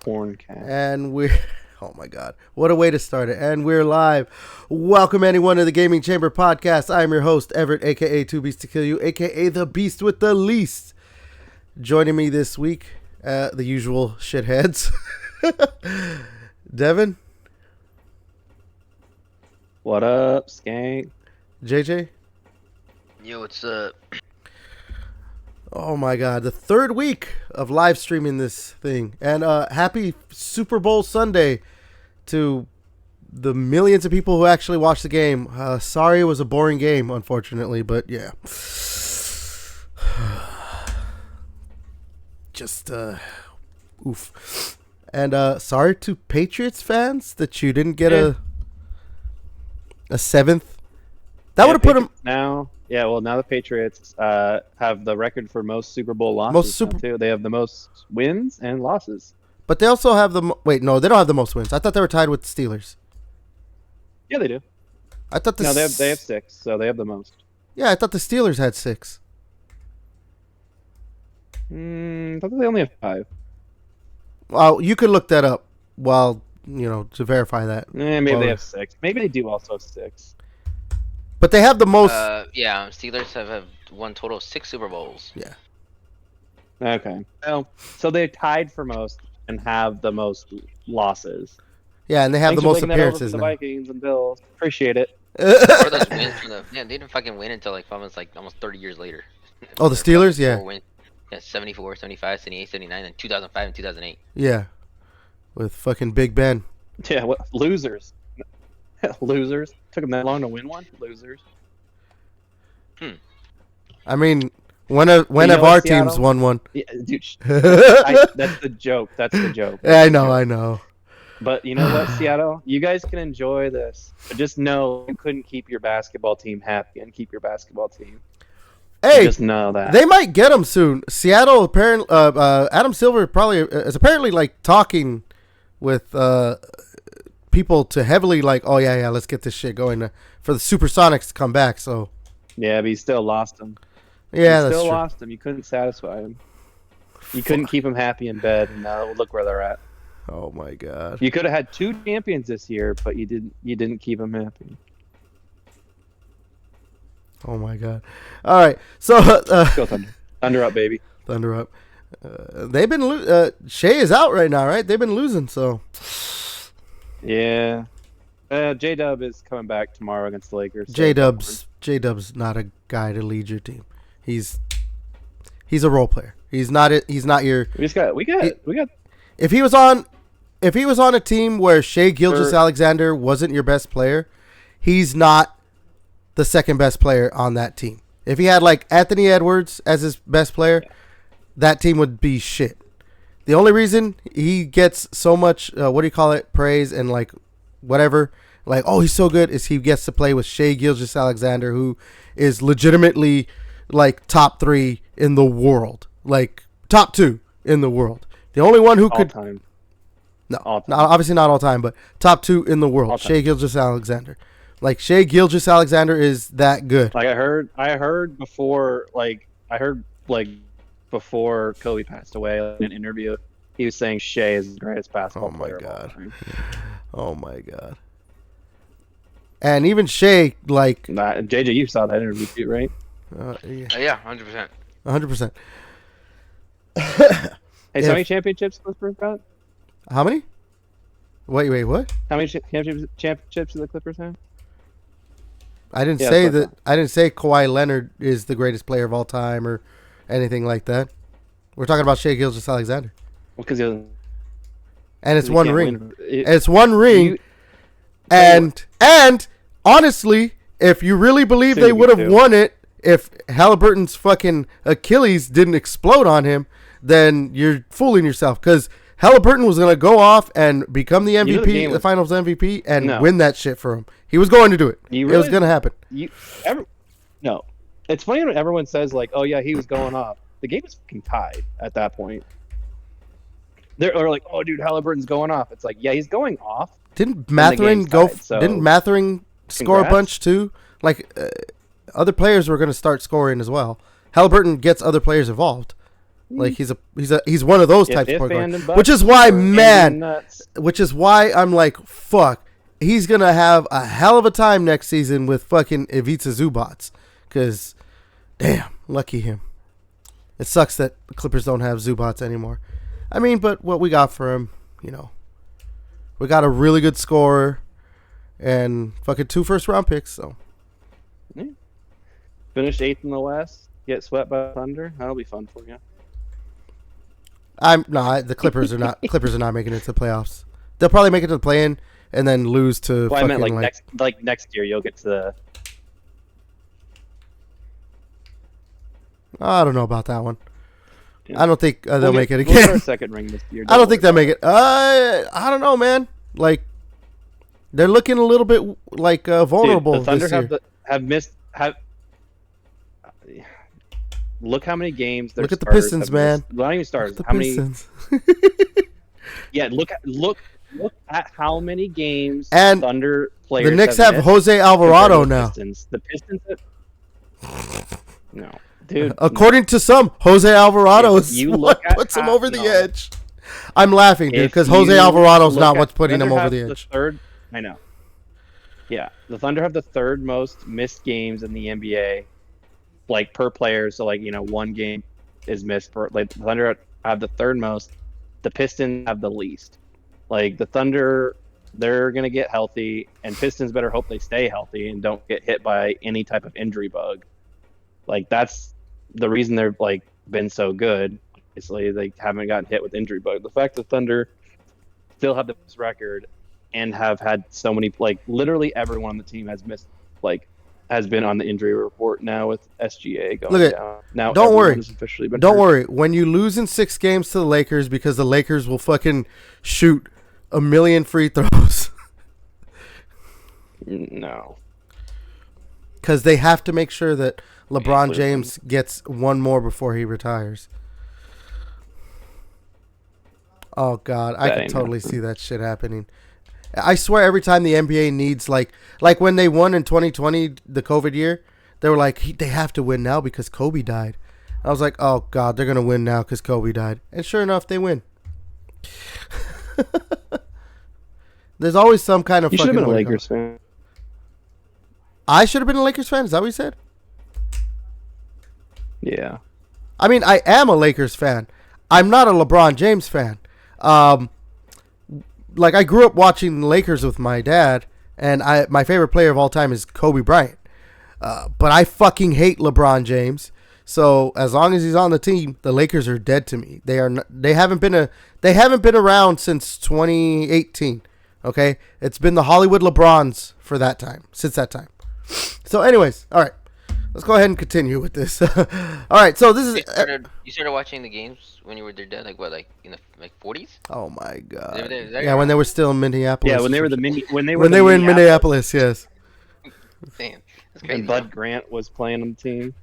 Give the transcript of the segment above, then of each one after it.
Porn cat. And we're... Oh, my God. What a way to start it. And we're live. Welcome, anyone, to the Gaming Chamber Podcast. I'm your host, Everett, a.k.a. Two Beasts to Kill You, a.k.a. the Beast with the Least. Joining me this week, the usual shitheads. Devin. What up, skank? JJ. Yo, what's up? Oh my God, the third week of live streaming this thing. And happy Super Bowl Sunday to the millions of people who actually watched the game. Sorry it was a boring game, unfortunately, but yeah. Just, oof. And sorry to Patriots fans that you didn't get a seventh. That would have put them... Now the Patriots have the record for most Super Bowl losses. Too. They have the most wins and losses. But they also have the... Wait, no, they don't have the most wins. I thought they were tied with the Steelers. Yeah, they do. I thought they have 6, so they have the most. Yeah, I thought the Steelers had 6. I thought they only have 5. Well, you could look that up to verify that. Maybe they have 6. Maybe they do also have 6. But they have the most... Steelers have won total of 6 Super Bowls. Yeah. Okay. Well, so they're tied for most and have the most losses. Yeah, and they have Thanks the most for taking appearances that now. over for the Vikings and Bills. Appreciate it. Or those wins from they didn't fucking win until almost 30 years later. Oh, the Steelers? Yeah. Yeah, 74, 75, 78, 79, and 2005 and 2008. Yeah. With fucking Big Ben. Yeah, what losers. Losers. Took them that long to win one? Losers. I mean, when have our teams won one? Yeah, dude, that's the joke. That's the joke. Yeah, I know. But you know what, Seattle? You guys can enjoy this. But just know you couldn't keep your basketball team happy and keep your basketball team. Hey, just know that. They might get them soon. Seattle, apparently, Adam Silver probably is apparently talking with people to heavily oh yeah, let's get this shit going for the Supersonics to come back. So yeah, but he still lost them. Yeah, you that's still true. lost them. You couldn't satisfy them. You couldn't keep them happy in bed, and now look where they're at. Oh my God! You could have had 2 champions this year, but you didn't keep them happy. Oh my God! All right, so go Thunder up, baby. Thunder up. They've been Shea is out right now, right? They've been losing, so yeah. J-Dub is coming back tomorrow against the Lakers. So J-Dub's not a guy to lead your team. He's a role player. He's not your. We got. If he was on a team where Shea Gilgeous-Alexander wasn't your best player, he's not the second best player on that team. If he had Anthony Edwards as his best player, that team would be shit. The only reason he gets so much praise and whatever, oh, he's so good, is he gets to play with Shea Gilgeous-Alexander, who is legitimately top 3 in the world, top 2 in the world. The only one who could time. No, all time. Obviously not all time, but top 2 in the world. Shea Gilgeous-Alexander. Shea Gilgeous-Alexander is that good. I heard before before Kobe passed away in an interview, he was saying Shea is the greatest basketball player of all time. Oh my God. And even Shea, JJ, you saw that interview too, right? Yeah, 100%. 100%. Hey, so how many championships Clippers got? How many? Wait, what? How many championships do the Clippers have? I didn't say that. I didn't say Kawhi Leonard is the greatest player of all time or anything like that. We're talking about Shea Gilgeous-Alexander. Well, because and it's one ring. It's one ring. And honestly, if you really believe they would have won it if Halliburton's fucking Achilles didn't explode on him, then you're fooling yourself. Because Halliburton was going to go off and become the MVP, the Finals MVP, and win that shit for him. He was going to do it. It was going to happen. No. It's funny when everyone says, oh, yeah, he was going off. The game was fucking tied at that point. They're oh, dude, Halliburton's going off. It's yeah, he's going off. Didn't Matherin Didn't Matherin score a bunch too? Other players were going to start scoring as well. Halliburton gets other players involved. Like he's one of those types of point guard. Which is why I'm like, fuck. He's gonna have a hell of a time next season with fucking Ivica Zubats. Cause damn, lucky him. It sucks that the Clippers don't have Zubats anymore. I mean, but what we got for him, we got a really good scorer and fucking 2 first-round picks. So, yeah. Finish 8th in the West. Get swept by the Thunder. That'll be fun for you. The Clippers are not. Clippers are not making it to the playoffs. They'll probably make it to the play-in and then lose to. Well, I meant next year you'll get to the. I don't know about that one. Yeah. I don't think they'll make it again. We'll get our second ring this year. I don't think they'll make it. I don't know, man. Like they're looking a little bit like vulnerable. Dude, the Thunder this year. have missed. Look how many games. Look at the Pistons, man. Not even stars. How Pistons. Many? Yeah, look at how many games and Thunder players. The Knicks have Jose Alvarado now. The Pistons. No, dude. According to some, Jose Alvarado is what puts him over the edge. I'm laughing, dude, because Jose Alvarado's not what's putting him over the edge. I know. Yeah, the Thunder have the third most missed games in the NBA, like per player. So like one game is missed per. Like the Thunder have the third most. The Pistons have the least. Like the Thunder, they're gonna get healthy, and Pistons better hope they stay healthy and don't get hit by any type of injury bug. Like that's the reason they're like been so good. Obviously, they haven't gotten hit with injury bug. The fact that Thunder still have the best record and have had so many, like literally everyone on the team has missed, like has been on the injury report now with SGA going down. Now don't worry. Don't worry. When you lose in 6 games to the Lakers, because the Lakers will fucking shoot a million free throws. No. Because they have to make sure that LeBron James gets one more before he retires. Oh, God. I can totally see that shit happening. I swear every time the NBA needs, like when they won in 2020, the COVID year, they were like, they have to win now because Kobe died. I was like, oh, God, they're going to win now because Kobe died. And sure enough, they win. There's always some kind of You fucking... should have been a Lakers fan. I should have been a Lakers fan? Is that what you said? Yeah. I mean, I am a Lakers fan. I'm not a LeBron James fan. Like, I grew up watching the Lakers with my dad, and my favorite player of all time is Kobe Bryant. But I fucking hate LeBron James. So as long as he's on the team, the Lakers are dead to me. They haven't been around since 2018. Okay, it's been the Hollywood LeBrons since that time. So, anyways, all right, let's go ahead and continue with this. All right, so this is you started watching the games when you were their dad, like what, like in the 40s? Oh my God! Yeah, when they were still in Minneapolis. Yeah, when they were in Minneapolis, yes. Damn, that's crazy. And Bud Grant was playing on the team.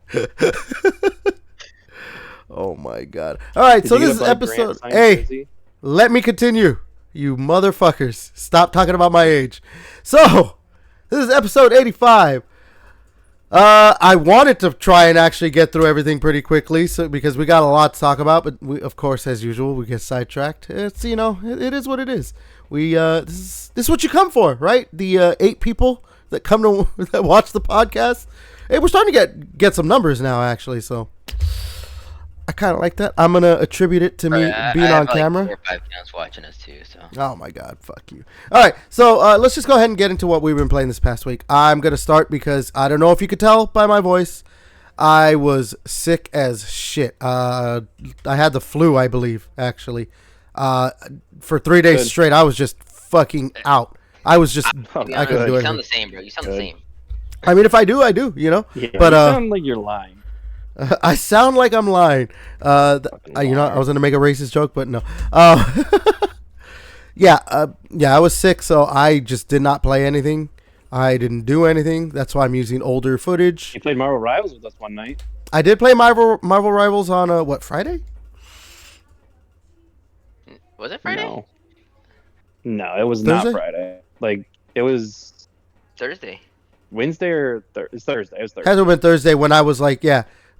Oh my God! All right, so this is episode. Hey, let me continue. You motherfuckers, stop talking about my age. So, this is episode 85. I wanted to try and actually get through everything pretty quickly, because we got a lot to talk about, but we, of course, as usual, we get sidetracked. It's, it is what it is. We this is what you come for, right? The 8 people that come that watch the podcast. Hey, we're starting to get some numbers now, actually, so I kind of like that. I'm gonna attribute it to me being on camera. 4 or 5 fans watching us too. So. Oh my God, fuck you. All right, so let's just go ahead and get into what we've been playing this past week. I'm gonna start because I don't know if you could tell by my voice, I was sick as shit. I had the flu, I believe, actually. For 3 days straight, I was just fucking out. I was just I couldn't do it. You sound the same, bro. You sound the same. I mean, if I do, I do. Yeah, but you sound like you're lying. I sound like I'm lying. I was gonna make a racist joke, but no. Yeah, I was sick, so I just did not play anything. I didn't do anything. That's why I'm using older footage. You played Marvel Rivals with us one night. I did play Marvel Rivals on Friday? Was it Friday? No, it was Thursday? not Friday. Like it was Thursday. Wednesday or it's Thursday. It was Thursday. Had to have been Thursday when I was like,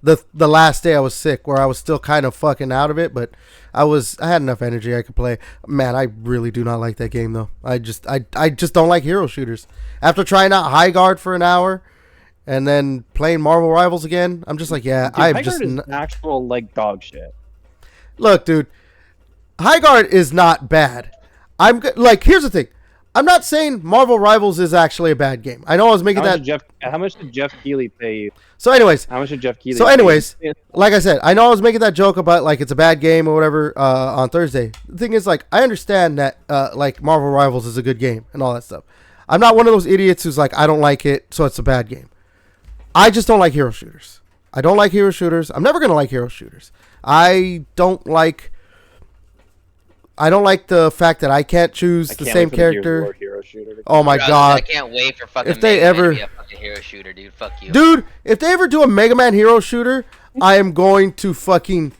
the last day I was sick, where I was still kind of fucking out of it, but I had enough energy I could play. Man, I really do not like that game though. I just don't like hero shooters. After trying out High Guard for an hour and then playing Marvel Rivals again, I'm just like, yeah, Dude, I'm High just Guard is actual like dog shit. look, dude. High Guard is not bad. Like, here's the thing. I'm not saying Marvel Rivals is actually a bad game. I know I was making How much did Jeff Keighley pay you? So, anyways, How much did Jeff Keighley? So, anyways, like I said, I know I was making that joke about like it's a bad game or whatever on Thursday. The thing is, like, I understand that like Marvel Rivals is a good game and all that stuff. I'm not one of those idiots who's like, I don't like it, so it's a bad game. I just don't like hero shooters. I don't like hero shooters. I'm never gonna like hero shooters. I don't like the fact that I can't choose the same character. Oh my god! I can't wait for fucking. If they Mega Man ever to be a fucking hero shooter, dude, fuck you. Dude, if they ever do a Mega Man hero shooter, I am going to fucking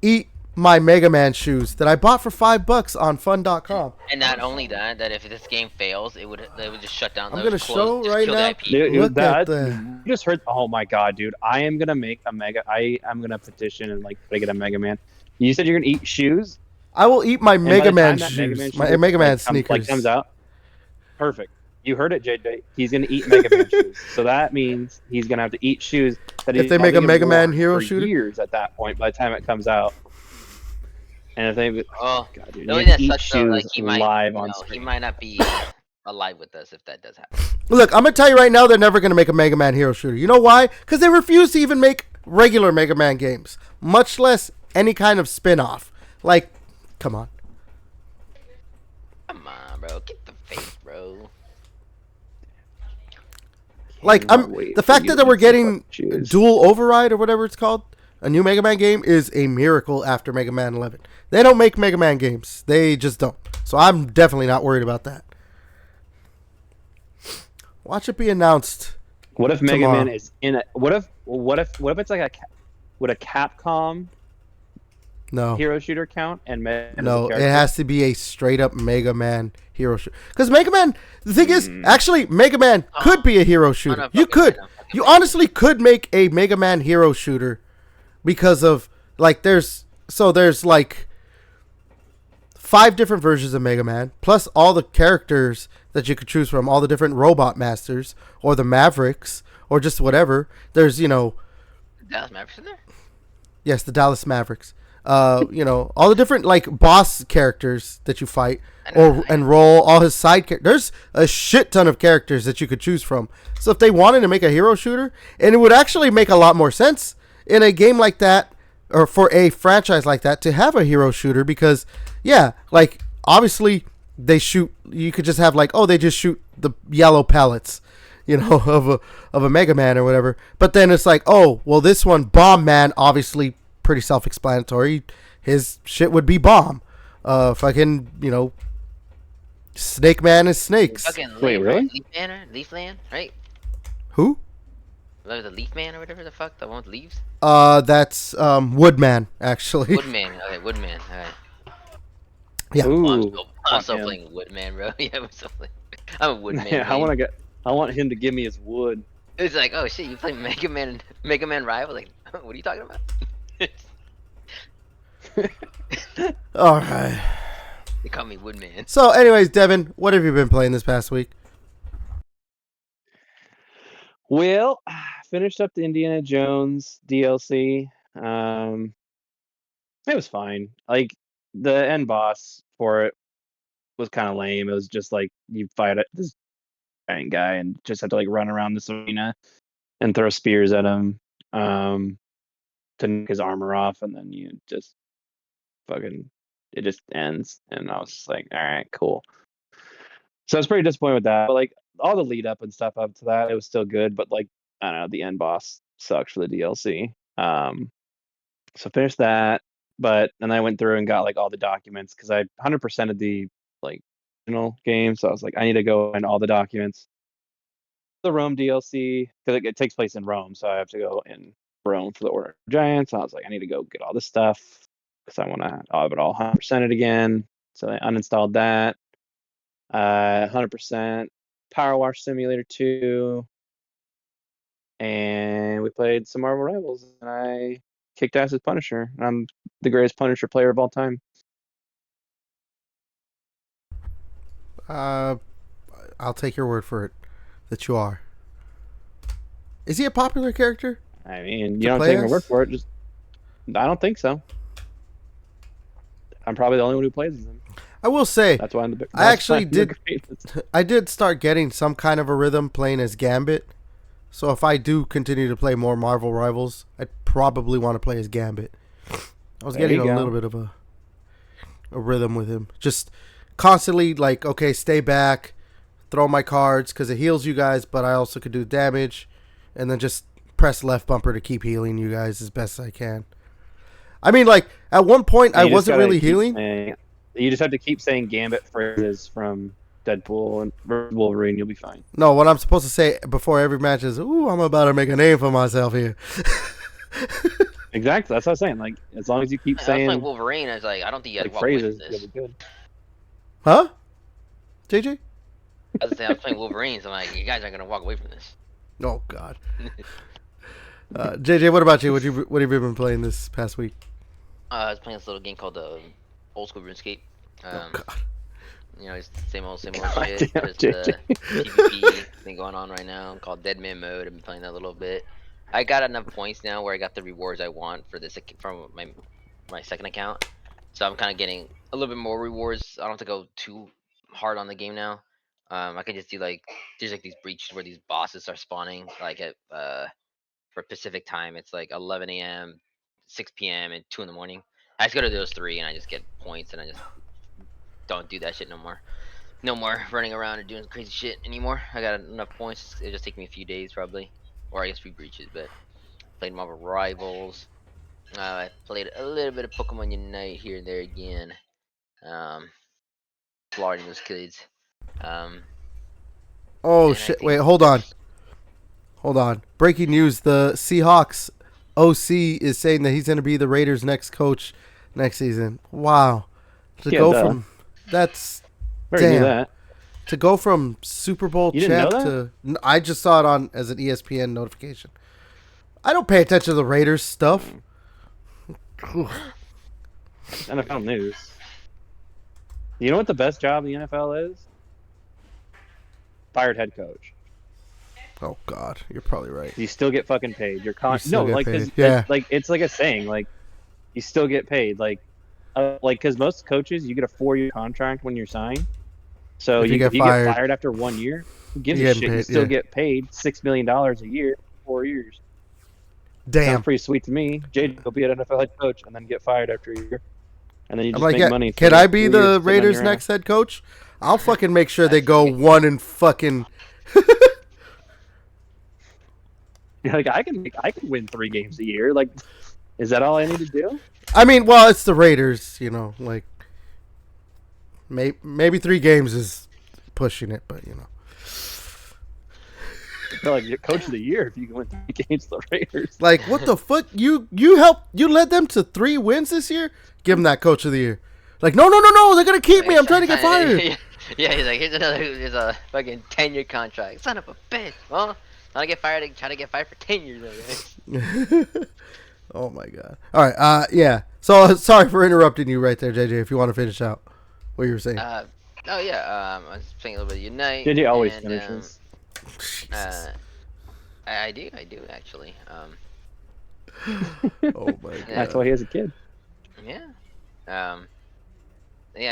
eat my Mega Man shoes that I bought for $5 on fun.com. And not only that if this game fails, they would just shut down. I'm gonna show right now. Dude, Look at you just heard. Oh my god, dude! I am gonna make a Mega. I am gonna petition and like try to get a Mega Man. You said you're gonna eat shoes. I will eat my Mega Man shoes. My Mega Man sneakers. Comes out. Perfect. You heard it, JJ. He's gonna eat Mega Man shoes. So that means he's gonna have to eat shoes that if they make a Mega Man hero shooter years at that point by the time it comes out. And if they God, dude, the only that eat sucks shoes though, like he might, live on screen. he might not be alive with us if that does happen. Look, I'm gonna tell you right now, they're never gonna make a Mega Man hero shooter. You know why? Because they refuse to even make regular Mega Man games, much less any kind of spin-off. Like, come on. Come on, bro. Get the face, bro. Like, the fact that we're getting dual override or whatever it's called, a new Mega Man game, is a miracle after Mega Man 11. They don't make Mega Man games. They just don't. So I'm definitely not worried about that. Watch it be announced. What if Mega tomorrow. Man is in a? What if it's like would a Capcom hero shooter count and Mega No, it has to be a straight up Mega Man hero shooter. Because Mega Man, the thing is, actually, Mega Man could be a hero shooter. You honestly could make a Mega Man hero shooter because of like there's like 5 different versions of Mega Man plus all the characters that you could choose from, all the different Robot Masters or the Mavericks or just whatever. There's Dallas Mavericks in there. Yes, the Dallas Mavericks. All the different like boss characters that you fight and roll all his side characters. There's a shit ton of characters that you could choose from. So if they wanted to make a hero shooter, and it would actually make a lot more sense in a game like that, or for a franchise like that, to have a hero shooter, because like obviously you could just have like, they just shoot the yellow pellets, of a Mega Man or whatever. But then it's like, this one, Bomb Man, obviously pretty self-explanatory. His shit would be bomb. Snake Man is snakes. Wait, really? Leaf Land, right? Who? The Leaf Man or whatever the fuck, the one with leaves. That's Woodman, actually. Woodman. Okay, Woodman. All right. Yeah. Ooh, I'm still playing Woodman, bro. Yeah, I'm a Woodman. Yeah, I want him to give me his wood. It's like, oh shit, you play Mega Man Rival? Like, what are you talking about? All right. They call me Woodman. So, anyways, Devin, what have you been playing this past week? Well, finished up the Indiana Jones DLC. It was fine. Like the end boss for it was kind of lame. It was just like you fight this giant guy and just have to like run around this arena and throw spears at him to knock his armor off, and then you just it just ends. And I was just like, all right, cool. So I was pretty disappointed with that. But like all the lead up and stuff up to that, it was still good. But like, I don't know, the end boss sucks for the DLC. So finished that, and I went through and got like all the documents because I 100%ed the like original game. So I was like, I need to go find all the documents. The Rome DLC, because it takes place in Rome, so I have to go in Rome for the Order of Giants. So I was like, I need to go get all this stuff because I want to have it all 100%ed again. So I uninstalled that. 100% Power Wash Simulator 2. and we played some Marvel Rivals, and I kicked ass as Punisher. I'm the greatest Punisher player of all time. I'll take your word for it that you are. Is he a popular character? I mean, To you don't play take my as? word for it. Just I don't think so. I'm probably the only one who plays as him. I will say, That's why I'm the. I actually did. Greatest. I did start getting some kind of a rhythm playing as Gambit. So if I do continue to play more Marvel Rivals, I'd probably want to play as Gambit. I was There getting you a go. little bit of a rhythm with him. Just constantly like, okay, stay back, throw my cards because it heals you guys, but I also could do damage, and then just press left bumper to keep healing you guys as best I can. I mean, like at one point I You just wasn't gotta really keep healing. you just have to keep saying Gambit phrases from Deadpool and Wolverine. You'll be fine. No, what I'm supposed to say before every match is, "Ooh, I'm about to make a name for myself here." Exactly. That's what I was saying. Like, as long as you keep I was playing saying Wolverine. I was like, I don't think you had to like walk away phrases, from you'll this. be good. Huh? JJ? I was saying I was playing Wolverine, so I'm like, you guys aren't gonna walk away from this. Oh God. JJ, what about you? What have you been playing this past week? I was playing this little game called Old School RuneScape. Oh God. You know, it's the same old shit. Goddamn, Just PvP thing going on right now called Dead Man Mode. I've been playing that a little bit. I got enough points now where I got the rewards I want for this from my second account. So I'm kind of getting a little bit more rewards. I don't have to go too hard on the game now. I can just do like there's like these breaches where these bosses are spawning like at for Pacific time. It's like 11 a.m., 6 p.m., and 2 in the morning. I just go to those three and I just get points and I just don't do that shit no more. No more running around and doing crazy shit anymore. I got enough points. It just take me a few days probably, or I guess 3 breaches. But played Marvel Rivals. I played a little bit of Pokemon Unite here and there again. Slaughtering those kids. Um, Oh and I shit! think Wait, hold on. Hold on. Breaking news: the Seahawks OC is saying that he's going to be the Raiders' next coach next season. Wow. To Yeah, go duh. from that's Already knew damn. that. To go from Super Bowl You didn't know champ that? to I just saw it on as an ESPN notification. I don't pay attention to the Raiders stuff. NFL news. You know what the best job in the NFL is? Fired head coach. Oh God, you're probably right. You still get fucking paid. You're You still get like paid. 'cause Yeah. like it's like a saying. Like you still get paid. Like because most coaches you get a 4-year contract when you're signed. So If you get if you fired- get fired after 1 year, who gives You're a getting shit? You paid, still yeah. get paid $6 million a year for 4 years. Damn. Sounds pretty sweet to me. JJ will be an NFL head coach and then get fired after a year, and then you I'm just like, make yeah, money. can for I be 4 years the sitting on Raiders' your next ass. head coach? I'll fucking make sure they go 1-4. You're like I can win 3 games a year. Like, is that all I need to do? I mean, well, it's the Raiders, you know, like maybe 3 games is pushing it, but you know. I feel like you're coach of the year if you can win 3 games to the Raiders. Like, what the fuck? You led them to 3 wins this year? Give them that coach of the year. Like, no, they're gonna keep me. I'm trying to get fired. Yeah, he's like, here's a fucking 10-year contract. Son of a bitch. Well, try to get fired for 10 years. Okay? Oh my God. All right. Yeah. So sorry for interrupting you right there, JJ. If you want to finish out what you were saying. Oh yeah. I was playing a little bit of Unite. JJ always and, finishes. Jesus. I do actually. Oh my God. That's why he has a kid. Yeah. I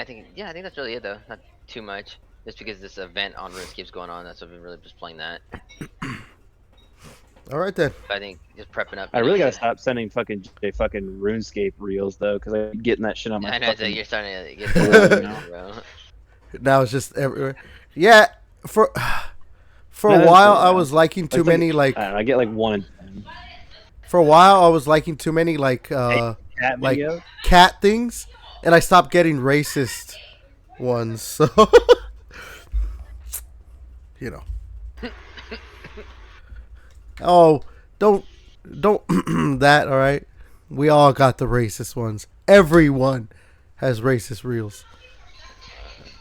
think that's really it though. Not too much. Just because this event on RuneScape's going on, that's what I've been really just playing that. All right then. I think just prepping up. I really gotta stop sending fucking RuneScape reels though, because I'm getting that shit on my. I know fucking... you're starting to get bro. Now it's just everywhere. Yeah. For No, a while, I was liking too It's like- many like. I don't know, I get like 1 in 10. For a while, I was liking too many like Cat like video. cat things, and I stopped getting racist ones. So you know. Oh, don't that, all right? We all got the racist ones. Everyone has racist reels.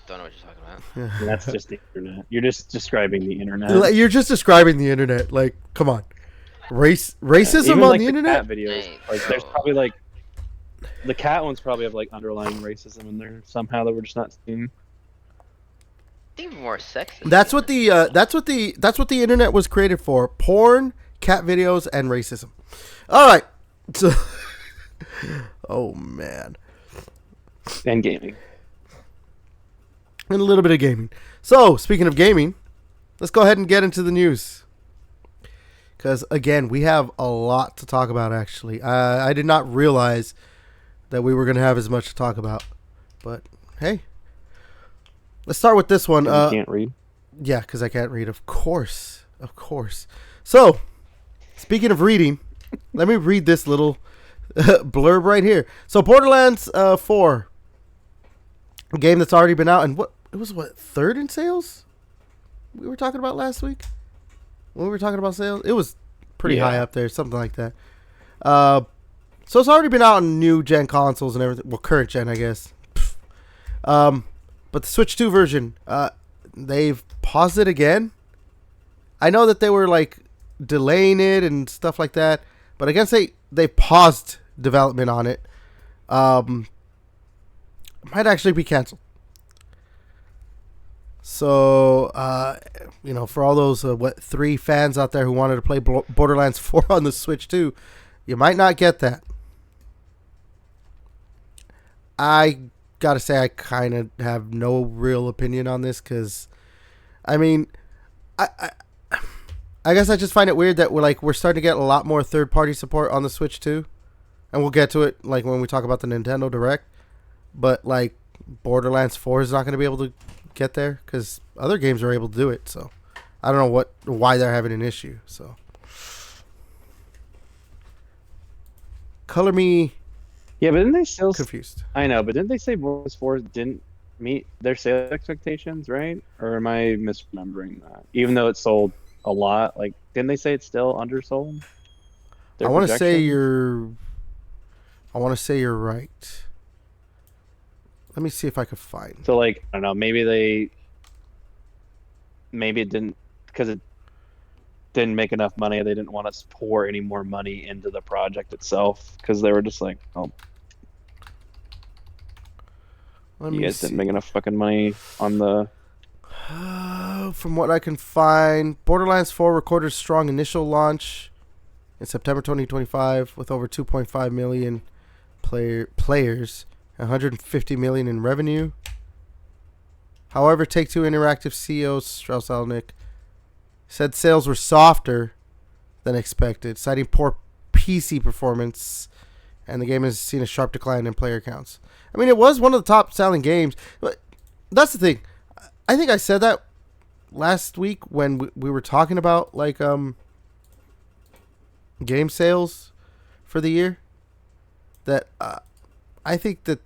Don't know what you're talking about. That's just the internet. You're just describing the internet. You're just describing the internet. Like, come on. Racism Even on like the internet. cat videos, Hey, like there's bro. probably like the cat ones probably have like underlying racism in there somehow that we're just not seeing. Even more sexist. That's than what the internet was created for: porn, cat videos, and racism. All right. So, oh man, And gaming. and a little bit of gaming. So, speaking of gaming, let's go ahead and get into the news. Because again, we have a lot to talk about. Actually, I did not realize that we were going to have as much to talk about. But hey, let's start with this one. You can't read. Yeah, because I can't read. Of course. So, speaking of reading, let me read this little blurb right here. So, Borderlands 4, a game that's already been out, and it was third in sales? We were talking about last week when we were talking about sales. It was pretty high up there, something like that. So it's already been out on new gen consoles and everything. Well, current gen, I guess. But the Switch 2 version, they've paused it again. I know that they were like delaying it and stuff like that, but I guess they paused development on it. Might actually be canceled. So, for all those 3 fans out there who wanted to play Borderlands 4 on the Switch 2, you might not get that. I gotta say, I kind of have no real opinion on this because, I mean, I guess I just find it weird that we're starting to get a lot more third-party support on the Switch 2, and we'll get to it like when we talk about the Nintendo Direct. But like Borderlands 4 is not going to be able to get there because other games are able to do it. So I don't know why they're having an issue. So color me Yeah, but didn't they still? confused. I know, but didn't they say Borderlands 4 didn't meet their sales expectations, right? Or am I misremembering that? Even though it sold a lot, like didn't they say it's still undersold? I want to say you're right. Let me see if I can find. So like I don't know, maybe it didn't because it didn't make enough money. They didn't want to pour any more money into the project itself because they were just like, oh, you guys didn't make enough fucking money on the. From what I can find, Borderlands 4 recorded a strong initial launch in September 2025 with over 2.5 million players, 150 million in revenue. However, Take-Two Interactive CEO Strauss Zelnick said sales were softer than expected, citing poor PC performance, and the game has seen a sharp decline in player counts. I mean, it was one of the top-selling games, but that's the thing. I think I said that last week when we were talking about like game sales for the year. That I think that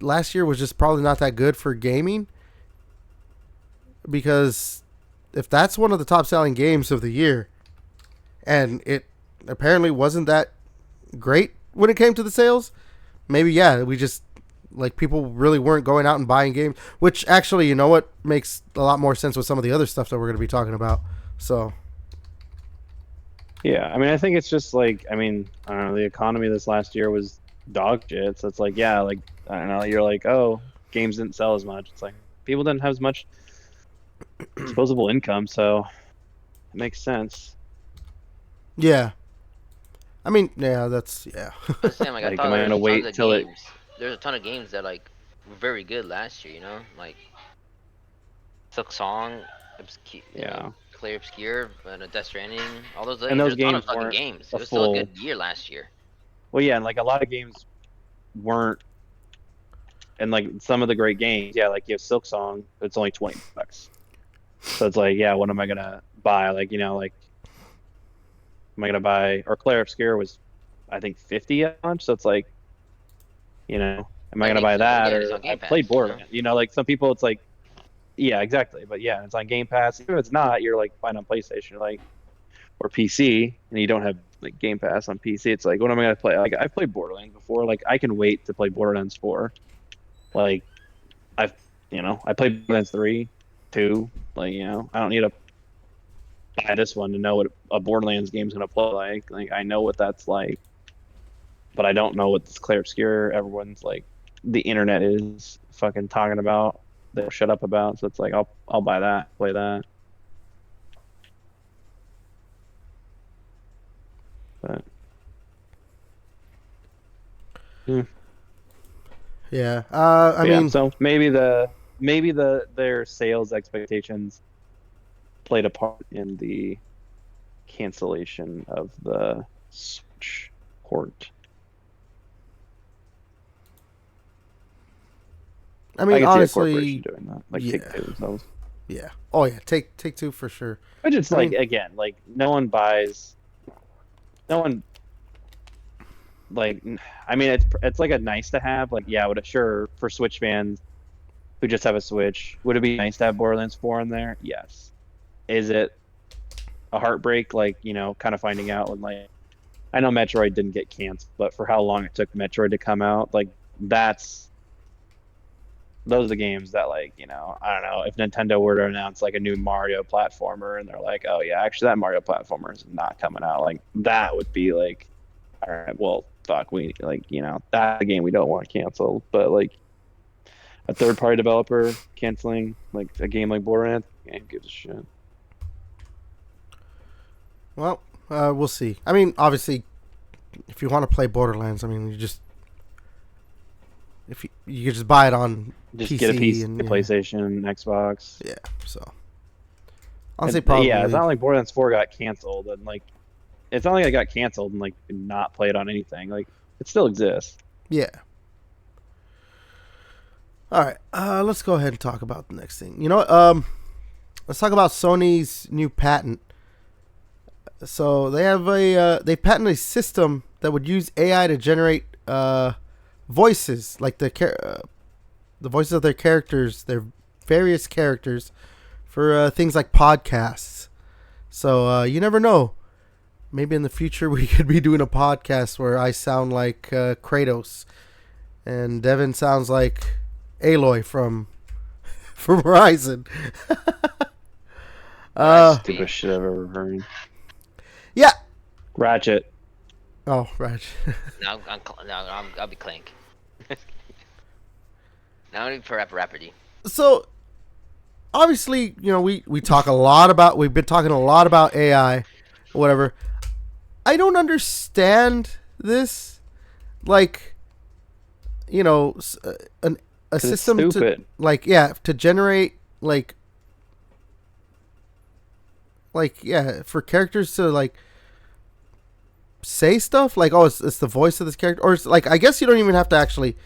last year was just probably not that good for gaming, because if that's one of the top-selling games of the year, and it apparently wasn't that great when it came to the sales, maybe we just like people really weren't going out and buying games, which actually, you know what, makes a lot more sense with some of the other stuff that we're going to be talking about. So Yeah, I mean, I think it's just like, I mean, I don't know, the economy this last year was dog shit. So it's like, yeah, like, I don't know, you're like, oh, games didn't sell as much. It's like, people didn't have as much disposable income, so it makes sense. yeah, I mean, that's I'm saying, like, I Like, thought am I there gonna was wait tons of till it? games. There's a ton of games that like were very good last year. You know, like Silk Song, Yeah, Clear Obscure, and Death Stranding. All those and games. those There's a ton of games fucking weren't games. a It was still a full. good year last year. Well, yeah, and like a lot of games weren't, and like some of the great games, yeah, like you have Silk Song, it's only $20. So it's like, yeah, what am I gonna buy? Like, like, am I gonna buy? Or Claire Obscure was, I think, 50 at launch. So it's like, am I I gonna mean, buy that? again, it's Or on I Game played Pass. You know. Borderlands. Like some people, it's like, yeah, exactly. But yeah, it's on Game Pass. Even if it's not, you're like fine on PlayStation, like, or PC, and you don't have like Game Pass on PC. It's like, what am I gonna play? Like, I've played Borderlands before. Like, I can wait to play Borderlands 4. Like, I played Borderlands 3, 2. Like, I don't need a buy this one to know what a Borderlands game's gonna play like. Like I know what that's like, but I don't know what this clear obscure everyone's like the internet is fucking talking about. They'll shut up about. So it's like I'll buy that, play that. But Yeah. I yeah, mean, so maybe their sales expectations played a part in the cancellation of the Switch port. I mean, I can see a corporation honestly, doing that, like yeah, Take Two themselves. yeah. Oh yeah, take two for sure. Which it's I like mean, again, like no one buys, no one like. I mean, it's like a nice to have. Like yeah, would it sure for Switch fans who just have a Switch, would it be nice to have Borderlands 4 in there? Yes. Is it a heartbreak? Like kind of finding out when like I know Metroid didn't get canceled, but for how long it took Metroid to come out, like those are the games that like I don't know if Nintendo were to announce like a new Mario platformer and they're like, oh yeah, actually that Mario platformer is not coming out, like that would be like, all right, well fuck, we like that's a game we don't want to cancel, but like a third party developer canceling like a game like Borderlands, game gives a shit. well, we'll see. I mean, obviously, if you want to play Borderlands, I mean, you could just buy it on Just PC get a PC, and PlayStation, Xbox. yeah. So I'll say probably. Yeah, it's not like Borderlands 4 got canceled and like it's not like it got canceled and like not played on anything. Like it still exists. Yeah. All right. Let's go ahead and talk about the next thing. You know what? Let's talk about Sony's new patent. So they have they patented a system that would use AI to generate voices, like the voices of their characters, their various characters, for things like podcasts. So you never know. Maybe in the future we could be doing a podcast where I sound like Kratos, and Devin sounds like Aloy from Horizon. Stupidest shit I've ever heard. Yeah. Ratchet. Oh, right. No, I'll be Clank. Now I'm for Rapidity. So obviously, we talk a lot about, we've been talking a lot about AI or whatever. I don't understand this, like, a system to like, yeah, to generate like for characters to like say stuff like, oh, it's the voice of this character, or it's like, I guess you don't even have to actually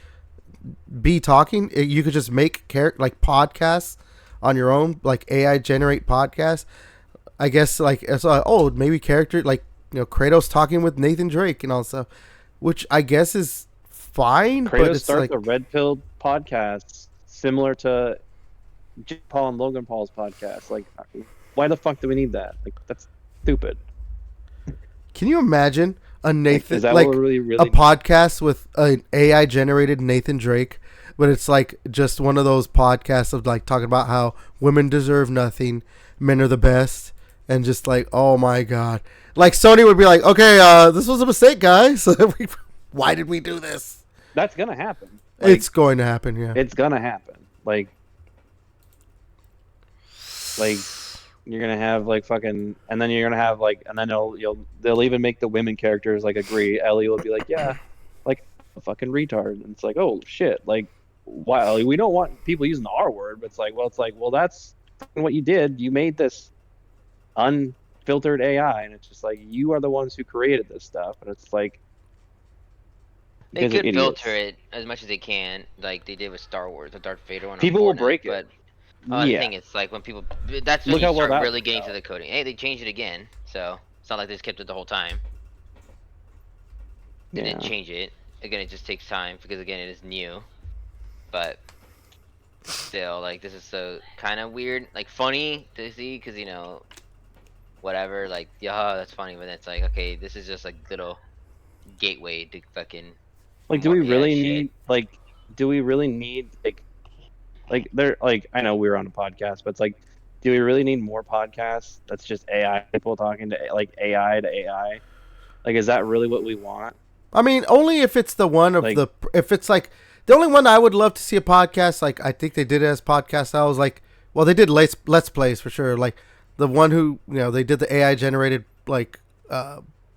be talking. You could just make like podcasts on your own, like AI generate podcasts. I guess like it's like, oh, maybe character like Kratos talking with Nathan Drake and all stuff, which I guess is fine. Kratos but it's starts like a Red Pill podcast similar to Jake Paul and Logan Paul's podcast. Like, why the fuck do we need that? Like, that's stupid. Can you imagine a Nathan is that like what really a podcast with an AI generated Nathan Drake, but it's like just one of those podcasts of like talking about how women deserve nothing, men are the best, and just like, oh my god, like Sony would be like, okay, this was a mistake, guys. Why did we do this? That's gonna happen. Like, it's going to happen, yeah. It's gonna happen. Like you're gonna have like fucking, and then you're gonna have like, and then they'll even make the women characters like agree. Ellie will be like, yeah, like a fucking retard, and it's like, oh shit, like, why we don't want people using the R word, but it's like, well, that's what you did. You made this unfiltered AI, and it's just like you are the ones who created this stuff, and it's like they could filter it as much as they can, like they did with Star Wars, the Darth Vader one. People will break it. But the thing is, like when people, that's when Look you start really getting to the coding. Hey, they changed it again, so it's not like they just kept it the whole time. They didn't change it. Again, it just takes time because again, it is new. But still, like this is so kind of weird, like funny to see, because whatever, like yeah, that's funny, but it's like, okay, this is just like little gateway to fucking. Like, do we really need like they're like, I know we were on a podcast, but it's like, do we really need more podcasts? That's just AI people talking to like AI to AI. Like, is that really what we want? I mean, only if it's the one of Like, the if it's like the only one I would love to see a podcast. Like I think they did it as podcast. I was like, well, they did let's plays for sure. Like the one who they did the AI generated like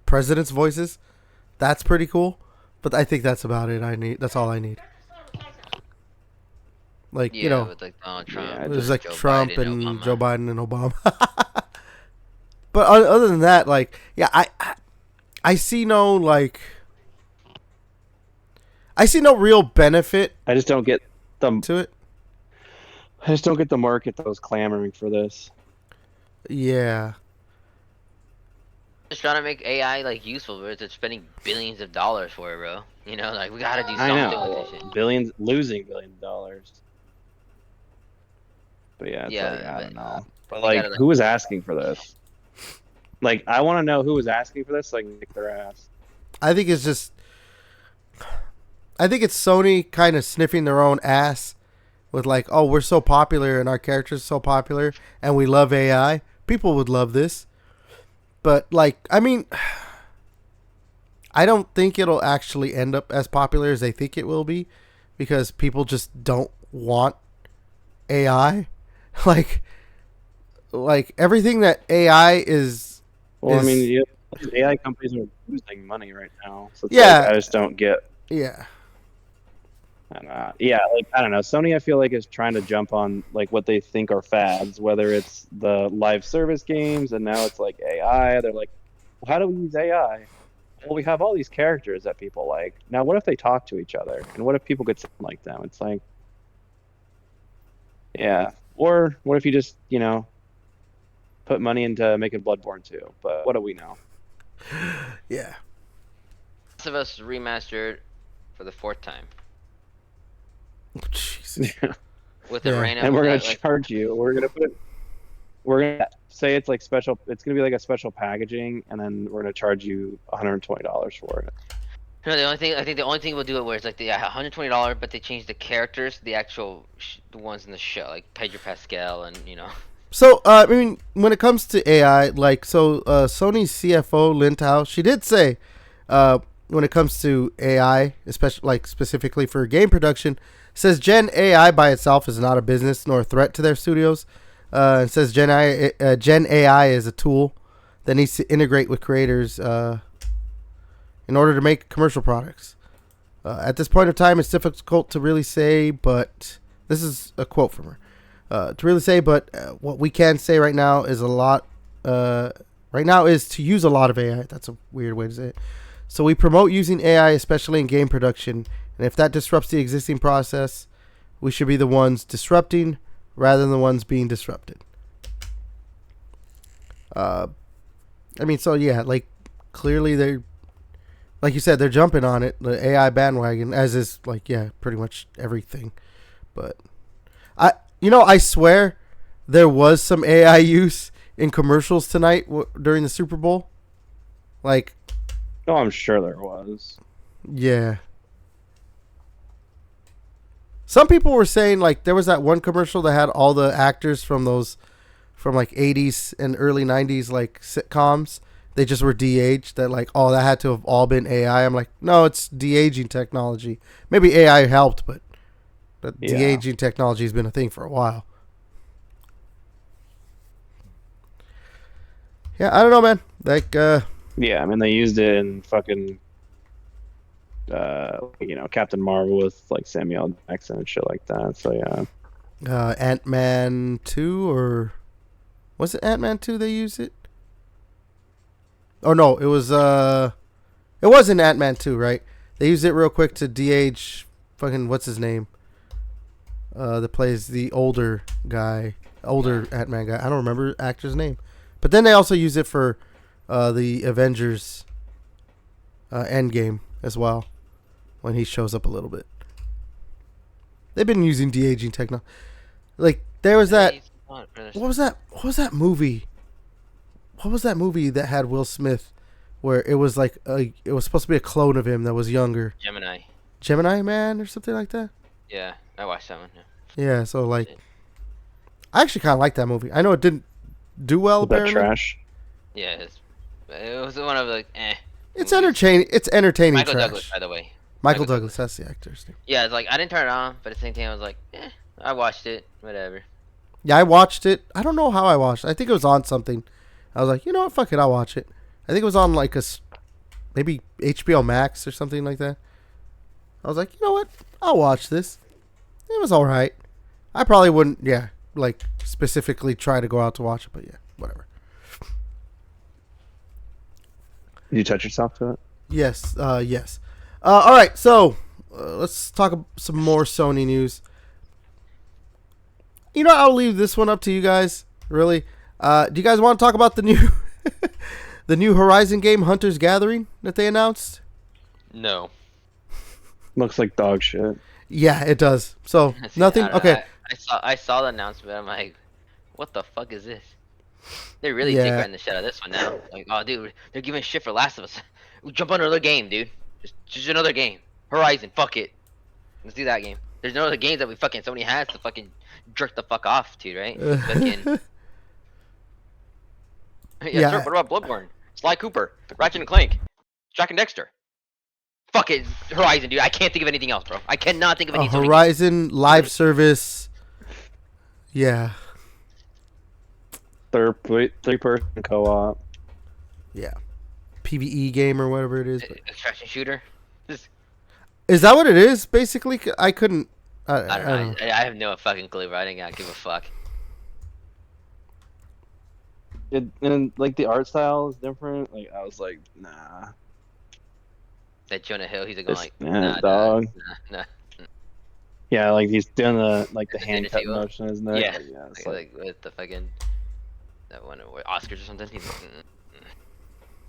presidents' voices. That's pretty cool. But I think that's about it. That's all I need. Like Yeah, with like Donald Trump, Yeah, there's just like Joe Trump Biden, and Obama. Joe Biden and Obama. But other than that, like yeah, I see no like I see no real benefit I just don't get the to it. I just don't get the market that was clamoring for this. Yeah. Just trying to make AI like useful, but they're spending billions of dollars for it, bro. You know, like we gotta do I something with know, this shit. losing billions of dollars. But yeah, it's like Yeah, I but don't know. But we like, gotta like. who was asking for this? Like, I want to know who was asking for this, so I can kick their ass. I think it's Sony kind of sniffing their own ass with like, oh, we're so popular and our characters are so popular and we love AI. People would love this. But like, I mean, I don't think it'll actually end up as popular as they think it will be because people just don't want AI. like everything that AI is. Well, I mean, yeah, AI companies are losing money right now, so it's Yeah. like, I just don't get. Yeah. I don't know. Yeah, like I don't know. Sony, I feel like, is trying to jump on like what they think are fads, whether it's the live service games, and now it's like AI. They're like, well, how do we use AI? Well, we have all these characters that people like. Now, what if they talk to each other, and what if people could sound like them? It's like, yeah. Or what if you just put money into making Bloodborne 2? But what do we know? Yeah. Last of Us remastered for the 4th time Jesus. with Yeah. a random. And we're gonna like, charge you. We're gonna say it's like special. It's gonna be like a special packaging, and then we're gonna charge you $120 for it. no, the only thing we'll do it where it's like the $120, but they change the characters, the actual the ones in the show, like Pedro Pascal and So, I mean, when it comes to AI, like, Sony's CFO, Lin Tao, she did say, when it comes to AI, especially, like, specifically for game production, says Gen AI by itself is not a business nor a threat to their studios. It says Gen AI is a tool that needs to integrate with creators in order to make commercial products. At this point of time, it's difficult to really say, but this is a quote from her. To really say, but what we can say right now is to use a lot of AI. That's a weird way to say it. So we promote using AI, especially in game production. And if that disrupts the existing process, we should be the ones disrupting rather than the ones being disrupted. I mean, so yeah, like clearly they're, like you said, they're jumping on it, the AI bandwagon, as is like, yeah, pretty much everything. But I swear there was some AI use in commercials tonight during the Super Bowl. Like, Oh, I'm sure there was. yeah. Some people were saying like there was that one commercial that had all the actors from like 80s and early 90s like sitcoms. They just were de-aged. That like, oh, that had to have all been AI. I'm like, no, it's de-aging technology. Maybe AI helped, but Yeah. de-aging technology has been a thing for a while. Yeah, I don't know, man. Like, Yeah, I mean they used it in fucking Captain Marvel with like Samuel Jackson and shit like that. So yeah. Ant-Man 2 or was it Ant-Man 2 they used it? Oh no, it wasn't Ant-Man 2, right? They used it real quick to de-age fucking what's his name? That plays the older Ant-Man guy. I don't remember the actor's name. But then they also use it for the Avengers Endgame as well, when he shows up a little bit. They've been using de-aging technology. Like there was that. What was that? What was that movie? What was that movie that had Will Smith, where it was like it was supposed to be a clone of him that was younger? Gemini Man or something like that. Yeah, I watched that one. Yeah. Yeah. So like, I actually kind of like that movie. I know it didn't do well, Was that apparently. trash? Yeah, it was one of the It's movies. entertaining. It's entertaining Michael trash. Douglas, by the way. Michael Douglas, that's the actor's name. Yeah, it's like I didn't turn it on, but at the same time I was like, I watched it, whatever. Yeah, I watched it. I don't know how I watched it. I think it was on something. I was like, you know what, fuck it, I'll watch it. I think it was on like maybe HBO Max or something like that. I was like, you know what, I'll watch this. It was all right. I probably wouldn't, like specifically try to go out to watch it, but yeah, whatever. Did you touch yourself to it? Yes, yes. All right, so let's talk some more Sony news. You know, I'll leave this one up to you guys. Really, do you guys want to talk about the new, the new Horizon game, Hunter's Gathering, that they announced? No. Looks like dog shit. Yeah, it does. So See, nothing. I don't know, Okay. I saw the announcement. I'm like, what the fuck is this? They're really Yeah. tickling the shit out of this one now. Like, oh, dude, they're giving shit for Last of Us. We jump on another game, dude. Just another game. Horizon, fuck it. Let's do that game. There's no other games that Sony has to fucking jerk the fuck off to, right? Fucking... Yeah. Sure, what about Bloodborne? Sly Cooper, Ratchet and Clank, Jack and Dexter. Fuck it, Horizon, dude. I can't think of anything else, bro. I cannot think of A any Sony Horizon live service. Yeah. Three-person co-op. Yeah. PvE game or whatever it is. games. Extraction shooter. Just, Is that what it is? Basically, I couldn't. I don't know. I have no fucking clue, bro. I didn't give a fuck. And like the art style is different. Like I was like, nah. That Jonah Hill, he's like going It's- like, nah, nah, dog. nah. Yeah, like he's doing the The hand cut Definitive. motion, isn't it? Yeah. Like, yeah. It's Like with the fucking that one with Oscars or something. He's like,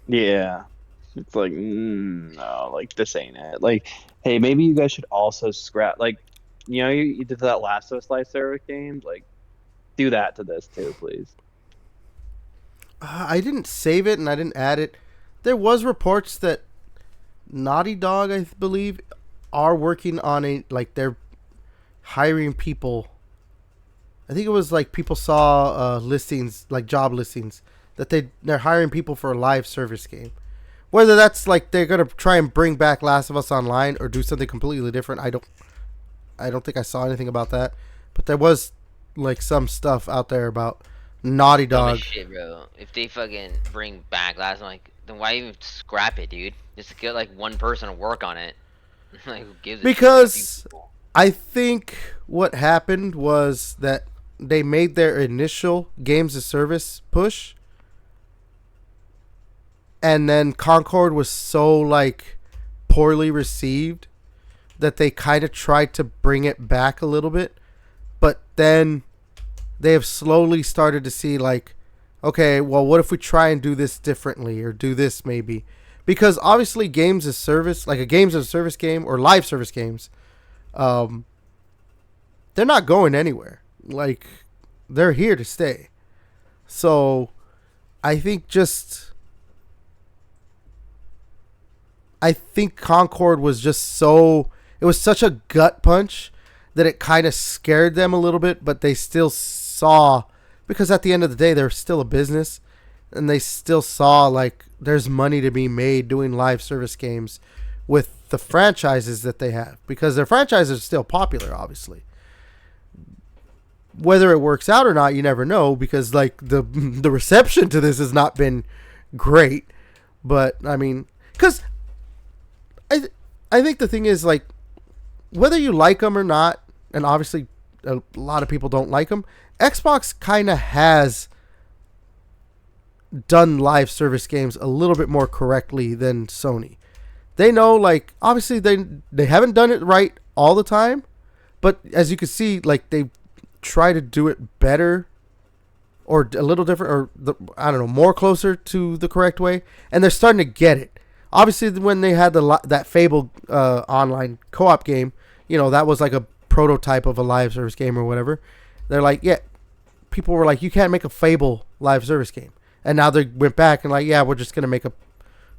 yeah. It's like, no, like this ain't it. Like, hey, maybe you guys should also scrap. Like, you know, you did that Last of Us live service game. Like, do that to this too, please. I didn't save it and I didn't add it. There was reports that Naughty Dog, I believe, are working on they're hiring people. I think it was like people saw listings, like job listings, that they're hiring people for a live service game. Whether that's like they're gonna try and bring back Last of Us Online or do something completely different, I don't think I saw anything about that. But there was like some stuff out there about Naughty Dog. shit, bro. If they fucking bring back Last, I'm like, then why even scrap it, dude? Just get like one person to work on it. Like, who gives a shit? Because I think what happened was that they made their initial games of service push, and then Concord was so like poorly received that they kind of tried to bring it back a little bit, but then they have slowly started to see like, okay, well, what if we try and do this differently or do this maybe? Because obviously games as service, like a games as a service game or live service games, they're not going anywhere. Like, they're here to stay. So I think Concord was just so, it was such a gut punch that it kind of scared them a little bit, but they still saw, because at the end of the day, they're still a business, and they still saw like there's money to be made doing live service games with the franchises that they have, because their franchises are still popular, obviously. Whether it works out or not, you never know, because like the reception to this has not been great. But I mean, because I think the thing is, like, whether you like them or not, and obviously a lot of people don't like them, Xbox kind of has done live service games a little bit more correctly than Sony. They know, like, obviously they haven't done it right all the time, but as you can see, like, they try to do it better or a little different, or I don't know, more closer to the correct way, and they're starting to get it. Obviously, when they had that Fable online co-op game, you know, that was like a prototype of a live service game or whatever. They're like, yeah, people were like, you can't make a Fable live service game. And now they went back and like, yeah, we're just going to make a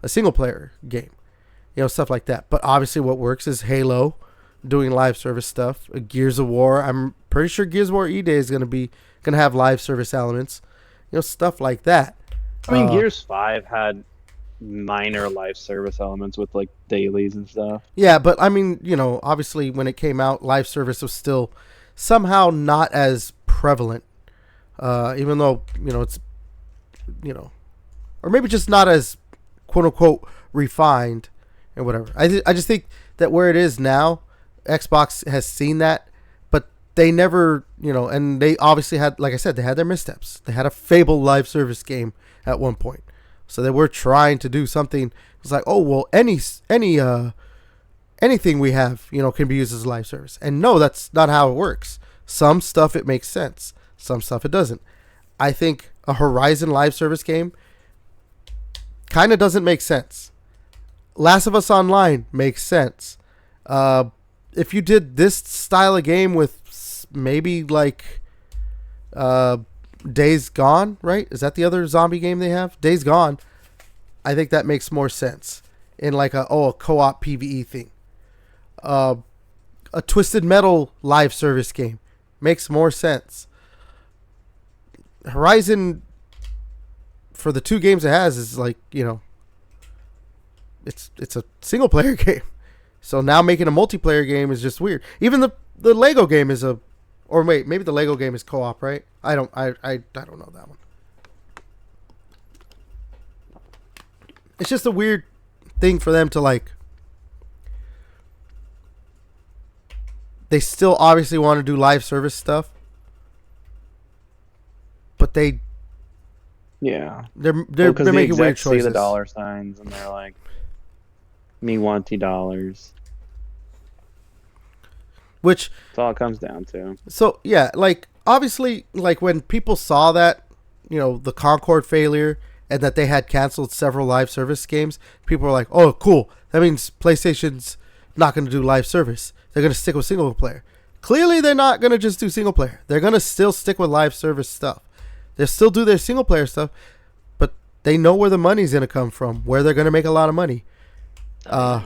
single player game. You know, stuff like that. But obviously what works is Halo, doing live service stuff. Gears of War, I'm pretty sure Gears of War E-Day is gonna have live service elements, stuff like that. I mean, Gears 5 had minor live service elements with like dailies and stuff. Yeah, but I mean, obviously when it came out, live service was still somehow not as prevalent, even though it's or maybe just not as quote unquote refined and whatever. I just think that where it is now, Xbox has seen that, but they never, and they obviously had, like I said, they had their missteps. They had a Fable live service game at one point, so they were trying to do something. It's like, oh well, anything we have, can be used as live service, and no, that's not how it works. Some stuff it makes sense, some stuff it doesn't. I think a Horizon live service game kind of doesn't make sense. Last of Us Online makes sense. If you did this style of game with maybe like Days Gone, right? Is that the other zombie game they have? Days Gone. I think that makes more sense in like a co-op PvE thing. A Twisted Metal live service game makes more sense. Horizon, for the 2 games it has, is like, it's a single player game. So now making a multiplayer game is just weird. Even the Lego game is or wait, maybe the Lego game is co-op, right? I don't know that one. It's just a weird thing for them to like. They still obviously want to do live service stuff, but they're making weird choices. See the dollar signs and they're like, me want $20. Which that's all it comes down to. So yeah, like obviously, like when people saw that, the Concord failure and that they had canceled several live service games, people were like, "Oh, cool! That means PlayStation's not going to do live service. They're going to stick with single player." Clearly, they're not going to just do single player. They're going to still stick with live service stuff. They'll still do their single player stuff, but they know where the money's going to come from, where they're going to make a lot of money. Yeah.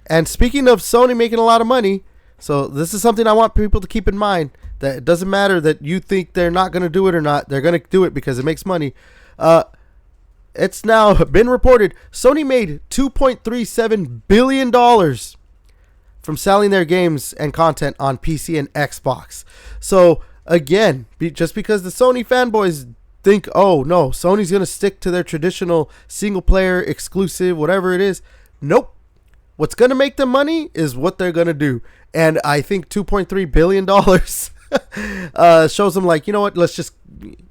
And speaking of Sony making a lot of money, so this is something I want people to keep in mind, that it doesn't matter that you think they're not going to do it or not. They're going to do it because it makes money. It's now been reported Sony made $2.37 billion from selling their games and content on PC and Xbox. So again, just because the Sony fanboys think, oh no, Sony's going to stick to their traditional single player exclusive, whatever it is. Nope. What's going to make them money is what they're going to do. And I think $2.3 billion shows them like, you know what,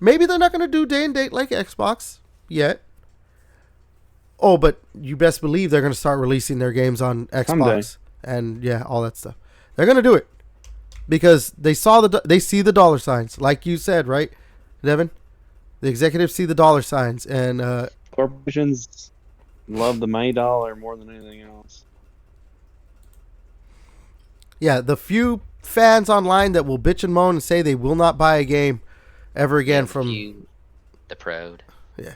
maybe they're not going to do day and date like Xbox yet. Oh, but you best believe they're going to start releasing their games on Xbox. And yeah, all that stuff. They're going to do it because they see the dollar signs, like you said, right, Devin? The executives see the dollar signs, and corporations love the money dollar more than anything else. Yeah, the few fans online that will bitch and moan and say they will not buy a game ever again the proud. Yeah.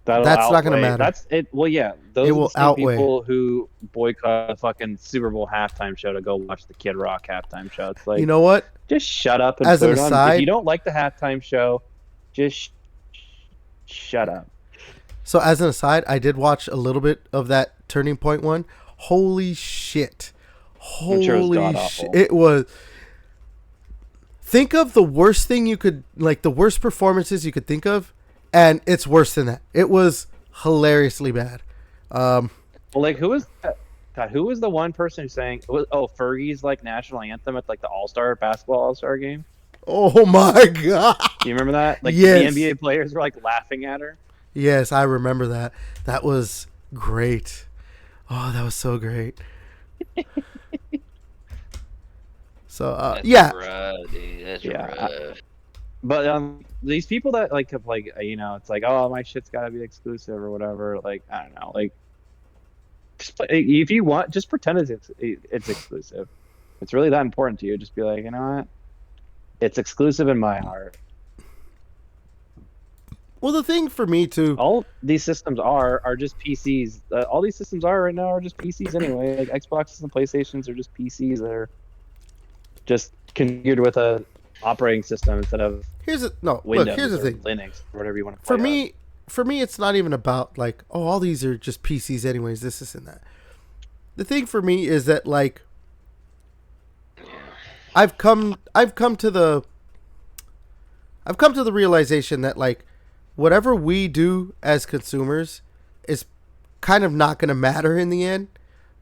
That's not going to matter. That's it. Well, yeah, those will are the same people who boycott the fucking Super Bowl halftime show to go watch the Kid Rock halftime show. It's like, you know what? Just shut up and as put an it on. aside, if you don't like the halftime show, just shut up. So as an aside, I did watch a little bit of that Turning Point one. Holy shit! Holy shit! It was. Think of the worst thing you could, like the worst performances you could think of. And it's worse than that. It was hilariously bad. Well, like, who was that? God, who was the one person who's saying, Fergie's like national anthem at like the basketball All-Star game? Oh my god! Do you remember that? Like, yes. The NBA players were like laughing at her. Yes, I remember that. That was great. Oh, that was so great. So That's yeah, rough, dude. That's rough. But these people that like have like it's like, oh, my shit's gotta be exclusive or whatever. Like, I don't know, like just if you want, just pretend it's exclusive. It's really that important to you. Just be like, you know what, it's exclusive in my heart. Well, the thing for me too, all these systems are just PCs. All these systems are right now are just PCs anyway. Like Xboxes and PlayStations are just PCs that are just configured with a operating system instead of Windows Here's the or thing. Linux or whatever you want to For play on. me, it's not even about like, oh, all these are just PCs anyways, this and that. The thing for me is that like I've come to the realization that like whatever we do as consumers is kind of not going to matter in the end,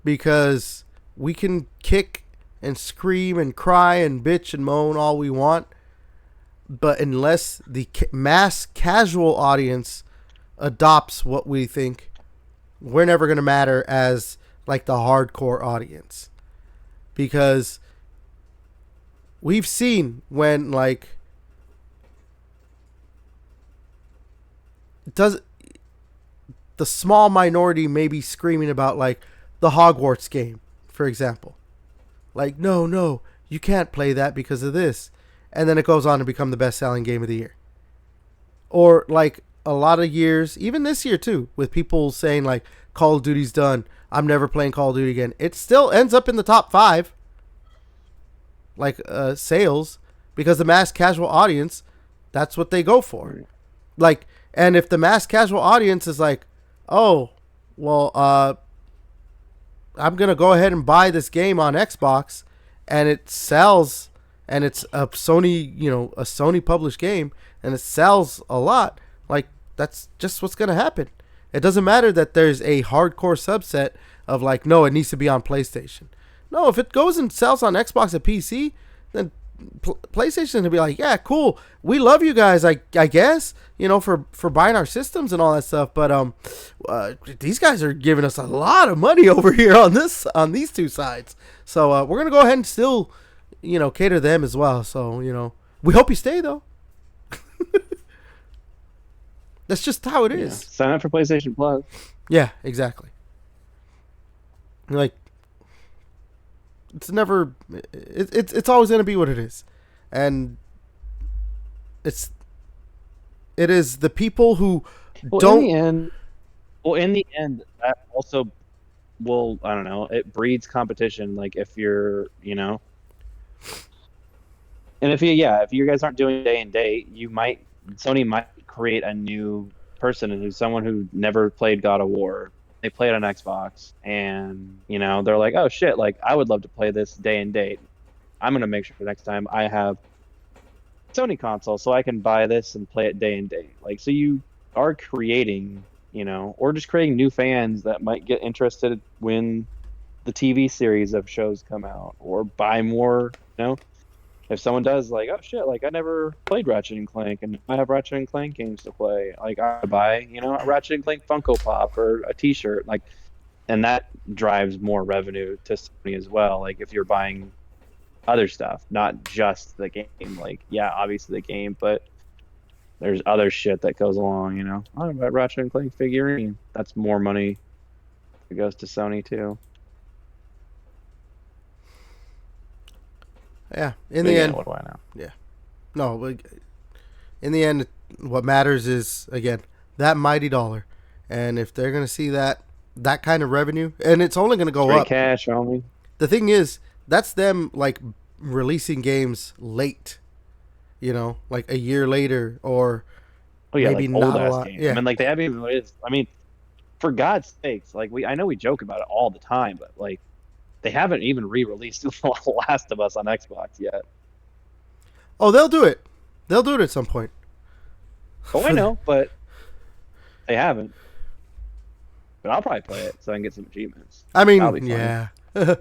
because we can kick and scream and cry and bitch and moan all we want, but unless the mass casual audience adopts what we think, we're never going to matter as like the hardcore audience. Because we've seen when like does the small minority may be screaming about like the Hogwarts game, for example. Like, no, you can't play that because of this. And then it goes on to become the best-selling game of the year. Or like a lot of years, even this year too, with people saying like Call of Duty's done, I'm never playing Call of Duty again. It still ends up in the top 5, like sales, because the mass casual audience, that's what they go for. Like, and if the mass casual audience is like, oh, well, I'm gonna go ahead and buy this game on Xbox, and it sells, and it's a Sony, a Sony published game, and it sells a lot. Like, that's just what's gonna happen. It doesn't matter that there's a hardcore subset of like, no, it needs to be on PlayStation. No, if it goes and sells on Xbox and PC, then PlayStation will be like, yeah, cool, we love you guys, I guess, for buying our systems and all that stuff. But these guys are giving us a lot of money over here on these two sides. So we're gonna go ahead and still, cater to them as well. So we hope you stay though. That's just how it is. Sign up for PlayStation Plus. Yeah, exactly. Like, it's never, it's always going to be what it is. And it is the people who don't. In the end, that also will, I don't know, it breeds competition. Like if you're, and if you guys aren't doing day and date, Sony might create a new person who's someone who never played God of War. They play it on Xbox, and they're like, oh shit, like I would love to play this day and date. I'm gonna make sure for next time I have Sony console so I can buy this and play it day and date. Like, so you are creating, or just creating new fans that might get interested when the TV series of shows come out, or buy more. If someone does like, oh shit, like I never played Ratchet and Clank, and I have Ratchet and Clank games to play, like I buy, a Ratchet and Clank Funko Pop or a T-shirt, like, and that drives more revenue to Sony as well. Like if you're buying other stuff, not just the game. Like, yeah, obviously the game, but there's other shit that goes along. I buy Ratchet and Clank figurine. That's more money that goes to Sony too. Yeah, in the end, what do I know? Yeah, no, but in the end, what matters is again that mighty dollar, and if they're gonna see that kind of revenue, and it's only gonna go Straight up. Cash only. The thing is, that's them like releasing games late, like a year later, or maybe like not old a ass lot. game. Yeah, I mean, like they haven't even released. I mean, for God's sakes, like I know we joke about it all the time, but like. They haven't even re-released The Last of Us on Xbox yet. Oh, they'll do it. They'll do it at some point. Oh, I know, but they haven't. But I'll probably play it so I can get some achievements. I mean, yeah, that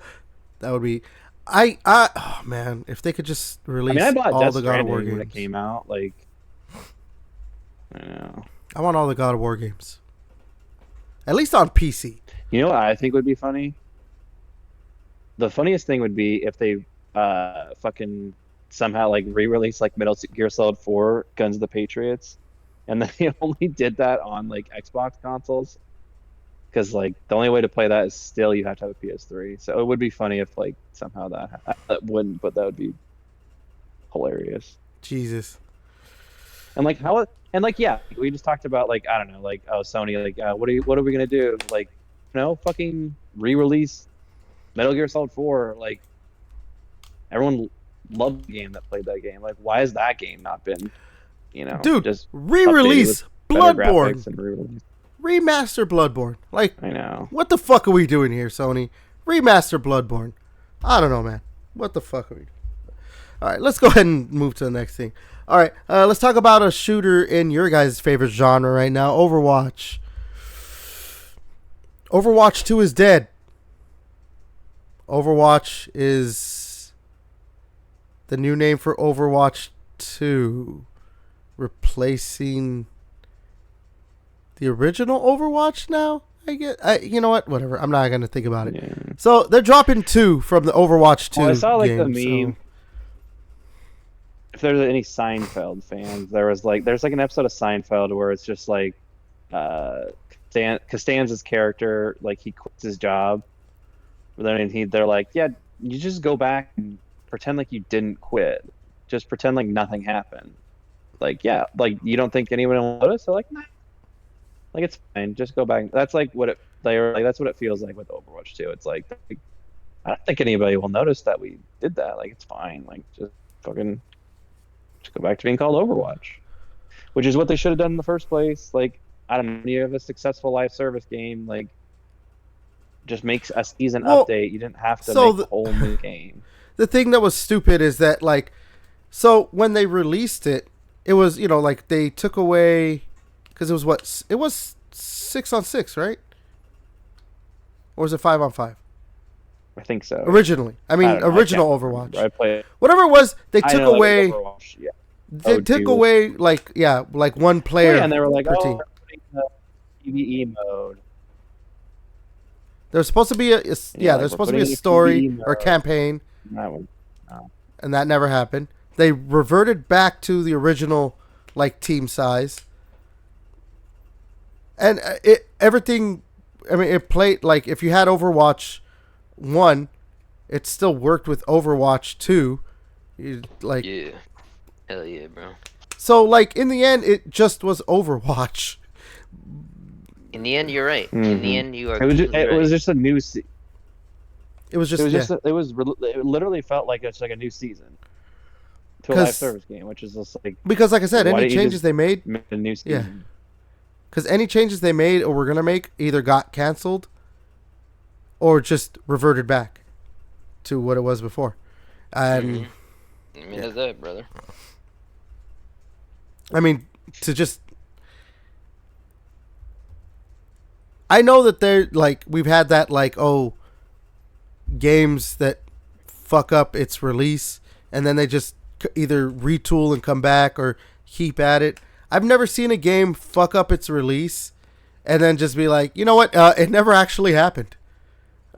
would be. Oh man, if they could just release I bought all Death the God of War Stranding games when it came out. Like, I don't know. I want all the God of War games, at least on PC. You know what I think would be funny? The funniest thing would be if they fucking somehow like re-release like Metal Gear Solid 4 Guns of the Patriots, and then they only did that on like Xbox consoles, because like the only way to play that is still you have to have a PS3. So it would be funny if like somehow that wouldn't, but that would be hilarious. Jesus. And like yeah, we just talked about like, I don't know, like, oh, Sony, like what are we gonna do? Like, fucking re-release Metal Gear Solid 4, like everyone loved the game that played that game. Like, why has that game not been, Dude, just re-release updated with better Bloodborne. graphics and re-release? Remaster Bloodborne. Like, I know. what the fuck are we doing here, Sony? Remaster Bloodborne. I don't know, man. What the fuck are we doing? All right, let's go ahead and move to the next thing. All right, let's talk about a shooter in your guys' favorite genre right now, Overwatch. Overwatch 2 is dead. Overwatch is the new name for Overwatch 2, replacing the original Overwatch now? You know what? Whatever. I'm not going to think about it. Yeah. So they're dropping 2 from the Overwatch 2 Well, I saw like game, the meme. so. If there's any Seinfeld fans, there's like an episode of Seinfeld where it's just like Costanza's character, like he quits his job, but then they're like, yeah, you just go back and pretend like you didn't quit, just pretend like nothing happened. Like, yeah, like you don't think anyone will notice? They're like, nah. Like, it's fine, just go back. That's like that's what it feels like with Overwatch 2. It's like I don't think anybody will notice that we did that. Like, it's fine. Like, just fucking just go back to being called Overwatch, which is what they should have done in the first place. Like, I don't know, you have a successful live service game, like, just makes a season update. You didn't have to make a whole new game. The thing that was stupid is that, like, so when they released it, it was, like they took away, because it was 6-on-6, right? Or was it 5-on-5? I think so. Originally. Original Overwatch. I played. Whatever it was, they took away. Yeah. They took away, like one player. Yeah, and they were like, per oh, team. we're putting the PvE mode. There's supposed to be there's supposed to be a story or campaign. That one. No. And that never happened. They reverted back to the original, like, team size. And everything, it played, like, if you had Overwatch 1, it still worked with Overwatch 2. Yeah. Hell yeah, bro. So, like, in the end, it just was Overwatch. In the end, you're right. Mm-hmm. In the end, you are. It was just a new. It literally felt like it's like a new season to a live service game, which is just like, because, like I said, any changes they made, a new season. Yeah. Because any changes they made or were gonna make either got canceled or just reverted back to what it was before, and that's it, brother. To just. I know that they're, like, we've had that, like, games that fuck up its release and then they just either retool and come back or keep at it. I've never seen a game fuck up its release and then just be like, you know what, it never actually happened,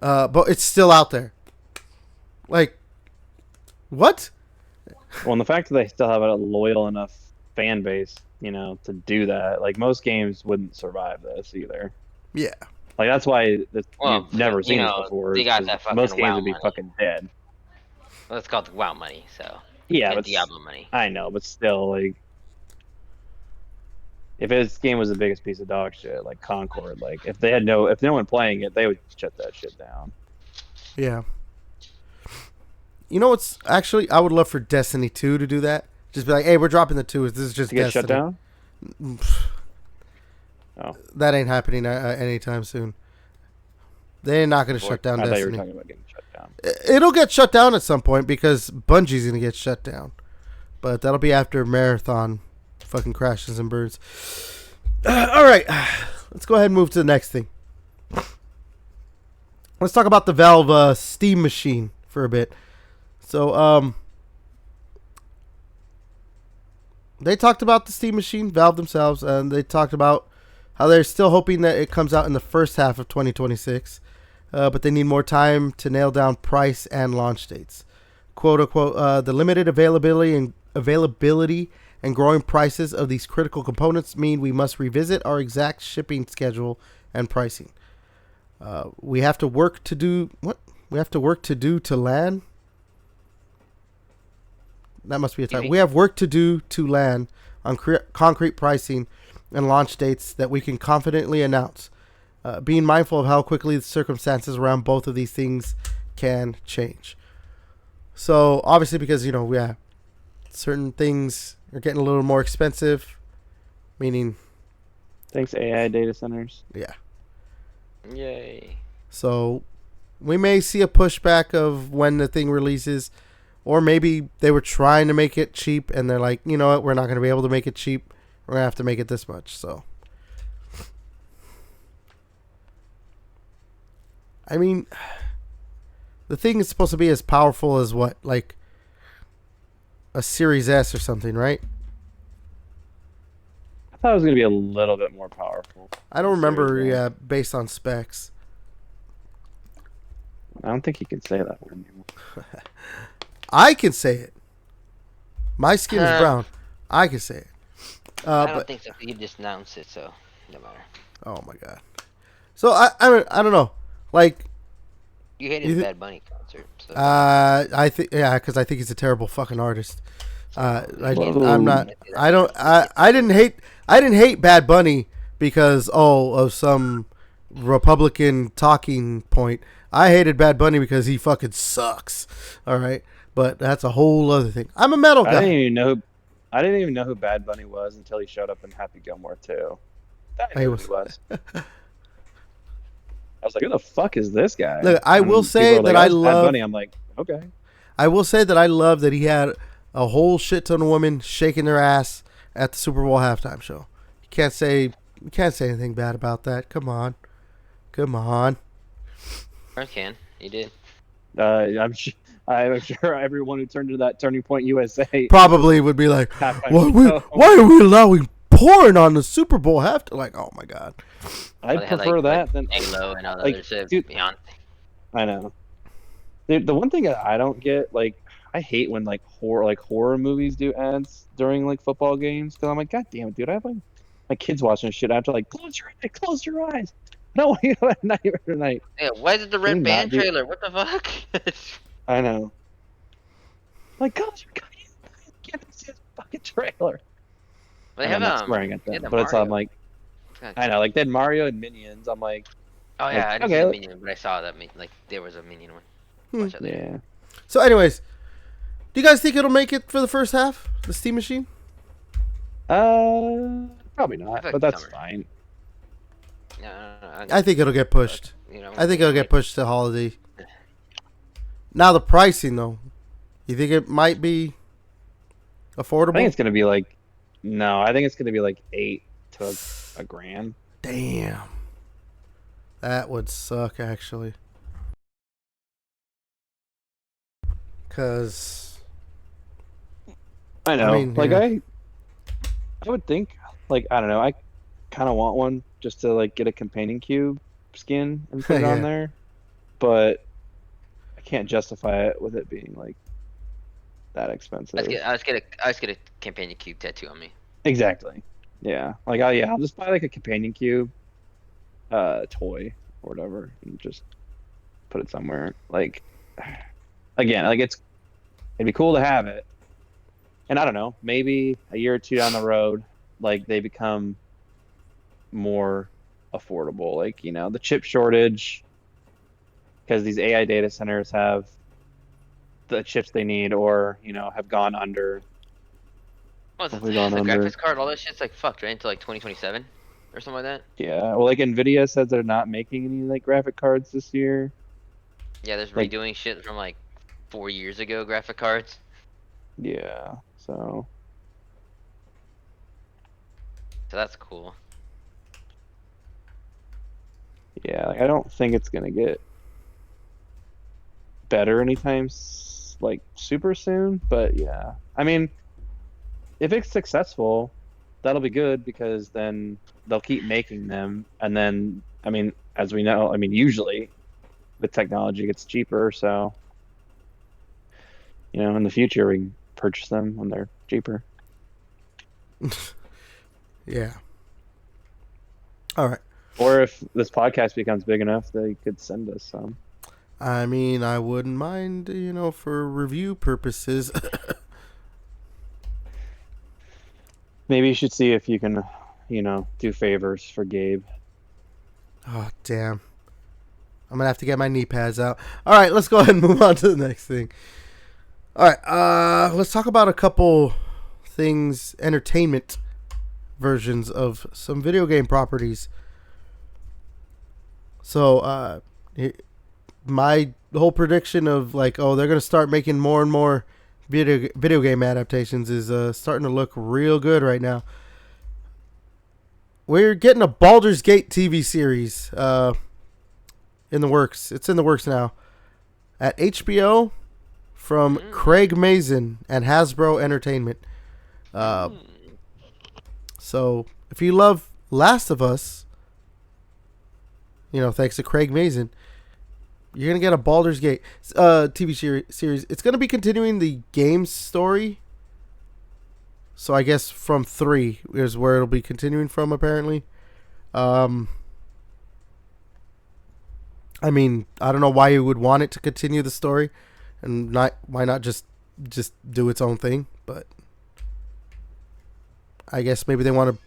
but it's still out there. Like, what? Well, and the fact that they still have a loyal enough fan base, to do that, like, most games wouldn't survive this either. Yeah. Like, that's why you've never seen it before. They got that fucking most games WoW would be money. fucking dead. Well, it's called the WoW money, so. Yeah, but Diablo money. I know, but still, like, if this game was the biggest piece of dog shit, like Concord, like, if no one playing it, they would shut that shit down. Yeah. You know what's actually, I would love for Destiny 2 to do that. Just be like, hey, we're dropping the 2. This is just to get Destiny. Shut down? Oh. That ain't happening anytime soon. They're not going to shut down Destiny. I thought you were talking about getting shut down. It'll get shut down at some point because Bungie's going to get shut down. But that'll be after Marathon fucking crashes and burns. All right. Let's go ahead and move to the next thing. Let's talk about the Valve Steam machine for a bit. So, they talked about the Steam machine, Valve themselves, and they talked about how they're still hoping that it comes out in the first half of 2026, but they need more time to nail down price and launch dates. "Quote unquote, the limited availability and growing prices of these critical components mean we must revisit our exact shipping schedule and pricing. We have to work to do what? We have to work to do to land." That must be a title. "We have work to do to land on concrete pricing and launch dates that we can confidently announce, being mindful of how quickly the circumstances around both of these things can change." So obviously, because certain things are getting a little more expensive, meaning Thanks, AI data centers. yeah. Yay. So we may see a pushback of when the thing releases, or maybe they were trying to make it cheap and they're like, you know what, we're not going to be able to make it cheap. We're going to have to make it this much. So, I mean, the thing is supposed to be as powerful as what, like a Series S or something, right? I thought it was gonna be a little bit more powerful. I don't than Series remember, S. yeah, based on specs. I don't think you can say that word anymore. I can say it. My skin is brown. I can say it. I don't But think so. You just announced it, so no matter. oh my god. So I don't know. Like You hated You thi- Bad Bunny concert. So I think because I think he's a terrible fucking artist. Whoa. I'm not. I didn't hate Bad Bunny because of some Republican talking point. I hated Bad Bunny because he fucking sucks. All right, but that's a whole other thing. I'm a metal I guy. I didn't even know who Bad Bunny was until he showed up in Happy Gilmore 2. I He knew who he was. I was like, who the fuck is this guy? Look, I And will people say were like, that I "Oh, it's Bad love- Bunny." I'm like, okay. I will say that I love that he had a whole shit ton of women shaking their ass at the Super Bowl halftime show. You can't say anything bad about that. Come on. I can. You did. I'm sure everyone who turned to that Turning Point USA Probably would be like, halftime why, show. why are we allowing porn on the Super Bowl halftime? Like, oh my god. I'd They had, prefer that than Halo and all the like, other shit. dude, Beyond. I know. Dude, the one thing that I don't get, like, I hate when horror movies do ads during like football games because I'm like, God damn it, dude! I have like my kids watching this shit. I have to like close your eyes. No, want you have a nightmare tonight. Yeah, why is it the Can we Red not Band do- trailer? What the fuck? I know. Like, close your eyes. I can't see this fucking trailer. They And have I'm not swearing at they them, have but it's I'm Mario. like, I know, like they had Mario and Minions. I'm like, Oh yeah, I didn't see okay. the Minion, but I saw that like there was a Minion one. Watch it later. yeah. So, anyways, do you guys think it'll make it for the first half? The Steam Machine? Probably not, I feel like but that's summer. fine. Yeah, I think it'll get pushed. You know, I think it'll get pushed to holiday. Now the pricing though, you think it might be I affordable? think it's gonna be like, no, I think it's gonna be like $8 to $1,000. Damn, that would suck actually. Cause I know. mean, like yeah. I would think, like, I don't know. I kind of want one just to like get a companion cube skin and put it on Yeah. there, but I can't justify it with it being like that expensive. I just get a companion cube tattoo on me. Exactly. Yeah. Like, I'll just buy like a companion cube, toy or whatever, and just put it somewhere. Like, again, like it'd be cool to have it. And I don't know, maybe a year or two down the road, like they become more affordable. Like, you know, the chip shortage, because these AI data centers have the chips they need, or, you know, have gone under. Oh, the Hopefully gone under. graphics card, all that shit's like fucked right until like 2027 or something like that. Yeah. Well, like Nvidia says they're not making any like graphic cards this year. Yeah, there's Like- redoing shit from like 4 years ago. Graphic cards. Yeah. So So that's cool. yeah, like, I don't think it's gonna get better anytime like super soon. But yeah, I mean, if it's successful, that'll be good because then they'll keep making them, and then I mean, as we know, I mean, usually the technology gets cheaper, so you know, in the future we can purchase them when they're cheaper. yeah. All right. Or if this podcast becomes big enough, they could send us some. I mean, I wouldn't mind, for review purposes. Maybe you should see if you can, do favors for Gabe. Oh, damn. I'm going to have to get my knee pads out. All right, let's go ahead and move on to the next thing. All right, let's talk about a couple things, entertainment versions of some video game properties. So, my whole prediction of like, oh, they're gonna start making more and more video game adaptations is starting to look real good right now. We're getting a Baldur's Gate TV series in the works. It's in the works now at HBO from Craig Mazin and Hasbro Entertainment. So if you love Last of Us, thanks to Craig Mazin, you're gonna get a Baldur's Gate TV series. It's gonna be continuing the game story. So I guess from 3 is where it'll be continuing from. Apparently, I mean, I don't know why you would want it to continue the story, and why not just do its own thing. But I guess maybe they want to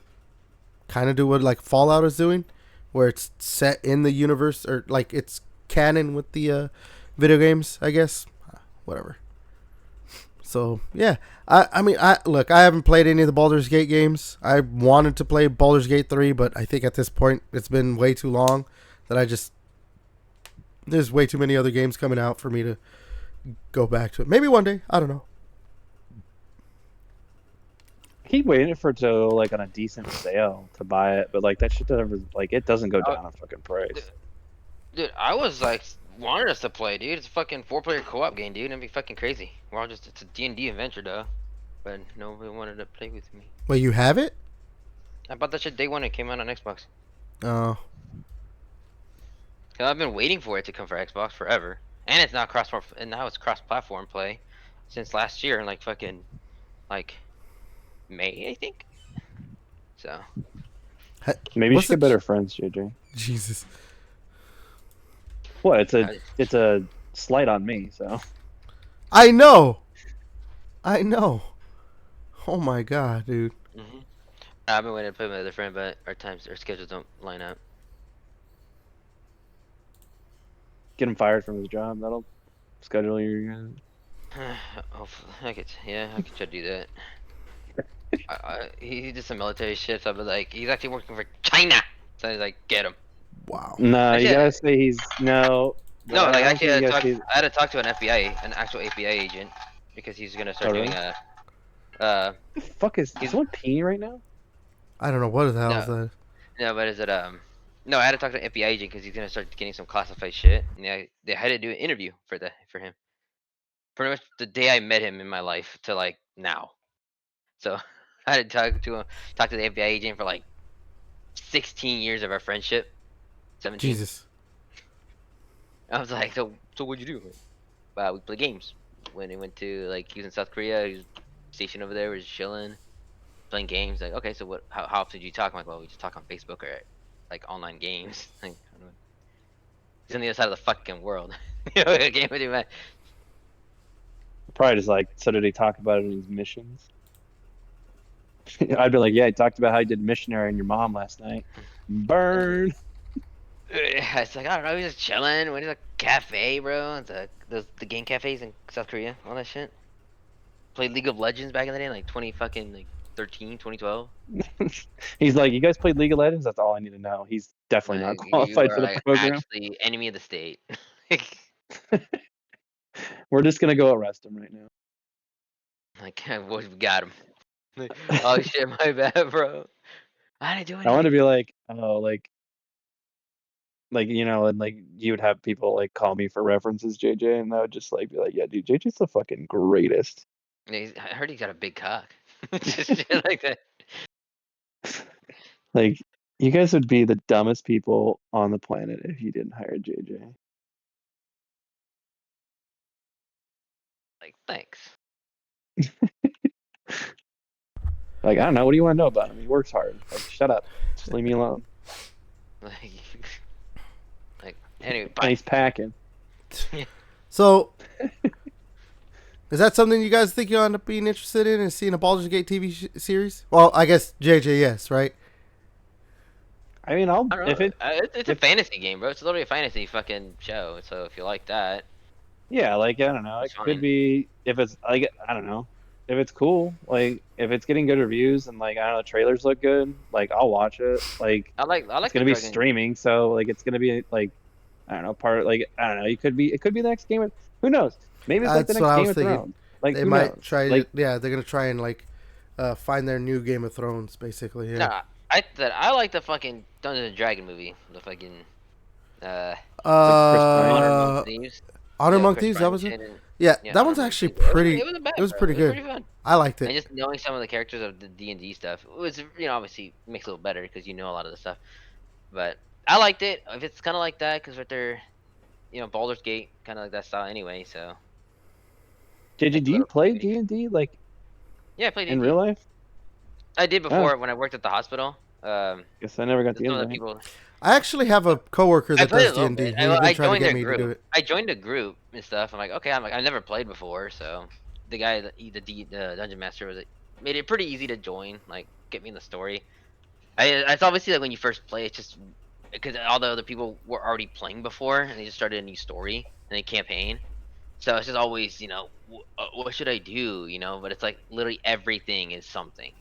kind of do what like Fallout is doing, where it's set in the universe or like it's canon with the video games, I guess. Whatever. So yeah, I mean, look, I haven't played any of the Baldur's Gate games. I wanted to play Baldur's Gate 3, but I think at this point it's been way too long that there's way too many other games coming out for me to go back to it. Maybe one day, I don't know. I keep waiting for it to go like on a decent sale to buy it, but like that shit doesn't it doesn't go down in fucking price. Dude, I was like wanted us to play, dude. It's a fucking 4-player co-op game, dude. It'd be fucking crazy. It's a D&D adventure, though. But nobody wanted to play with me. Well, you have it? I bought that shit day one. It came out on Xbox. Oh. Cause I've been waiting for it to come for Xbox forever, and it's not now it's cross-platform play since last year, like fucking like May, I think. So maybe you should get better friends, JJ. Jesus. What? It's a slight on me, so. I know. Oh my god, dude. I've been waiting to play with my other friend, but our schedules don't line up. Get him fired from his job. That'll schedule your. Hopefully, I could try to do that. He did some military shit, so I'll be like, he's actually working for China. So he's like, get him. Wow. No, you gotta say he's no. No, like actually, I had to talk to an actual FBI agent, because he's gonna start doing a. What the fuck is someone peeing right now? I don't know what the hell is that. No, but is it No, I had to talk to an FBI agent because he's gonna start getting some classified shit. And they had to do an interview for him. Pretty much the day I met him in my life to like now. So I had to talk to the FBI agent for like 16 years of our friendship. 17. Jesus. I was like, so what'd you do? We play games. When he went to like he was in South Korea, he was stationed over there, we was chilling, playing games. Like, okay, so how often do you talk? I'm like, well, we just talk on Facebook or like online games. Like, I don't know. He's on the other side of the fucking world. A game with you, man. Probably just like, so did he talk about it in his missions? I'd be like, yeah, he talked about how he did missionary on your mom last night. Burn. It's like, I don't know, he's just chilling. Went to the cafe, bro. The game cafes in South Korea, all that shit. Played League of Legends back in the day, like 2013, 2012. He's like, you guys played League of Legends? That's all I need to know. He's definitely not qualified for the program. Actually, enemy of the state. We're just gonna go arrest him right now. Like, we got him. Oh shit, my bad, bro. I didn't do anything. I want to be like, oh, like and like you would have people like call me for references, JJ, and I would just like be like, yeah, dude, JJ's the fucking greatest. I heard he's got a big cock. Just shit like that. Like, you guys would be the dumbest people on the planet if you didn't hire JJ. Like, thanks. Like, I don't know. What do you want to know about him? He works hard. Like, shut up. Just leave me alone. Like anyway, and he's packing. So, is that something you guys think you'll end up being interested in and seeing a Baldur's Gate TV series? Well, I guess JJ, yes, right? I mean, it's a fantasy game, bro. It's literally a fantasy fucking show. So if you like that, Yeah, like I don't know. It It's could fine. be if it's like I don't know. If it's cool, like if it's getting good reviews and like I don't know, trailers look good, like I'll watch it. Like I it's like the gonna be Dragon. streaming, so like it's gonna be like I don't know, part like I don't know, it could be the next Game of who knows? Maybe it's like the That's what next I Game was of thinking. Thrones. Like They who might knows? try to, Like yeah, they're gonna try and like find their new Game of Thrones, basically. Yeah. Nah, I like the fucking Dungeons and Dragon movie. The fucking uh with Chris Pine. Honor Among Uh, Thieves. Honor Yeah, with Among Chris Thieves. That Pine and was it. shit. And, Yeah, yeah, that Honor one's Among actually Thieves. pretty. It wasn't bad, It was bro. pretty It was good. pretty fun. I liked And it. just knowing some of the characters of the D&D stuff it was, obviously makes it a little better because you know a lot of the stuff. But I liked it. If it's kind of like that, because right there, Baldur's Gate, kind of like that style anyway. So JJ, like a do you little play community. D&D like Yeah, I played in real D&D. life? I did Oh, before when I worked at the hospital. guess I never got the Some of the invite. people. I actually have a coworker I that played does a D little and D. bit. He's been I trying to joined get their me to do group. it. I joined a group and stuff. I'm like, okay. I never played before, so the guy, the dungeon master, made it pretty easy to join. Like, get me in the story. It's obviously like when you first play, it's just because all the other people were already playing before, and they just started a new story and a campaign. So it's just always, what should I do? But it's like literally everything is something.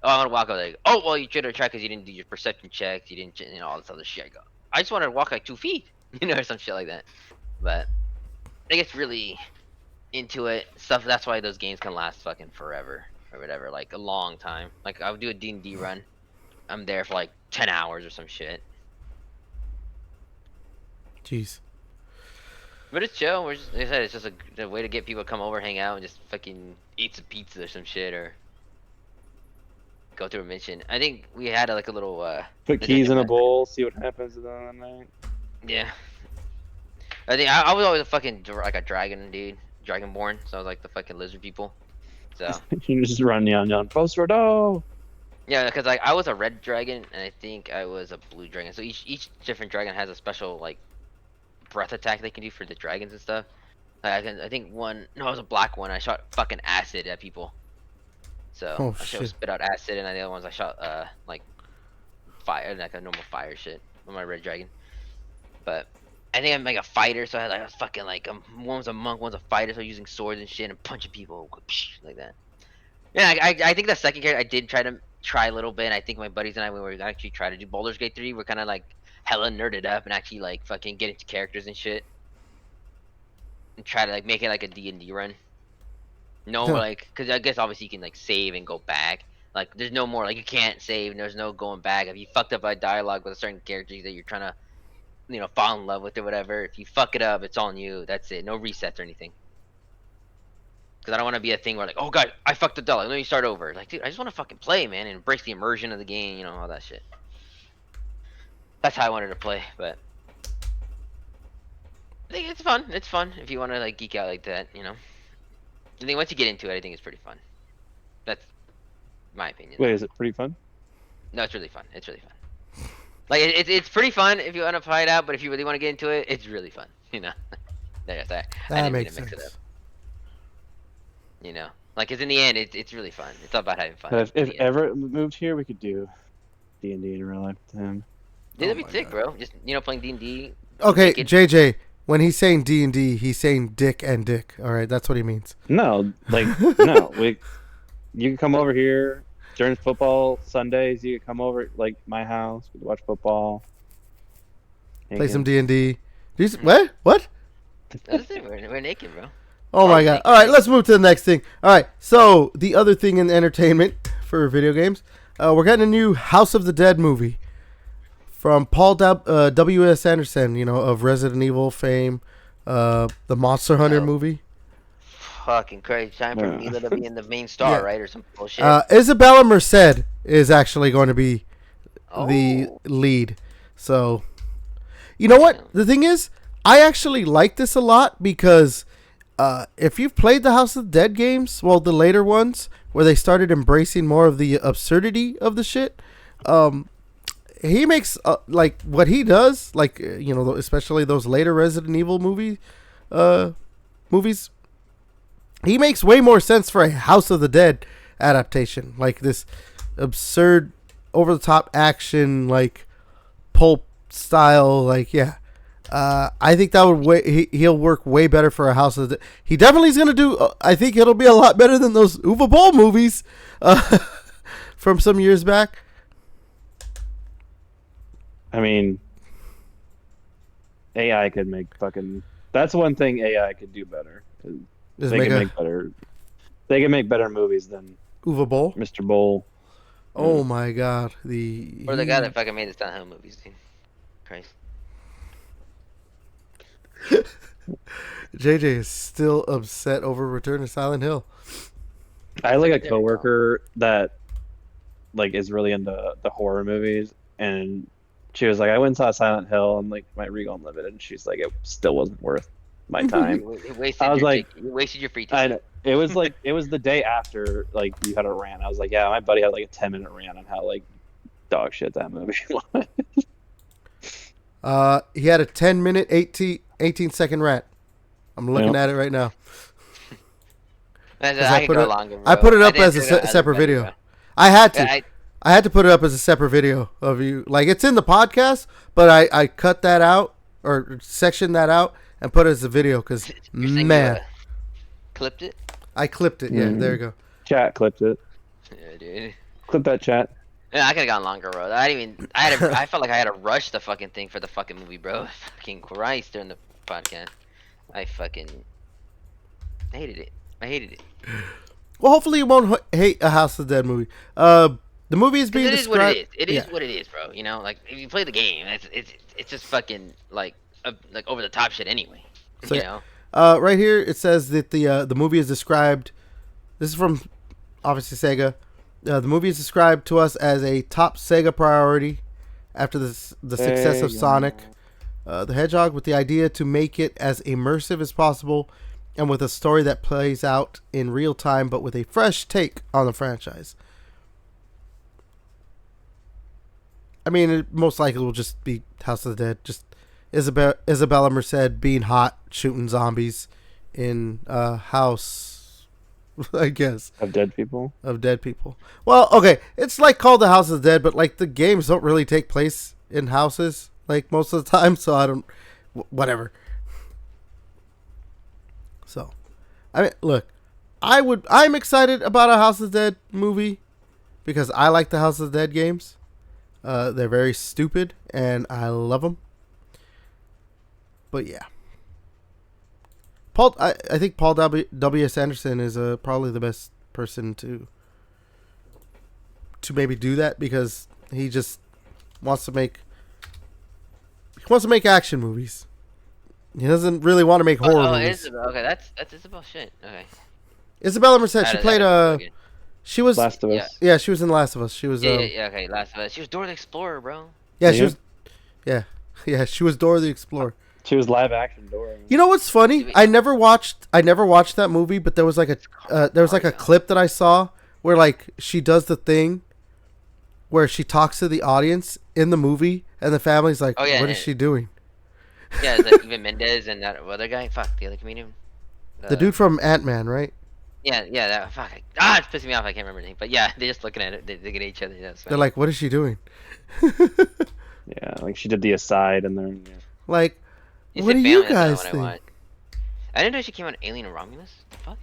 Oh, I want to walk up like, oh, well, you should have tried because you didn't do your perception checks, you didn't, all this other shit. I go, I just wanted to walk like 2 feet, or some shit like that. But I get really into it stuff. That's why those games can last fucking forever or whatever, like a long time. Like I would do a D&D run. I'm there for like 10 hours or some shit. Jeez. But it's chill. Like I said, it's just a way to get people to come over, hang out, and just fucking eat some pizza or some shit, or go through a mission. I think we had like a little Put the keys dungeon in a master. bowl, see what happens at the end of the night. Yeah. I think I was always a fucking like a dragon dude, dragonborn. So I was like the fucking lizard people. So You just run down poster no. yeah, because like I was a red dragon and I think I was a blue dragon. So each different dragon has a special like breath attack they can do for the dragons and stuff. I think one, no, it was a black one. I shot fucking acid at people. So Oh I shit. spit out acid, and the other ones I shot like fire, like a normal fire shit with my red dragon. But I think I'm like a fighter, so I had like a fucking like one was a monk, one's a fighter, so using swords and shit and punching people like that. Yeah, I think the second character I did try a little bit. I think my buddies and I when we were actually try to do Baldur's Gate 3, we're kind of like hella nerded up and actually like fucking get into characters and shit and try to like make it like a D&D run. No, like, because I guess obviously you can like save and go back. Like, there's no more like you can't save. And there's no going back. If you fucked up a dialogue with a certain character that you're trying to, fall in love with or whatever. If you fuck it up, it's on you. That's it. No resets or anything. Because I don't want to be a thing where like, oh god, I fucked the dialogue. Let me start over. Like, dude, I just want to fucking play, man, and embrace the immersion of the game. All that shit. That's how I wanted to play. But I think it's fun. It's fun if you want to like geek out like that. I think once you get into it, I think it's pretty fun. That's my opinion. Wait, is it pretty fun? No, it's really fun. It's really fun. Like it's pretty fun if you want to fight out, but if you really want to get into it, it's really fun. There's that. I That didn't mean makes to mix sense. it up. Like, 'cause in the end, it's really fun. It's all about having fun. But in if the end. Everett moved here, we could do D&D in real life with him. Yeah, that'd Oh be my sick, God. bro. Just playing D&D. Okay, naked. JJ. When he's saying D&D, he's saying dick and dick. All right, that's what he means. No, like no, you can come over here during football Sundays. You can come over like my house. We can watch football. Play some D&D. What? What? That's it. We're naked, bro. Oh my Oh, god. naked. All right, let's move to the next thing. All right, so the other thing in entertainment for video games, we're getting a new House of the Dead movie from Paul W.S. Anderson, of Resident Evil fame, the Monster Hunter Oh. movie. Fucking crazy. Time for Yeah. Mila to be in the main star, Yeah. right, or some bullshit. Isabella Merced is actually going to be the Oh. lead. So, you know what? The thing is, I actually like this a lot because if you've played the House of the Dead games, well, the later ones where they started embracing more of the absurdity of the shit, he makes like what he does, like especially those later Resident Evil movies. He makes way more sense for a House of the Dead adaptation, like this absurd, over the top action, like pulp style, like yeah. I think that would he'll work way better for a House of the Dead. He definitely is going to do. I think it'll be a lot better than those Uwe Boll movies from some years back. I mean, AI could make fucking. That's one thing AI could do better. They can make better. They can make better movies than Uwe Boll. Mr. Boll. Oh my God! Or the guy that fucking made the Silent Hill movies, dude. Christ. JJ is still upset over Return to Silent Hill. I had like a coworker that like is really into the horror movies, and she was like, I went and saw Silent Hill and like my Regal Unlimited, and she's like, it still wasn't worth my time. You wasted your free time. It was like it was the day after like you had a rant. I was like, yeah, my buddy had like a 10-minute rant on how like dog shit that movie was. He had a 10-minute, 18-second rant. I'm looking at it right now. I put it up as a separate video. I had to. I had to put it up as a separate video of you. Like, it's in the podcast, but I cut that out or sectioned that out and put it as a video because, man. Clipped it? I clipped it. Yeah, there you go. Chat clipped it. Yeah, dude. Clip that chat. Yeah, I could have gone longer, bro. I felt like I had to rush the fucking thing for the fucking movie, bro. Fucking Christ during the podcast. I fucking hated it. I hated it. Well, hopefully you won't hate a House of the Dead movie. The movie is being described. It is what it is, bro. You know, like if you play the game, it's just fucking like over the top shit anyway. So, you know. Right here it says that the movie is described. This is from obviously Sega. The movie is described to us as a top Sega priority after the success of Sonic the Hedgehog, with the idea to make it as immersive as possible and with a story that plays out in real time but with a fresh take on the franchise. I mean, it most likely will just be House of the Dead. Just Isabella Merced being hot, shooting zombies in a house, I guess. Of dead people? Of dead people. Well, okay, it's like called the House of the Dead, but like the games don't really take place in houses like most of the time, so I don't... Whatever. So, I mean, look, I'm excited about a House of the Dead movie because I like the House of the Dead games. They're very stupid, and I love them. But yeah, I think Paul W.S. Anderson is probably the best person to maybe do that because he just wants to make action movies. He doesn't really want to make horror movies. Okay, that's Isabel shit. Okay. Isabella Merced. She played She was Last of Us. Yeah, she was in Last of Us. She was. Okay, Last of Us. She was Dora the Explorer, bro. Yeah, she was. Yeah, she was Dora the Explorer. She was live action Dora. You know what's funny? I never watched that movie, but there was like a clip that I saw where like she does the thing where she talks to the audience in the movie, and the family's like, "What is she doing?" Yeah, it's like even Mendez and that other guy. Fuck, the other comedian. The dude from Ant-Man, right? Yeah, that. Fuck. It's pissing me off. I can't remember the name. But yeah, they're just looking at it. They're looking at each other. Yeah, they're like, "What is she doing?" Yeah, like she did the aside, and then like, what do you guys think? I didn't know she came on Alien and Romulus. The fuck?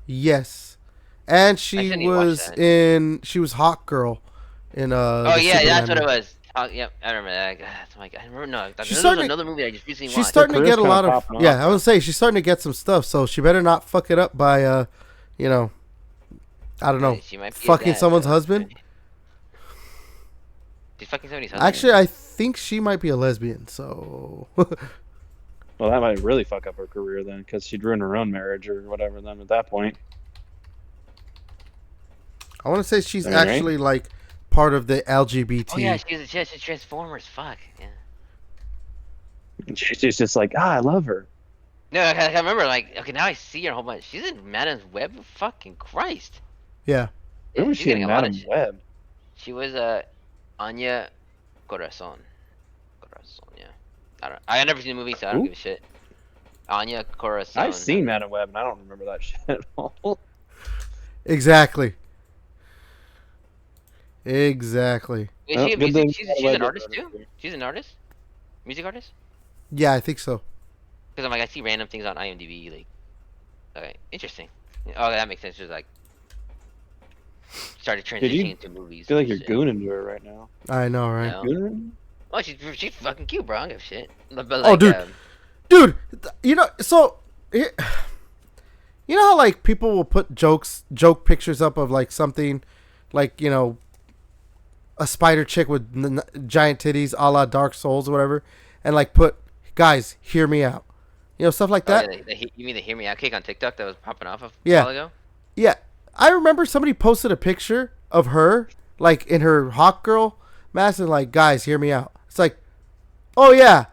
Yes, and she was in. She was Hawk Girl in Oh yeah, that's what it was. Yep, I remember that. I remember. No, she's starting another movie I just recently watched. She's starting to get a lot of. Yeah, I would say she's starting to get some stuff. So she better not fuck it up by, I don't know, fucking someone's husband. She's fucking somebody's husband. Actually, I think she might be a lesbian. So. Well, that might really fuck up her career then, because she'd ruin her own marriage or whatever. Then at that point, I want to say she's actually like part of the LGBT. Oh yeah, she's Transformers. Fuck yeah. And she's just like, I love her. No, I remember like, okay, now I see her a whole bunch. She's in Madam's Web. Fucking Christ. Yeah. Where was she in Madam's Web? She was Anya Corazon. Yeah. I never seen the movie, so I don't give a shit. Anya Corazon. I've seen Madam Web, and I don't remember that shit at all. Exactly. Wait, she's an artist too? She's an artist? Music artist? Yeah, I think so. Because I'm like, I see random things on IMDb. Like, okay, interesting. Oh, that makes sense. Just like started Dude, you transitioning into movies. feel like and you're shit, gooning to her right now. I know, you right? know? Gooning? Oh, she's fucking cute, bro. I don't give a shit. But Oh, like, dude. Dude, you know, so you know how like people will put joke pictures up of like something, like a spider chick with giant titties, a la Dark Souls or whatever, and like put guys, hear me out, stuff like that. yeah, you mean the Hear Me Out kick on TikTok that was popping off a Yeah. while ago? Yeah, I remember somebody posted a picture of her like in her hawk girl mask and like, guys, hear me out. It's like, oh yeah,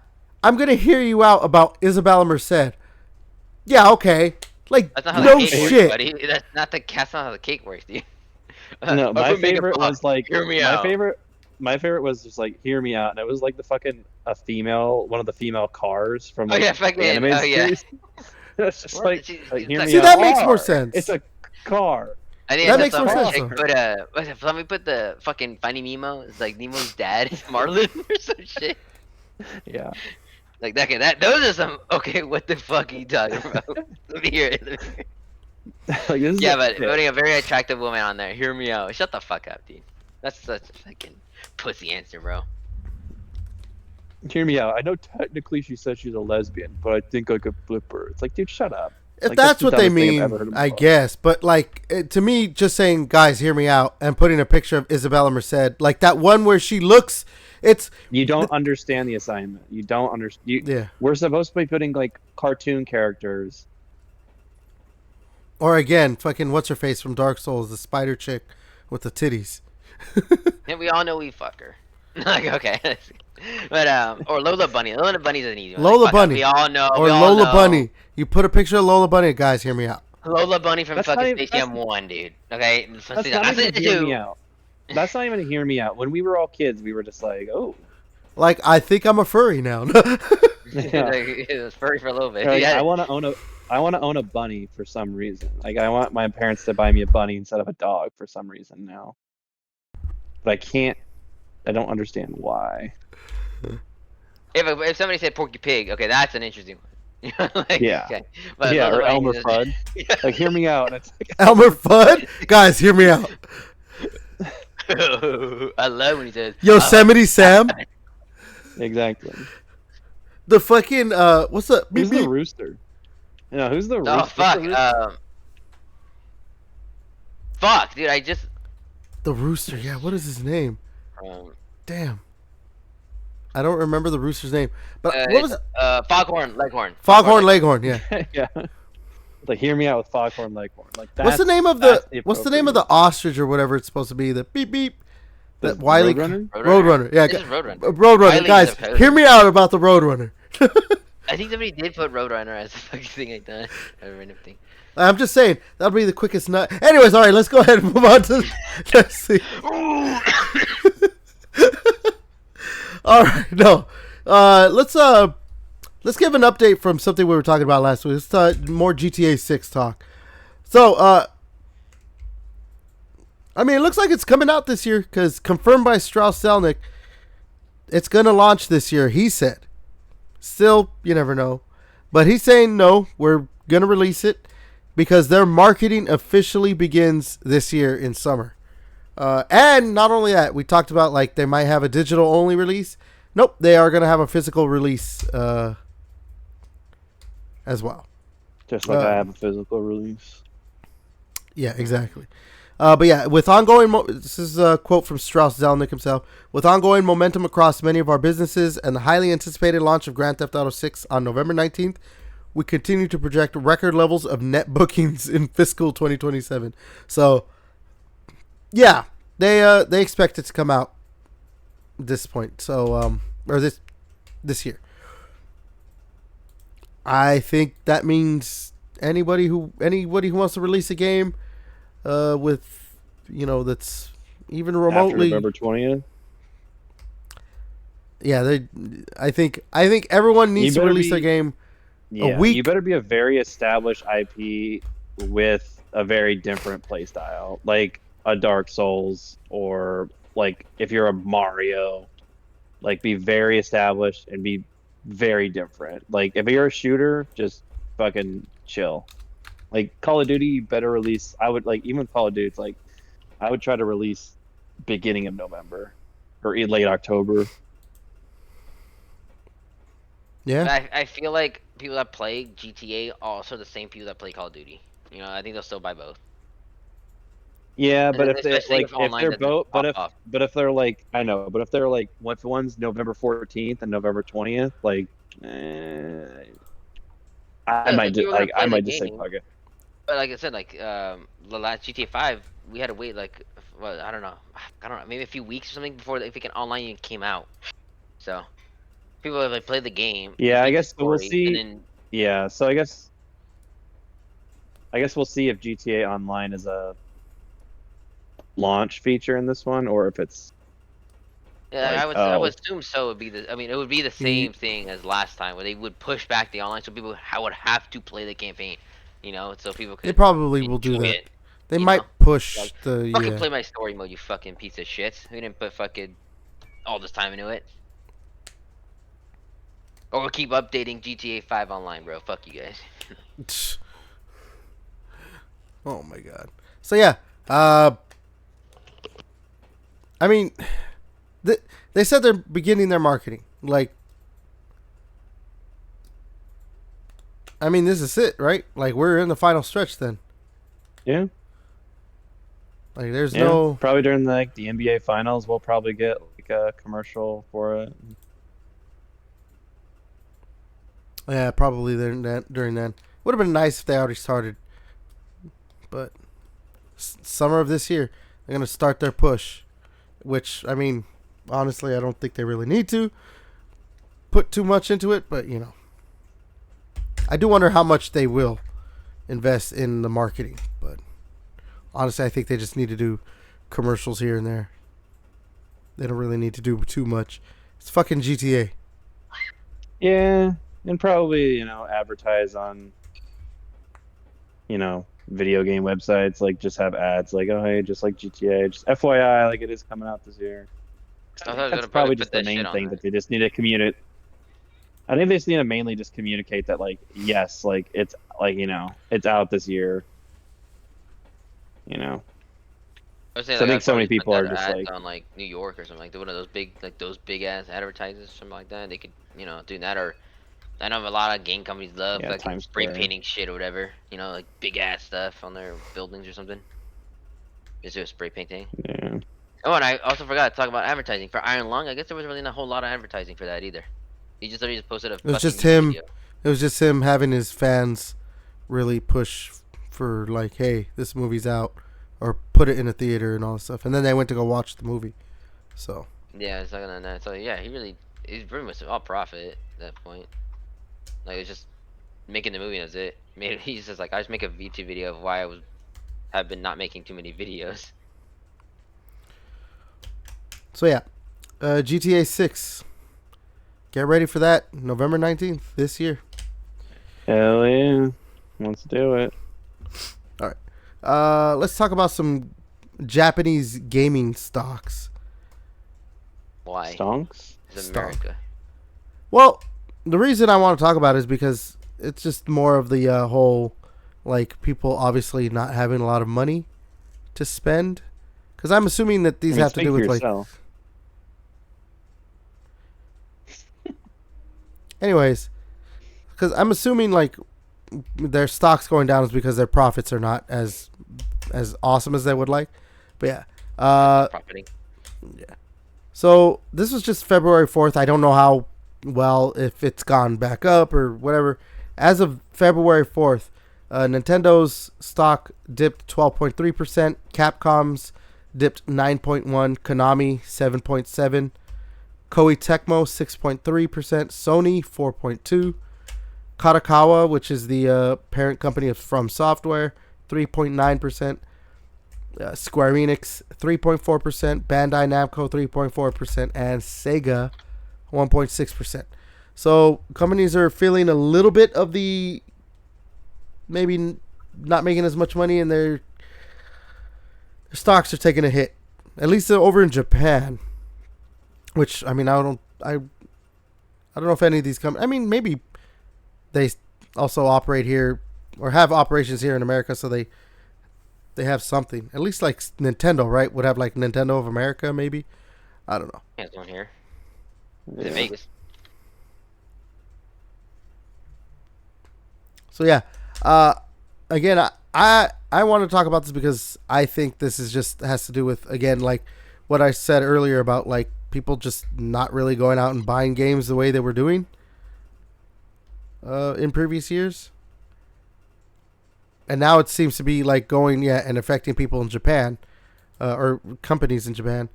I'm gonna hear you out about Isabella Merced. Yeah, okay. Like, That's not how no the cake shit. works, buddy. That's not how the cake works, dude. No, my Open make a favorite block. was like Hear me my out. favorite was just like hear me out, and it was like one of the female cars from Oh like yeah, the fucking. animated Oh yeah. series. It's just What? like, It's hear like- me See, out. that makes more sense. It's a car. I think That I makes saw more some sense, chick though. let me put the fucking Finding Nemo. It's like Nemo's dad, Marlin, or some shit. Yeah. Like that. Okay, those are some. Okay, what the fuck are you talking about? Let me hear it. Let me hear it. Like, this is Yeah, a but bit. putting a very attractive woman on there. Hear me out. Shut the fuck up, dude. That's such a fucking pussy answer, bro. Hear me out. I know technically she says she's a lesbian, but I think I could flip her. It's like, dude, shut up. If Like, that's the what they dumbest thing I've ever mean, heard in my I life. guess. But like to me, just saying, guys, hear me out, and putting a picture of Isabella Merced, like that one where she looks, it's You don't understand the assignment. You don't understand. yeah. We're supposed to be putting like cartoon characters. Or again, fucking what's her face from Dark Souls, the spider chick with the titties. And we all know we fuck her. Like okay, but or Lola Bunny. Lola Bunny's an easy one. Lola Like, fuck it. Bunny. We all know. Or we all Lola know. Bunny. You put a picture of Lola Bunny, guys, hear me out. Lola Bunny from That's not fucking even- Space Jam 1, dude. Okay, That's not even hear me out. That's not even a hear me out. When we were all kids, we were just like, oh. Like, I think I'm a furry now. Yeah. Like, it was furry for a little bit. Like, Yeah. I want to own a bunny for some reason. Like I want my parents to buy me a bunny instead of a dog for some reason now. But I can't. I don't understand why. If somebody said Porky Pig, okay, that's an interesting one. Like, Yeah. Okay. But Yeah, Lola or Bunny Elmer is- Fudd. Yeah. Like, hear me out. And it's like, Elmer Fudd? Guys, hear me out. I love when he says Yosemite Sam? exactly. The fucking, what's up? Who's the rooster? Yeah, who's the rooster? Oh What's the fuck. rooster? Fuck, dude. I just. The rooster, yeah, what is his name? Um, Damn. I don't remember the rooster's name. But what was it? Foghorn Leghorn. Foghorn Leghorn, yeah. Yeah. Like, hear me out with Foghorn Leghorn. Like, What's the name of what's the name of the ostrich or whatever it's supposed to be? The beep beep. That Wiley Roadrunner? Roadrunner. Yeah, This is Roadrunner. Roadrunner. Wiley's Guys, a code. hear me out about the Roadrunner. I think somebody did put Roadrunner as a fucking thing like that. A random thing. I'm just saying that'll be the quickest nut. Anyways, all right, let's go ahead and move on to. Let's see. All right, no. Let's give an update from something we were talking about last week. Let's more GTA 6 talk. So, I mean, it looks like it's coming out this year because confirmed by Strauss Zelnick, it's gonna launch this year. He said. Still, you never know, but he's saying no. We're gonna release it because their marketing officially begins this year in summer. And not only that, we talked about like they might have a digital only release. Nope, they are gonna have a physical release as well. Just like I have a physical release. Yeah, exactly. But yeah, with ongoing, this is a quote from Strauss Zelnick himself. With ongoing momentum across many of our businesses and the highly anticipated launch of Grand Theft Auto 6 on November 19th, we continue to project record levels of net bookings in fiscal 2027. So, yeah, they expect it to come out at this point. So, or this year. I think that means anybody who wants to release a game with, that's even remotely. After November 20th. Yeah, I think everyone needs to release their game a week. You better be a very established IP with a very different play style, like a Dark Souls, or like if you're a Mario, like be very established and be very different. Like if you're a shooter, just fucking chill. Like Call of Duty, you better release. I would like even Call of Duty. It's like I would try to release beginning of November or late October. Yeah. I feel like people that play GTA are also the same people that play Call of Duty. You know, I think they'll still buy both. Yeah, And but then if they especially like if if online they're doesn't both, pop off. but if they're like I know, but if they're like if one's November 14th and November 20th, like eh, Yeah, then people are gonna I play the might just say game. fuck it. But like I said, like the last GTA 5, we had to wait like well, I don't know, maybe a few weeks or something before the freaking online even came out. So people have like played the game, they Yeah, I beat the guess we'll story, and see. then Yeah, so I guess we'll see if GTA Online is a launch feature in this one or if it's yeah, like I oh would assume so. It would be the I mean it would be the Ye- same thing as last time where they would push back the online so people would have to play the campaign, you know, so people They could probably will do enjoy that. it, They you might know. push Like the fucking yeah. play my story mode, you fucking piece of shit. We didn't put fucking all this time into it. Or we'll keep updating GTA 5 online, bro. Fuck you guys. Oh my god. So yeah, I mean, th- they said they're beginning their marketing. Like, I mean, this is it, right? Like, we're in the final stretch then. yeah. Like, there's Yeah, no. probably during like the NBA finals we'll probably get like a commercial for it. Yeah, probably during then. Would have been nice if they already started. But summer of this year, they're gonna start their push. Which, I mean, honestly, I don't think they really need to put too much into it. But you know, I do wonder how much they will invest in the marketing. But honestly, I think they just need to do commercials here and there. They don't really need to do too much. It's fucking GTA. Yeah, and probably, advertise on, video game websites, like just have ads like, oh hey, just like GTA, just FYI, like it is coming out this year. I I thought I think was that's gonna probably probably put just the that shit main on thing there. that they just need to communicate. I think they just need to mainly just communicate that like, yes, like it's like, it's out this year, you know. I would say So I like think I'd so many probably put people that are just ads like, on like New York or something like one of those big ass advertisements or something like that. They could do that, or I know a lot of game companies love yeah, fucking Times spray Square. painting shit or whatever. Like big ass stuff on their buildings or something. Just do a spray painting. Yeah. Oh, and I also forgot to talk about advertising for Iron Lung. I guess there was really not a whole lot of advertising for that either. He just literally just posted a It was fucking just YouTube him. video. It was just him having his fans really push for like, hey, this movie's out, or put it in a theater and all this stuff. And then they went to go watch the movie. So Yeah, it's not gonna. So yeah, he's pretty much all profit at that point. Like it's just making the movie. That's it. Maybe he's just like I just make a YouTube video of why have been not making too many videos. yeah, GTA 6. Get ready for that, November 19th this year. Hell yeah. Let's do it. All right. Let's talk about some Japanese gaming stocks. Why? Stonks? It's Stock. America. Well, the reason I want to talk about it is because it's just more of the whole, like, people obviously not having a lot of money to spend. Because I'm assuming that these have to speak do for with, like... yourself. Anyways, because I'm assuming, like, their stocks going down is because their profits are not as awesome as they would like. But yeah. Profiting. Yeah. So this was just February 4th. I don't know how well, if it's gone back up or whatever. As of February 4th, Nintendo's stock dipped 12.3%. Capcom's dipped 9.1%. Konami 7.7%. Koei Tecmo 6.3%. Sony 4.2%. Kadokawa, which is the parent company of From Software, 3.9%. Square Enix 3.4%, Bandai Namco 3.4%, and Sega 1.6%. So companies are feeling a little bit of the maybe not making as much money, and their stocks are taking a hit. At least over in Japan, which I mean I I don't know if any of these come. I mean, maybe they also operate here or have operations here in America, so they have something. At least like Nintendo, right? Would have like Nintendo of America, maybe. I don't know. There's one here. It's Yeah. in Vegas. So yeah, again, I want to talk about this because I think this is just has to do with, again, like what I said earlier about like people just not really going out and buying games the way they were doing in previous years. And now it seems to be like going, yeah, and affecting people in Japan, or companies in Japan.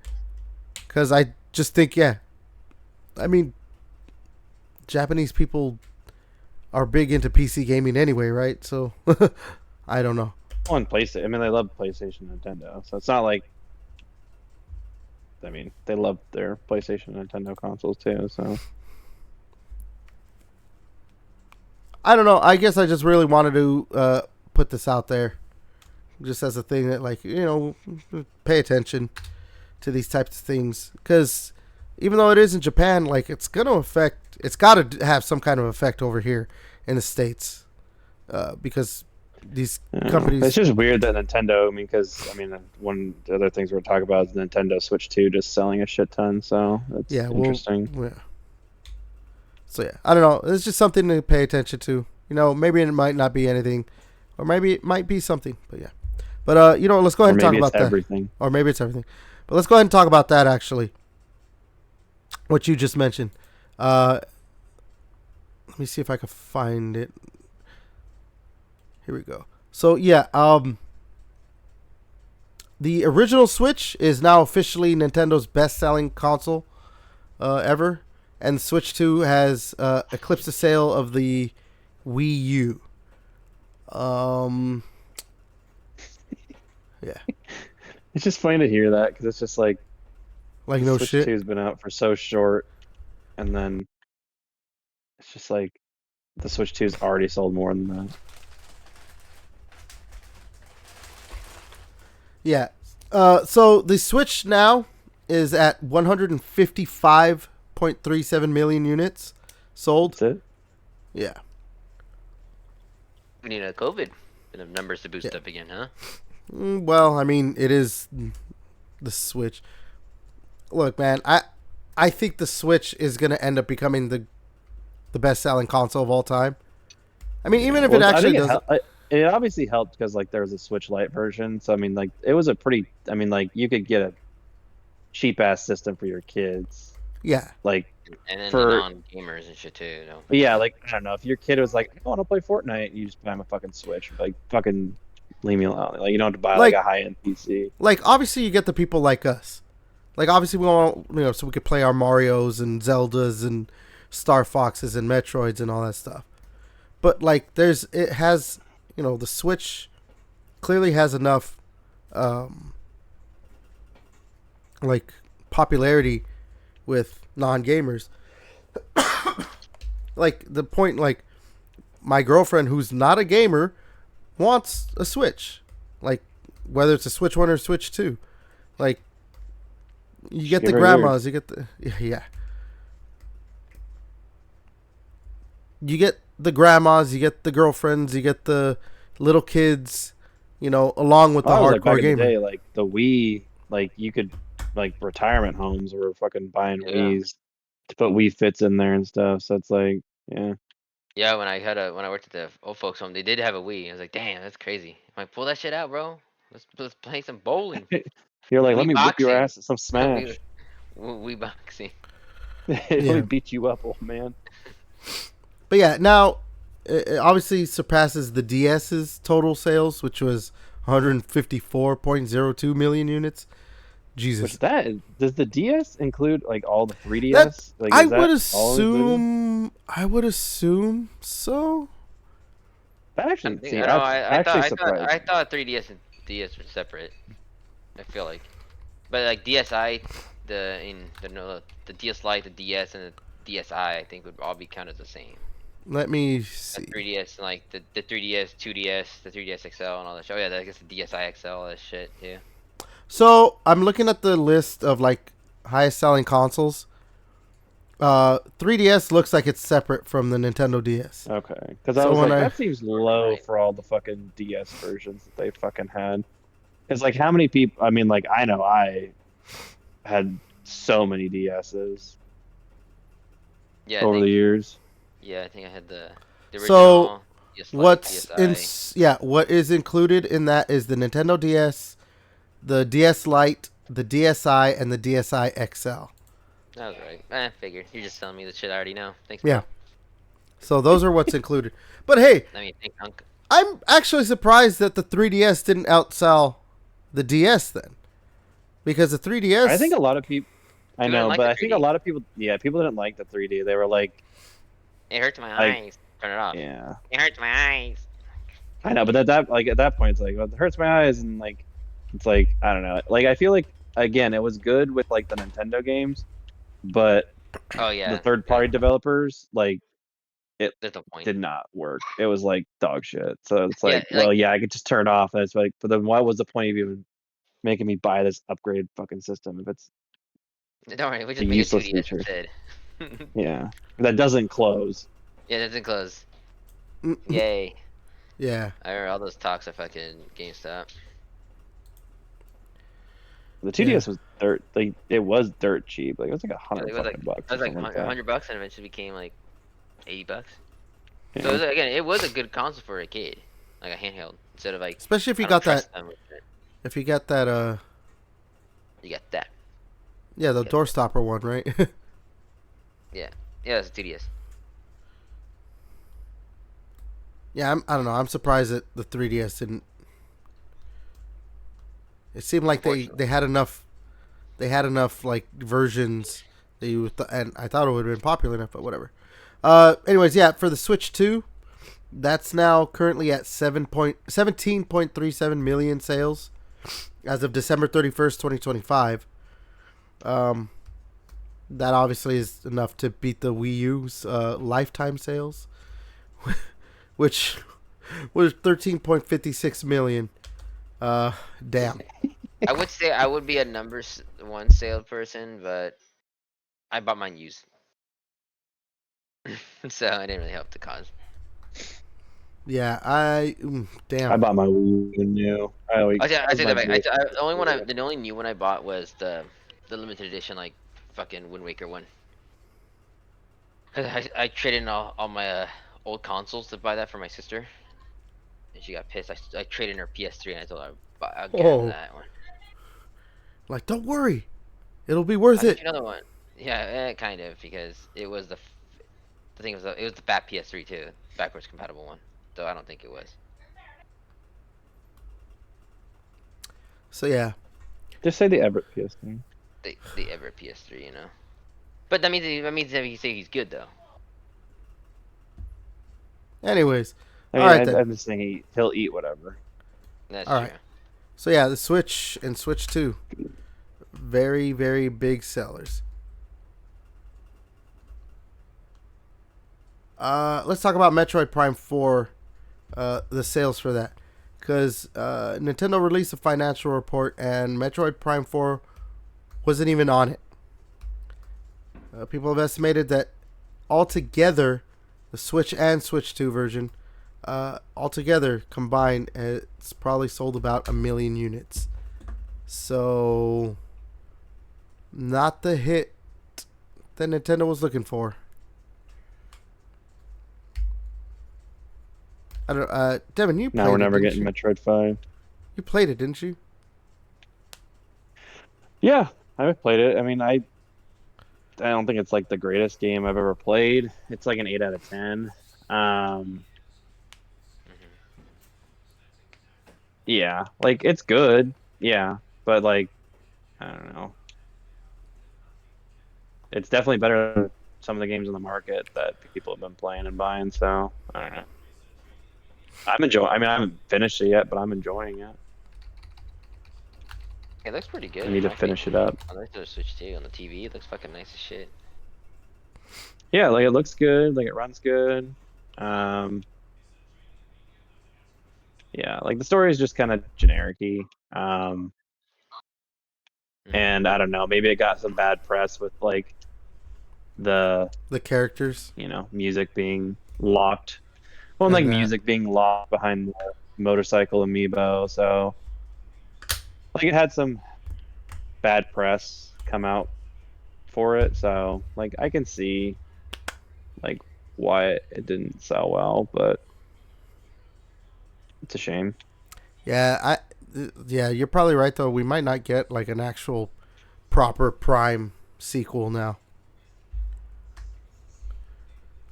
Because I just think, yeah, I mean, Japanese people are big into PC gaming anyway, right? So I don't know. On PlayStation, I mean, they love PlayStation, Nintendo, so it's not like. I mean, they love their PlayStation, Nintendo consoles too. So I don't know. I guess I just really wanted to put this out there, just as a thing that, like, pay attention to these types of things, because even though it is in Japan, like, it's gonna affect. It's got to have some kind of effect over here in the States, because these companies. It's just weird that Nintendo. I mean, because I mean, one of the other things we're talking about is Nintendo Switch 2 just selling a shit ton. So that's interesting. Yeah. So yeah, I don't know. It's just something to pay attention to. Maybe it might not be anything, or maybe it might be something. But yeah, but let's go ahead and talk about that. Everything. Or maybe it's everything. But let's go ahead and talk about that actually. What you just mentioned. Let me see if I can find it. Here we go. So yeah, the original Switch is now officially Nintendo's best-selling console ever, and the Switch 2 has eclipsed the sale of the Wii U. Yeah. It's just funny to hear that because it's just like no Switch shit. 2 has been out for so short, and then it's just like the Switch 2 has already sold more than that. Yeah. So the Switch now is at 155.37 million units sold. That's it. Yeah. We need a COVID numbers to boost up again, huh? Well, I mean, it is the Switch. Look, man, I think the Switch is going to end up becoming the best-selling console of all time. I mean, even if it actually does. It obviously helped because like there was a Switch Lite version, so I mean, like it was a pretty. I mean, like you could get a cheap ass system for your kids. Yeah. Like And then for the non-gamers and shit too. yeah, like I don't know if your kid was like, I want to play Fortnite, you just buy him a fucking Switch. Like fucking leave me alone. Like you don't have to buy like a high end PC. Like obviously you get the people like us. Like obviously we want so we could play our Marios and Zeldas and Star Foxes and Metroids and all that stuff. But like it has. The Switch clearly has enough, like, popularity with non-gamers. Like, the point, like, my girlfriend, who's not a gamer, wants a Switch. Like, whether it's a Switch 1 or Switch 2. Like, you get the grandmas, you get the... Yeah. You get the grandmas, you get the girlfriends, you get the little kids, along with the hardcore like back gamer. in the day, like the Wii, like you could, like retirement homes were fucking buying Wiis to put Wii Fits in there and stuff. So it's like, yeah. Yeah, when I worked at the old folks home, they did have a Wii. I was like, damn, that's crazy. I'm like, pull that shit out, bro. Let's play some bowling. You're like, let me whip your boxing. ass at some Smash. Wii boxing. Let me beat you up, old man. But yeah, now it obviously surpasses the DS's total sales, which was 154.02 million units. Jesus. Does the DS include like all the 3DS? Like, I would assume so. That actually, I thought 3DS and DS were separate. I feel like, but like DSi, the DS Lite, the DS, and the DSi, I think would all be counted the same. Let me see. The 3DS and like the 3DS, 2DS, the 3DS XL, and all that shit. Oh yeah, I guess the DSi XL, all that shit. Yeah. So I'm looking at the list of like highest selling consoles, 3DS looks like it's separate from the Nintendo DS. Okay, because I So was when like, I that seems low Right. for all the fucking DS versions that they fucking had. Because like, how many people? I mean, like, I know I had so many DSs Yeah, I over the think. years. Yeah, I think I had the so original PS Lite, what's in PSI. what is included in that is the Nintendo DS, the DS Lite, the DSi, and the DSi XL. That was right. I figured. You're just telling me the shit I already know. Thanks, Yeah. bro. So those are what's included. But hey, I mean, thanks, Unc. I'm actually surprised that the 3DS didn't outsell the DS then, because the I think 3DS. a lot of people. I People didn't know, like but the I think a 3D. lot of people. Yeah, people didn't like the 3D. They were It hurts my like, eyes. Turn it off. yeah. It hurts my eyes. I know, but that like at that point, it's like, well, it hurts my eyes, and like, it's like, I don't know. Like, I feel like again, it was good with like the Nintendo games, but Oh the yeah. third Yeah. party developers, like, it There's no point. did not work. It was like dog shit. So it's Yeah, like, like well, yeah, I could just turn it off. And it's like, but then what was the point of even making me buy this upgraded fucking system if it's don't worry. We a just make a useless 2DS feature? instead. Yeah, that doesn't close. Yeah, that's in close. Yay. Yeah. I remember all those talks at fucking GameStop. The Yeah. 2DS was dirt. Like, it was dirt cheap. Like, it was like a Yeah, hundred it was like fucking bucks it or was like something like that. $100 and eventually became like $80. So it Yeah. was, again, it was a good console for a kid, like a handheld instead of like Especially if you I don't got that. trust them with it. If you got that. You got that. Yeah, the You got that. doorstopper one, right? Yeah, yeah, it's a 2DS. Yeah, I don't know. I'm surprised that the 3DS didn't. It seemed like they Unfortunately, had enough. They had enough like versions that and I thought it would have been popular enough, but whatever. Anyways, yeah, for the Switch 2, that's now currently at 17.37 million sales as of December 31st, 2025. Um, that obviously is enough to beat the Wii U's lifetime sales, which was 13.56 million. Damn. I would say I would be a one salesperson, but I bought mine used, so I didn't really help the cause. Yeah, I damn. bought my Wii U new. I That was say my that back. biggest. The only new one I bought was the limited edition, like fucking Wind Waker one. 'Cause I traded in all my old consoles to buy that for my sister, and she got pissed. I traded in her PS3 and I told her I'll get her Oh, that one. like don't worry, it'll be worth I'll get it. you another one. Yeah, kind of, because it was the thing was it was the fat PS3 too, backwards compatible one. Though I don't think it was. So yeah. Just say the Everett PS3. The ever PS3, you know. But that means that he say he's good though. Anyways, I all mean, right then. I'm just saying he'll eat whatever. That's All true. right. So yeah, the Switch and Switch 2, very very big sellers. Let's talk about Metroid Prime 4, the sales for that, because Nintendo released a financial report and Metroid Prime 4 wasn't even on it. People have estimated that altogether, the Switch and Switch 2 version, altogether combined, it's probably sold about 1 million units. So, not the hit that Nintendo was looking for. I don't. Devin, you Now we're played it, never didn't getting you? Metroid 5. You played it, didn't you? Yeah, I've played it. I mean, I don't think it's like the greatest game I've ever played. It's like an 8 out of 10. Um, Hmm. yeah, like it's good. Yeah, but like I don't know. It's definitely better than some of the games on the market that people have been playing and buying. So I don't know. I'm enjoying. I mean, I haven't finished it yet, but I'm enjoying it. It looks pretty I good need in to my finish opinion. it up. I like the Switch too on the TV. It looks fucking nice as shit. Yeah, like it looks good. Like it runs good. Um, yeah, like the story is just kind of generic-y. Um, Hmm. and I don't know. Maybe it got some bad press with like the characters music being locked. Well, like and that. music being locked behind the motorcycle amiibo. So like it had some bad press come out for it. So like I can see like why it didn't sell well, but it's a shame. Yeah, you're probably right though. We might not get like an actual proper Prime sequel now.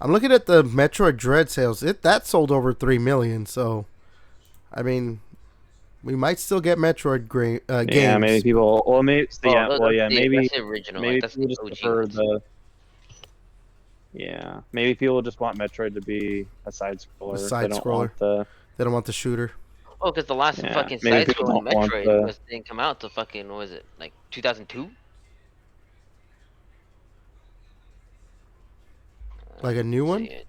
I'm looking at the Metroid Dread sales. That sold over 3 million. So, I mean, we might still get Metroid games. Yeah, maybe people. Well, maybe yeah. Well, yeah. That's Maybe the original. Like maybe that's people the just OG prefer ones. the. Yeah, maybe people just want Metroid to be a side The scroller. They side don't scroller. want the. They don't want the shooter. Oh, because the last Yeah, fucking maybe people side-scrolling don't want Metroid the. didn't come out till fucking what was it like 2002? Like a new Let's one? see.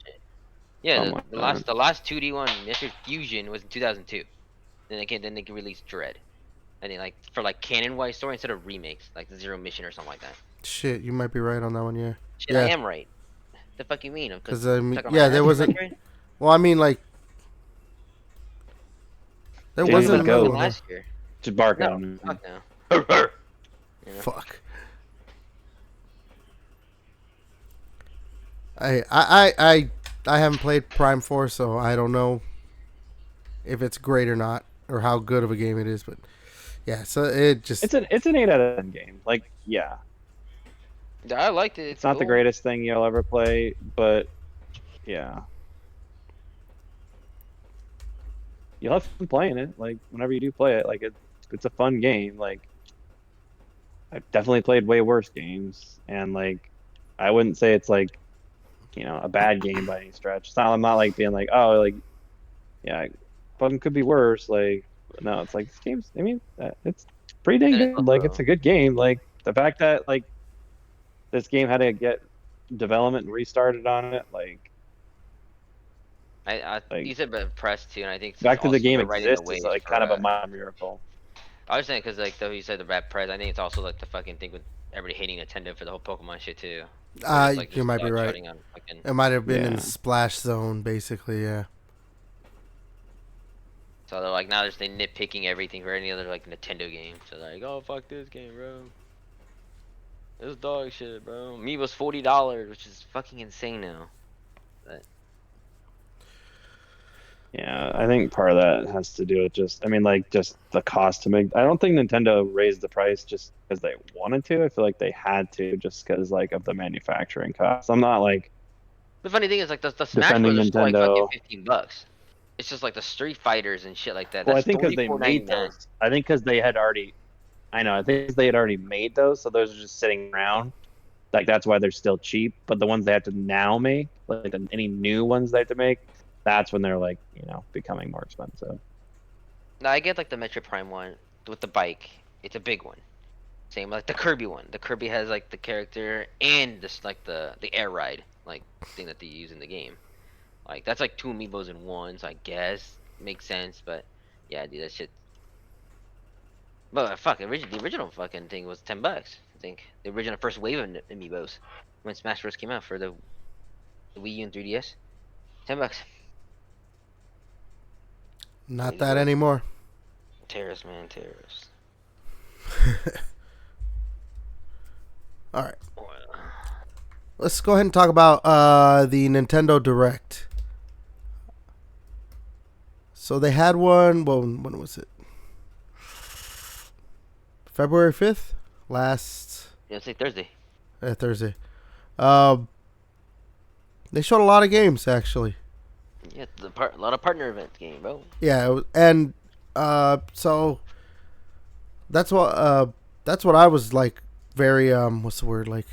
Yeah, Something like that. the last 2D one, Metroid Fusion, was in 2002. Then they released Dread, and they like for like canon-wise story instead of remakes, like the Zero Mission or something like that. Shit, you might be right on that one. Yeah. Shit, I Yeah. am right. The fuck you mean? Because there Metroid? wasn't. Well, I mean, like there Didn't wasn't even go. another one. last year. Just bark at No, them. fuck no. You know? Fuck. I haven't played Prime 4, so I don't know if it's great or not, or how good of a game it is. But yeah, so it just It's an 8 out of 10 game. Like yeah, I liked it. it's not the cool. greatest thing you'll ever play, but yeah, you'll have fun playing it. Like whenever you do play it, like it's a fun game. Like I've definitely played way worse games, and like I wouldn't say it's like a bad game by any stretch. I'm not like being like, oh, like yeah, but it could be worse. Like no, it's like this game's. I mean, it's pretty dang And good. Like it's a good game. Like the fact that like this game had to get development restarted on it, like you said about press too, and I think the fact that the also game they're riding the exists is wave like for, kind of a minor miracle. I was saying because like though you said the bad press, I think it's also like the fucking thing with everybody hating Nintendo for the whole Pokemon shit too. Where it's, like, you just might be right. dogshotting on fucking- It might have been in Yeah. Splash Zone, basically. Yeah. So they're like now they're just nitpicking everything for any other like Nintendo game. So they're like, oh fuck this game, bro. This dog shit, bro. Amiibo's $40, which is fucking insane now. But Yeah, I think part of that has to do with just, I mean, like just the cost to make. I don't think Nintendo raised the price just because they wanted to. I feel like they had to just because like of the manufacturing costs. I'm not like the funny thing is like the Smash defending Bros are still like fucking Nintendo. $15. It's just like the Street Fighters and shit like that. Well, I That's think because they made $34.99. those. I think because they had already. I know. I think 'cause they had already made those, so those are just sitting around. Like that's why they're still cheap. But the ones they have to now make, like any new ones they have to make, that's when they're like becoming more expensive. No, I get like the Metroid Prime one with the bike. It's a big one. Same like the Kirby one. The Kirby has like the character and just like the air ride like thing that they use in the game. Like that's like 2 amiibos in one, so I guess makes sense. But yeah, dude, that shit. But fuck, the original fucking thing was $10. I think the original first wave of amiibos when Smash Bros came out for the Wii U and 3DS. $10. Not that anymore. Terrorist, man, terrorist. All right. Let's go ahead and talk about the Nintendo Direct. So they had one. Well, when was it? February 5th? Last Yeah, it's like Thursday. Thursday. They showed a lot of games, actually. Yeah, a lot of partner event game, bro. Yeah, and so that's what I was like very what's the word, like,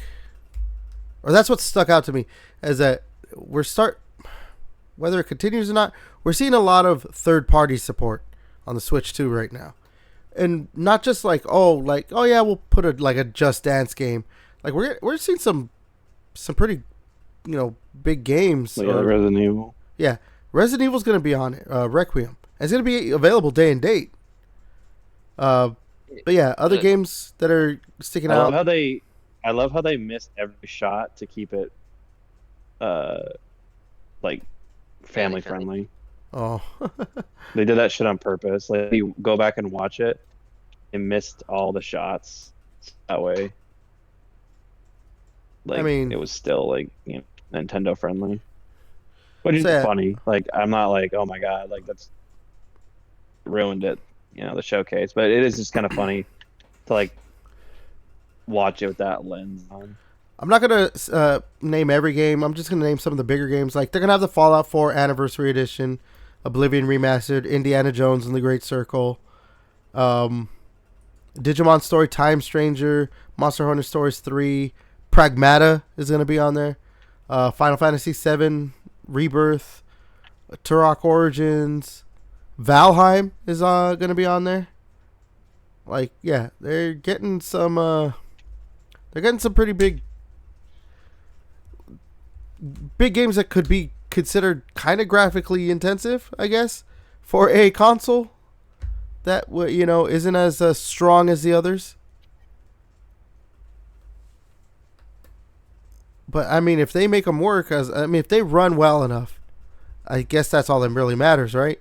or that's what stuck out to me, is that whether it continues or not, we're seeing a lot of third-party support on the Switch 2 right now. And not just like oh yeah, we'll put a Just Dance game. Like we're seeing some pretty big games. Yeah, Resident Evil. Yeah, Resident Evil's going to be on it. Requiem. It's going to be available day and date. But yeah, other games that are sticking I love out. how they I love how they missed every shot to keep it uh like family friendly. Oh. They did that shit on purpose. Like you go back and watch it, they missed all the shots that way. I Like it mean, was still like, Nintendo friendly. Which is so yeah, funny. Like I'm not like, oh my God, like that's ruined it, the showcase. But it is just kind of funny to like watch it with that lens on. I'm not gonna name every game. I'm just gonna name some of the bigger games. Like they're gonna have the Fallout 4 Anniversary Edition, Oblivion Remastered, Indiana Jones and the Great Circle, Digimon Story Time Stranger, Monster Hunter Stories 3, Pragmata is gonna be on there, Final Fantasy 7 Rebirth, Turok Origins, Valheim is gonna be on there. Like yeah, they're getting some pretty big games that could be considered kind of graphically intensive, I guess, for a console that isn't as strong as the others. But I mean, if they make them work, if they run well enough, I guess that's all that really matters, right?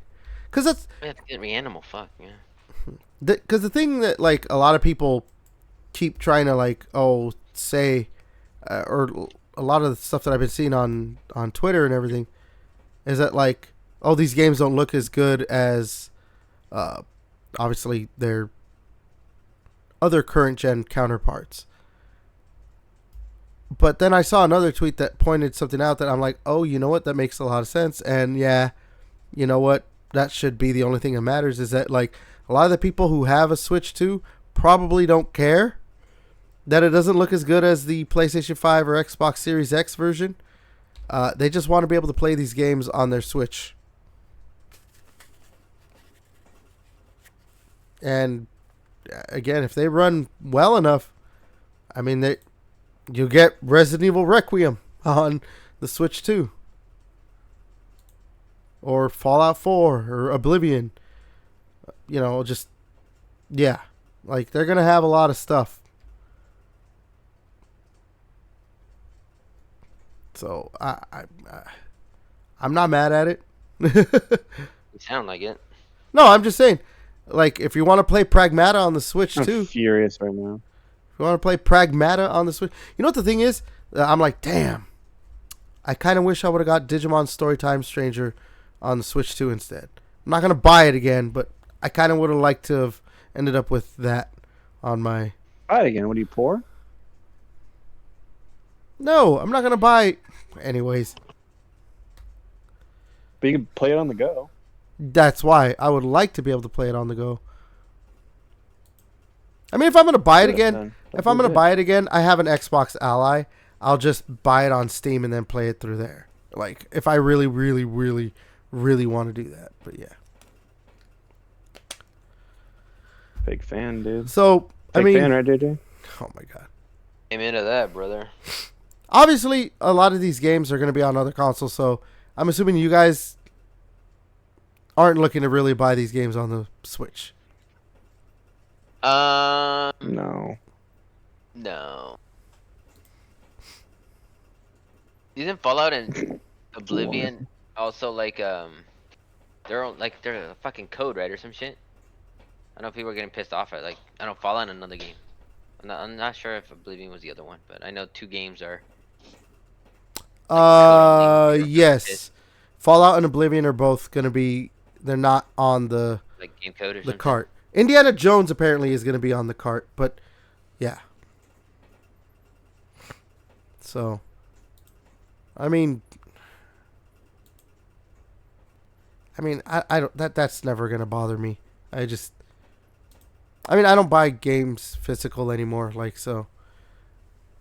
Because that's We have to get Reanimal. Fuck yeah. because the thing that like a lot of people keep trying to like say or a lot of the stuff that I've been seeing on Twitter and everything is that like these games don't look as good as obviously their other current gen counterparts. But then I saw another tweet that pointed something out that I'm like, oh, you know what, that makes a lot of sense. And yeah, you know what, that should be the only thing that matters, is that like a lot of the people who have a Switch 2 probably don't care that it doesn't look as good as the PlayStation 5 or Xbox Series X version. They just want to be able to play these games on their Switch. And again, if they run well enough, I mean, you'll get Resident Evil Requiem on the Switch 2. Or Fallout 4 or Oblivion. Just, yeah. Like, they're going to have a lot of stuff. So, I'm not mad at it. You sound like it. No, I'm just saying. Like, if you want to play Pragmata on the Switch, I'm too. furious right now. If you want to play Pragmata on the Switch. You know what the thing is? I'm like, damn. I kind of wish I would have got Digimon Story Time Stranger on the Switch 2 instead. I'm not going to buy it again, but I kind of would have liked to have ended up with that on my... Buy it again. What are you, poor? No, I'm not going to buy it. Anyways. But you can play it on the go. That's why I would like to be able to play it on the go. I mean, if I'm going to buy it again, I have an Xbox Ally. I'll just buy it on Steam and then play it through there. Like, if I really, really, really, really want to do that. But yeah. Big fan, dude. So, Big fan, right, JJ? Oh my God. Amen to that, brother. Obviously, a lot of these games are going to be on other consoles, so I'm assuming you guys aren't looking to really buy these games on the Switch. No. No. Isn't Fallout and Oblivion also like they're a fucking code, right, or some shit? I know people are getting pissed off at I don't Fallout and another game. I'm not sure if Oblivion was the other one, but I know two games are. Yes. Fallout and Oblivion are both going to be. They're not on the Like game code or the something. cart. Indiana Jones apparently is going to be on the cart, but yeah. So, I mean, I don't. That's never going to bother me. I don't buy games physical anymore. Like, so.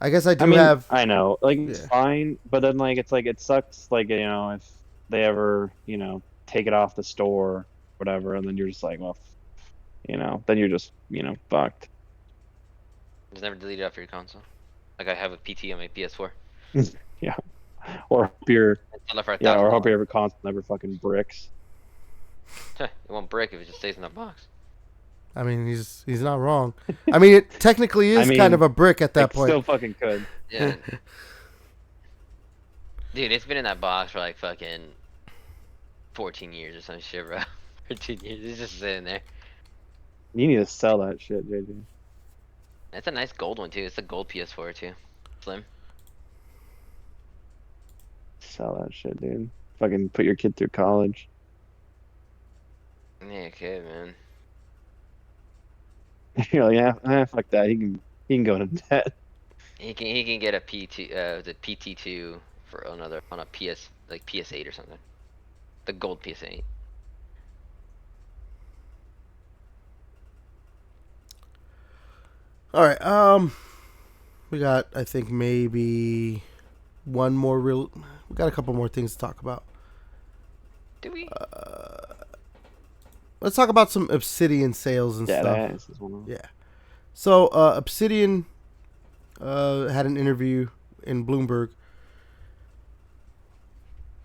I guess I have. I know, like it's fine, but then like it's like it sucks, like if they ever take it off the store, whatever, and then you're just like, well, then you're just fucked. Just never delete it off your console. Like I have a PT on my PS4. Yeah, or hope your or hope your console never fucking bricks. It won't break if it just stays in the box. I mean, he's not wrong. I mean, it technically is kind of a brick at that point. Still fucking could. Yeah. Dude, it's been in that box for like fucking 14 years or some shit, bro. 14 years. It's just sitting there. You need to sell that shit, JJ. It's a nice gold one too. It's a gold PS4 too. Slim. Sell that shit, dude. Fucking put your kid through college. Yeah, okay, man. You're like, yeah, fuck that. He can go to debt. He can get a the PT2 for another on a PS8 or something. The gold PS8. All right. We got, I think, maybe one more real. We got a couple more things to talk about. Do we? Let's talk about some Obsidian sales and stuff. Ass is one of them. Yeah. So Obsidian had an interview in Bloomberg.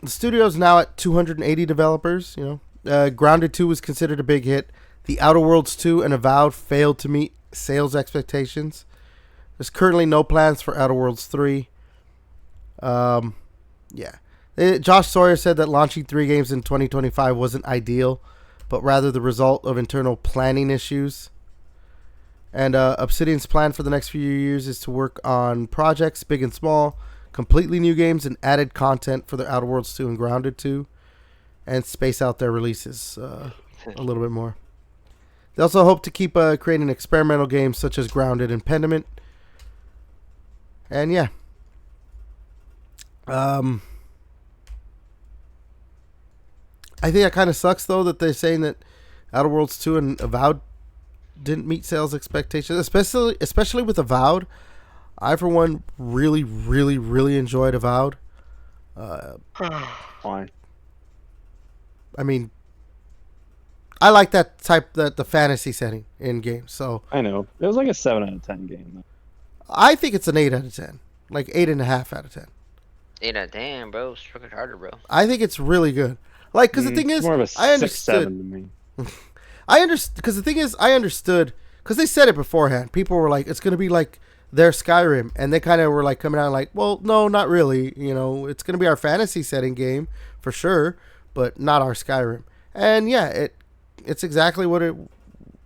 The studio's now at 280 developers. You know, Grounded 2 was considered a big hit. The Outer Worlds 2 and Avowed failed to meet sales expectations. There's currently no plans for Outer Worlds 3. Josh Sawyer said that launching 3 games in 2025 wasn't ideal, but rather the result of internal planning issues. And Obsidian's plan for the next few years is to work on projects, big and small, completely new games, and added content for the Outer Worlds 2 and Grounded 2, and space out their releases a little bit more. They also hope to keep creating experimental games such as Grounded and Pendiment. And yeah. I think that kind of sucks, though, that they're saying that Outer Worlds 2 and Avowed didn't meet sales expectations, especially with Avowed. I, for one, really, really, really enjoyed Avowed. Why? I mean, I like that the fantasy setting in games. So I know. It was like a 7 out of 10 game, though. I think it's an 8 out of 10. Like 8.5 out of 10. 8 out of 10, bro. Struck it harder, bro. I think it's really good. Like, because the thing is, more of a I 6, understood. 7 to me. I understood, because the thing is, I understood, because they said it beforehand. People were like, it's going to be like their Skyrim, and they kind of were like coming out like, well, no, not really. You know, it's going to be our fantasy setting game for sure, but not our Skyrim. And yeah, it's exactly what it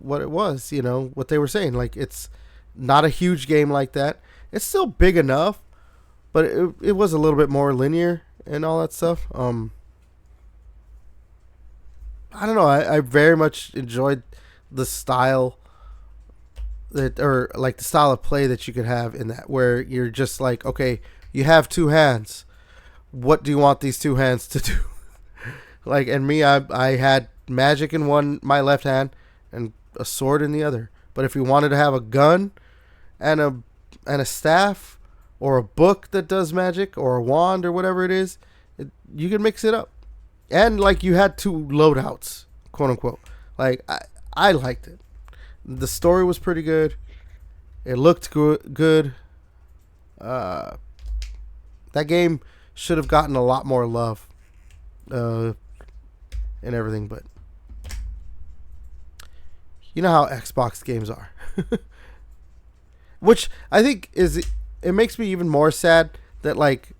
was. You know what they were saying. Like, it's not a huge game like that. It's still big enough, but it was a little bit more linear and all that stuff. I don't know. I very much enjoyed the style the style of play that you could have in that, where you're just like, okay, you have 2 hands. What do you want these 2 hands to do? Like, and me, I had magic in my left hand and a sword in the other. But if you wanted to have a gun and a staff or a book that does magic or a wand or whatever it is, you can mix it up. And, like, you had 2 loadouts, quote unquote. Like, I liked it. The story was pretty good. It looked good. That game should have gotten a lot more love and everything, but you know how Xbox games are. Which I think it makes me even more sad that, like,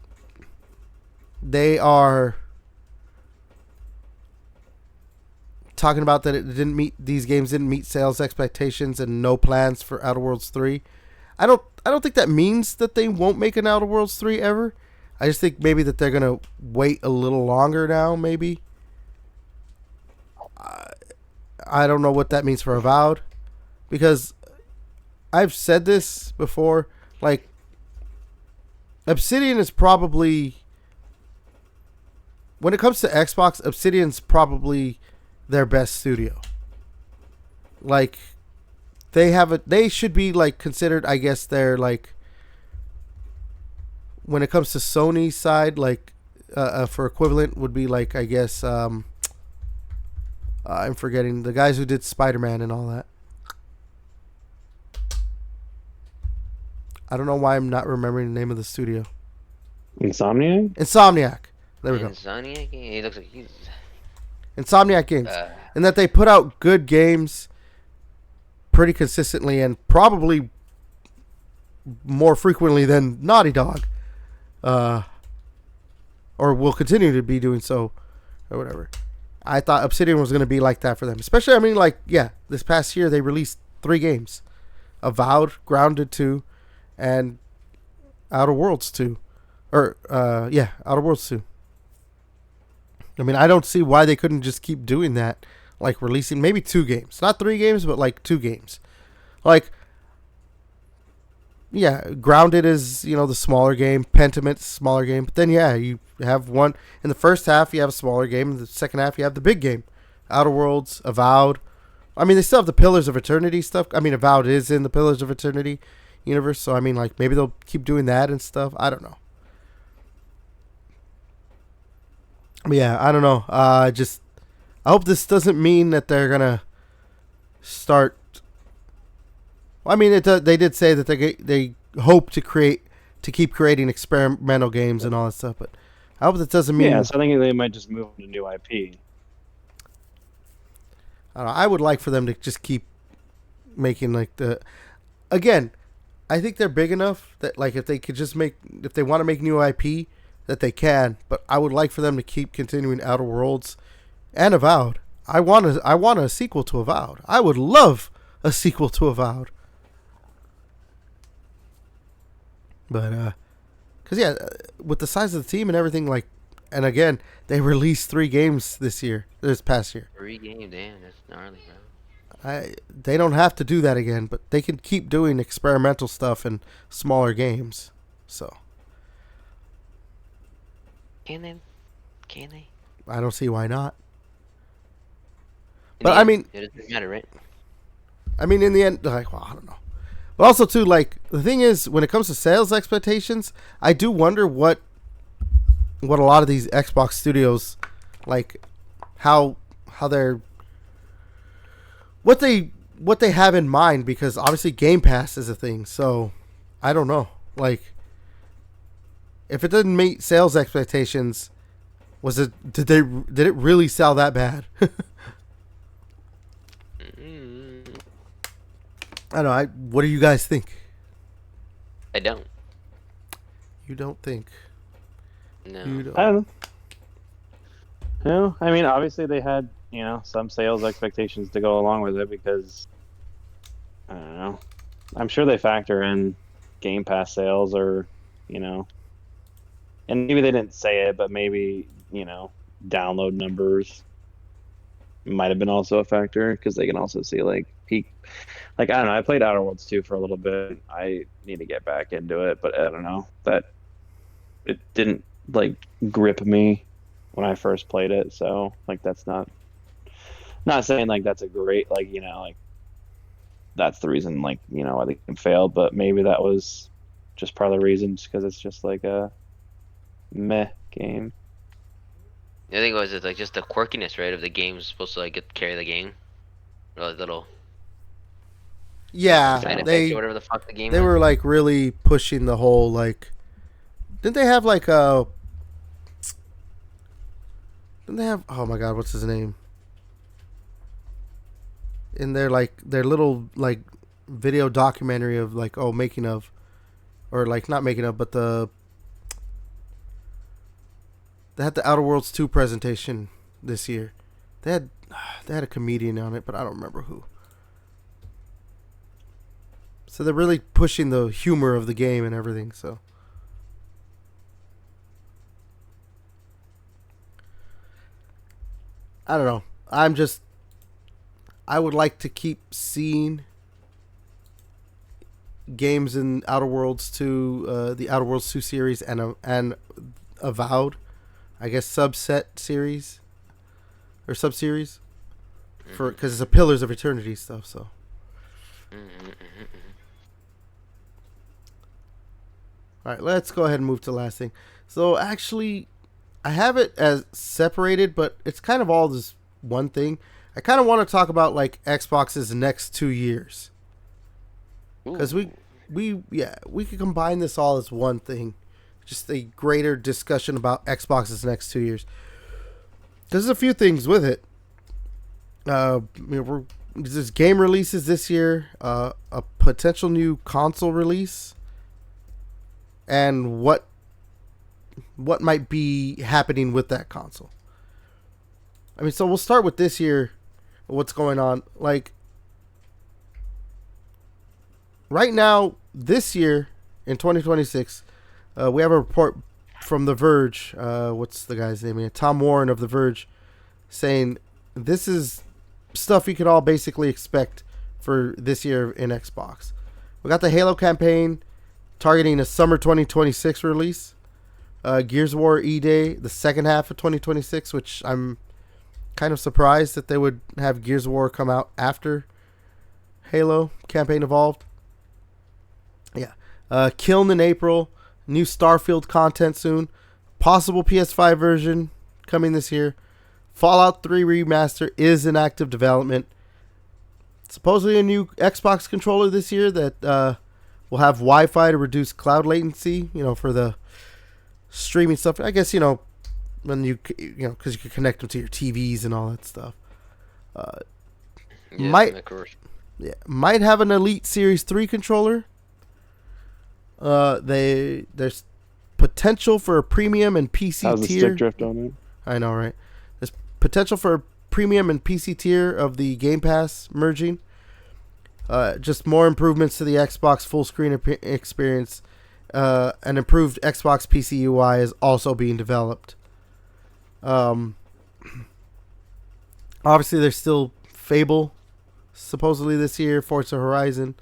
they are talking about that these games didn't meet sales expectations and no plans for Outer Worlds 3. I don't think that means that they won't make an Outer Worlds 3 ever. I just think maybe that they're gonna wait a little longer now, maybe. I don't know what that means for Avowed, because I've said this before, like, Obsidian is probably, when it comes to Xbox, Obsidian's probably their best studio. Like, they should be, like, considered, I guess, they're, like, when it comes to Sony side, like, for equivalent would be, like, I guess, I'm forgetting the guys who did Spider-Man and all that. I don't know why I'm not remembering the name of the studio. Insomniac. There we go. Insomniac? He looks like he's... Insomniac Games. And that they put out good games. pretty consistently and probably more frequently than Naughty Dog, or will continue to be doing so, or whatever. I thought Obsidian was going to be like that for them, especially. I mean, like, yeah, this past year they released 3 games: Avowed, Grounded 2, and Outer Worlds 2, or Outer Worlds 2. I mean, I don't see why they couldn't just keep doing that, like releasing maybe 2 games, not 3 games, but like 2 games, like. Yeah, Grounded is, the smaller game. Pentiment's smaller game. But then, yeah, you have one. In the first half, you have a smaller game. In the second half, you have the big game. Outer Worlds, Avowed. I mean, they still have the Pillars of Eternity stuff. I mean, Avowed is in the Pillars of Eternity universe. So, I mean, like, maybe they'll keep doing that and stuff. I don't know. But, yeah, I don't know. I hope this doesn't mean that they're going to start... I mean, they did say that they hope to keep creating experimental games and all that stuff, but I hope that doesn't mean. Yeah, so I think they might just move on to new IP. I don't know, I would like for them to just keep making like the. Again, I think they're big enough that like if they want to make new IP, that they can. But I would like for them to keep continuing Outer Worlds and Avowed. I want a sequel to Avowed. I would love a sequel to Avowed. But, because, yeah, with the size of the team and everything, like, and again, they released 3 games this past year. 3 games, damn, that's gnarly, bro. They don't have to do that again, but they can keep doing experimental stuff and smaller games, so. Can they? I don't see why not. In But, the I end, mean. it doesn't matter, right? I mean, in the end, like, well, I don't know. But also, too, like, the thing is, when it comes to sales expectations, I do wonder what a lot of these Xbox studios, like, how they're, what they have in mind, because obviously Game Pass is a thing, so I don't know. Like, if it didn't meet sales expectations, did it really sell that bad? I don't know. What do you guys think? I don't. You don't think? No. You don't. I don't know. No, I mean, obviously they had, some sales expectations to go along with it because, I don't know. I'm sure they factor in Game Pass sales or, and maybe they didn't say it, but maybe, download numbers might have been also a factor because they can also see like peak. Like, I don't know. I played Outer Worlds 2 for a little bit. I need to get back into it, but I don't know. It didn't like grip me when I first played it. So like that's not saying like that's a great like that's the reason why the game failed. But maybe that was just part of the reasons because it's just like a meh game. The thing was, it's like just the quirkiness, right, of the game is supposed to like carry the game. Or like little Yeah, side effects they or whatever the fuck the game they was. were like really pushing the whole like. Didn't they have like a? Didn't they have? Oh my God, what's his name? In their little like video documentary of like making of, or like not making of, but they had the Outer Worlds 2 presentation this year. They had a comedian on it, but I don't remember who. So they're really pushing the humor of the game and everything, so. I don't know. I would like to keep seeing games in Outer Worlds 2, the Outer Worlds 2 series and Avowed, I guess subset series or sub-series because it's a Pillars of Eternity stuff, so. All right, let's go ahead and move to the last thing. So actually, I have it as separated, but it's kind of all this one thing. I kind of want to talk about like Xbox's next 2 years, because we could combine this all as one thing, just a greater discussion about Xbox's next 2 years. There's a few things with it. We're there's game releases this year, a potential new console release, and what might be happening with that console. I mean, so we'll start with this year. What's going on? Like right now, this year in 2026, we have a report from The Verge. What's the guy's name? Tom Warren of The Verge, saying this is stuff you could all basically expect for this year in Xbox. We got the Halo campaign targeting a summer 2026 release. Gears of War E-Day, the second half of 2026, which I'm kind of surprised that they would have Gears of War come out after Halo campaign evolved. Yeah. Kiln in April. New Starfield content soon. Possible PS5 version coming this year. Fallout 3 Remaster is in active development. Supposedly a new Xbox controller this year that will have Wi-Fi to reduce cloud latency, for the streaming stuff. I guess, when because you can connect them to your TVs and all that stuff. Might have an Elite Series 3 controller. There's potential for a premium and PC How's the tier. stick drift on it? I know, right? There's potential for a premium and PC tier of the Game Pass merging. Just more improvements to the Xbox full screen experience. An improved Xbox PC UI is also being developed. Obviously, there's still Fable, supposedly this year. Forza Horizon.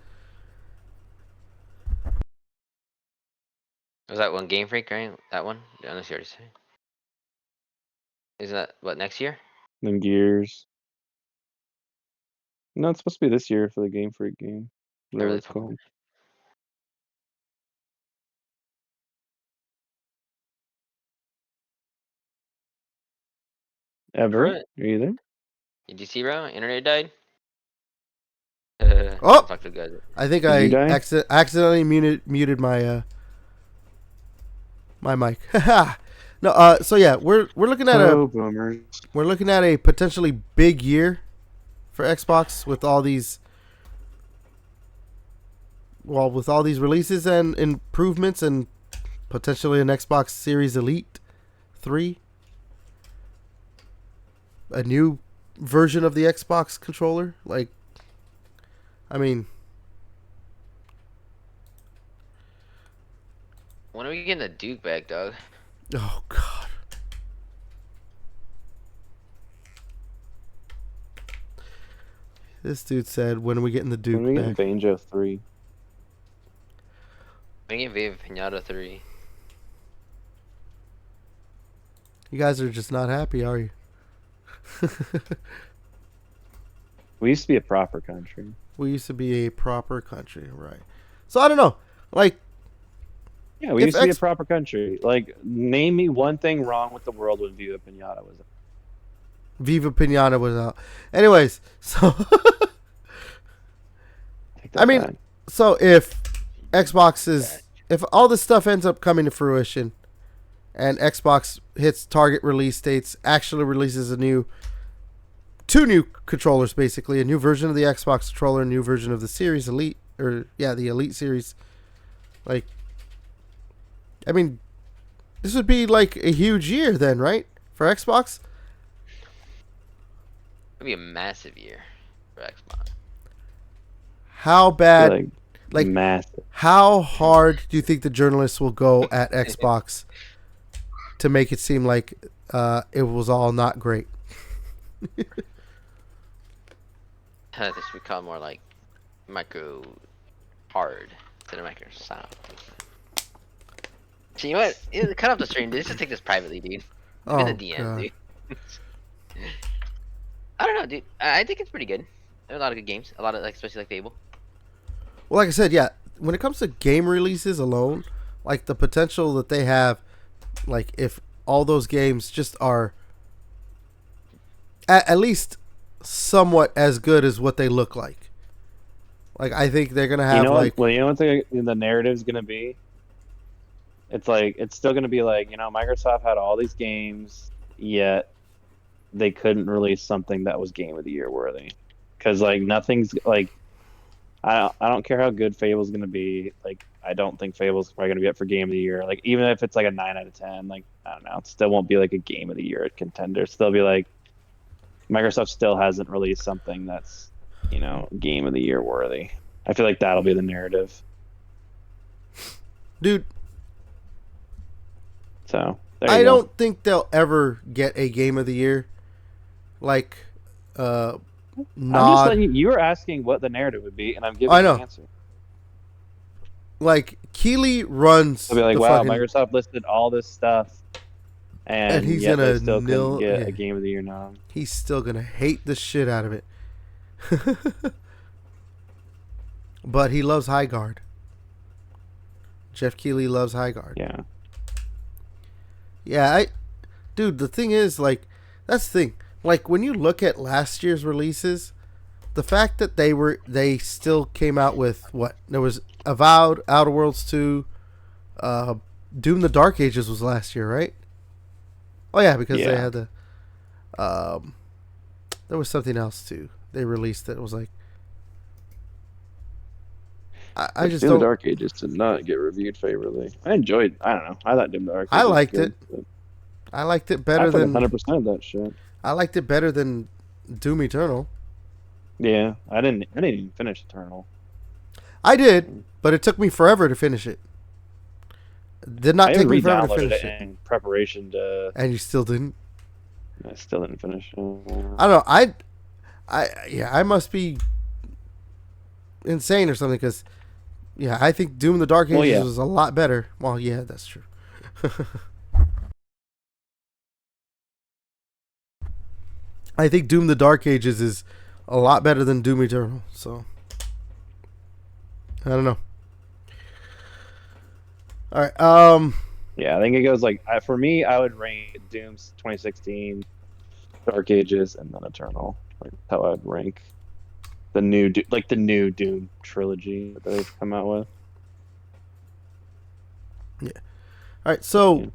Was that one Game Freak, right? That one? Unless you already said. Isn't that what next year? Then Gears. No, it's supposed to be this year for the Game Freak game. Whatever Really it's called. Ever? Right. Are you there? Did you see, bro? Internet died. Oh! Fuck the guys. I think Did you die? accidentally muted my my mic. No, so yeah, we're looking at boomers. we're looking at a potentially big year for Xbox with all these releases and improvements, and potentially an Xbox Series Elite 3, a new version of the Xbox controller. Like, I mean, when are we getting the Duke back, dog? oh god. This dude said, when are we getting the Duke When we back? get Banjo 3. Bringing Viva Pinata 3. You guys are just not happy, are you? We used to be a proper country. We used to be a proper country, right? So I don't know. Like, Yeah, we If used to be a X- proper country. Like, name me one thing wrong with the world when Viva Pinata was. Viva Pinata was out. Anyways, so Take that I mean, back. so if if all this stuff ends up coming to fruition, and Xbox hits target release dates, actually releases two new controllers, basically a new version of the Xbox controller, a new version of the Series Elite, the Elite Series. Like, I mean, this would be like a huge year then, right, for Xbox? It'd be a massive year for Xbox. How bad? Like, massive. how hard do you think the journalists will go at Xbox to make it seem like it was all not great? This should become more like micro hard instead of micro soft. So you know what? Cut off the stream, dude. Let's just take this privately, dude. Oh, In the DM, God. dude. I don't know, dude. I think it's pretty good. There are a lot of good games. A lot of, like, especially like Fable. Well, like I said, yeah, when it comes to game releases alone, like the potential that they have, like if all those games just are at least somewhat as good as what they look like. Like, I think they're gonna have you know what the narrative's gonna be? It's like, it's still gonna be like, Microsoft had all these games, yet they couldn't release something that was Game of the Year worthy. because like nothing's like I don't care how good Fable's gonna be. Like I don't think Fable's probably gonna be up for Game of the Year. Like even if it's like a 9 out of 10, like I don't know, it still won't be like a Game of the Year contender. Still be like Microsoft still hasn't released something that's Game of the Year worthy. I feel like that'll be the narrative. Dude, So there I you go. don't think they'll ever get a Game of the Year. Like, I'm just nod. letting you were asking what the narrative would be, and I'm giving I you know. an answer. Like, Keeley runs I'll be like, the wow, fucking... Microsoft listed all this stuff, And and he's yet they gonna still couldn't nil... get Yeah, a Game of the Year nom. he's still gonna hate the shit out of it. But he loves High Guard. Jeff Keighley loves High Guard. Yeah. Yeah, dude, the thing is, like, that's the thing. Like, when you look at last year's releases, the fact that they still came out with what? There was Avowed, Outer Worlds 2, Doom the Dark Ages was last year, right? Oh yeah, because they had the there was something else too. They released that was like I just Doom don't... the Dark Ages did not get reviewed favorably. I don't know. I thought Doom the Dark Ages I liked was it. good, I liked it but better I than 100% of that shit. I liked it better than Doom Eternal. Yeah, I didn't even finish Eternal. I did, but it took me forever to finish it. Did not I take even me forever to re-downloaded finish it it. in preparation to. And you still didn't? I still didn't finish it. I don't know. I must be insane or something because, yeah, I think Doom the Dark Ages Well, yeah. was a lot better. Well, yeah, that's true. I think Doom the Dark Ages is a lot better than Doom Eternal. So, I don't know. All right. Yeah, I think it goes like for me, I would rank Doom's 2016, Dark Ages, and then Eternal. Like that's how I'd rank the new Doom trilogy that they've come out with. Yeah. All right. So Yeah.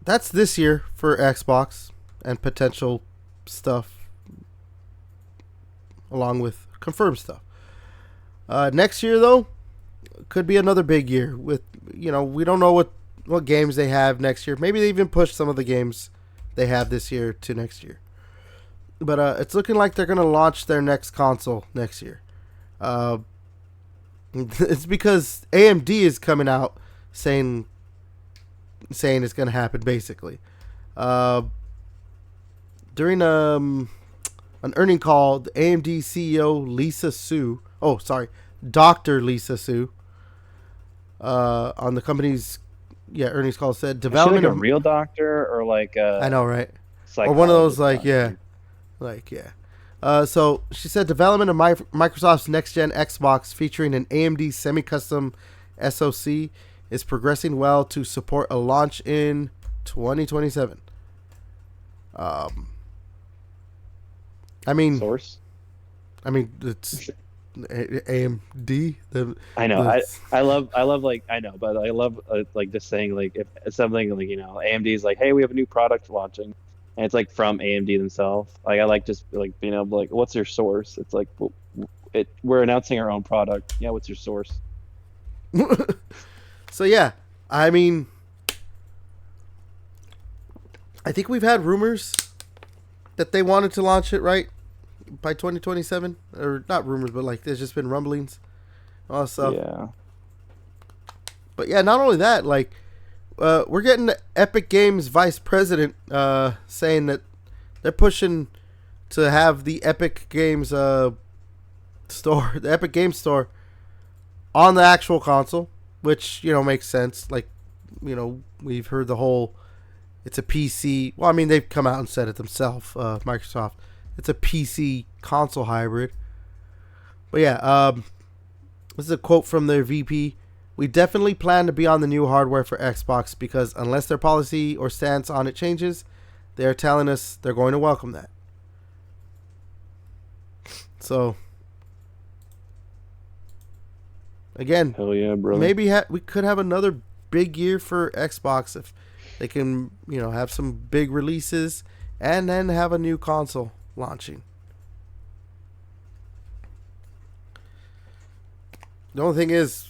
that's this year for Xbox and potential stuff, along with confirmed stuff. Next year, though, could be another big year. With we don't know what games they have next year. Maybe they even push some of the games they have this year to next year. But it's looking like they're gonna launch their next console next year. It's because AMD is coming out saying it's gonna happen. Basically, during an earning call, the AMD CEO Lisa Su, Dr. Lisa Su, on the company's earnings call said Is she development like a real doctor or like a I know, right? Or one of those psychologist doctor? So she said development of Microsoft's next-gen Xbox featuring an AMD semi-custom SoC is progressing well to support a launch in 2027. I mean, Source. it's AMD. I know. I love like I know, but I love like just saying like if it's something like AMD's like, hey, we have a new product launching, and it's like from AMD themselves. Like I like just like being able to like, what's your source? It's like we're announcing our own product. Yeah, what's your source? So yeah, I mean, I think we've had rumors that they wanted to launch it right by 2027, or not rumors, but like there's just been rumblings, all that stuff. Yeah. But yeah, not only that, like we're getting the Epic Games vice president saying that they're pushing to have the Epic Games store, the Epic Games Store, on the actual console, which makes sense. Like we've heard the whole it's a PC. Well, I mean they've come out and said it themselves, Microsoft. It's a PC console hybrid. But yeah, this is a quote from their VP. We definitely plan to be on the new hardware for Xbox because unless their policy or stance on it changes, they're telling us they're going to welcome that. So, again, Hell yeah, bro. maybe we could have another big year for Xbox if they can, have some big releases and then have a new console launching. The only thing is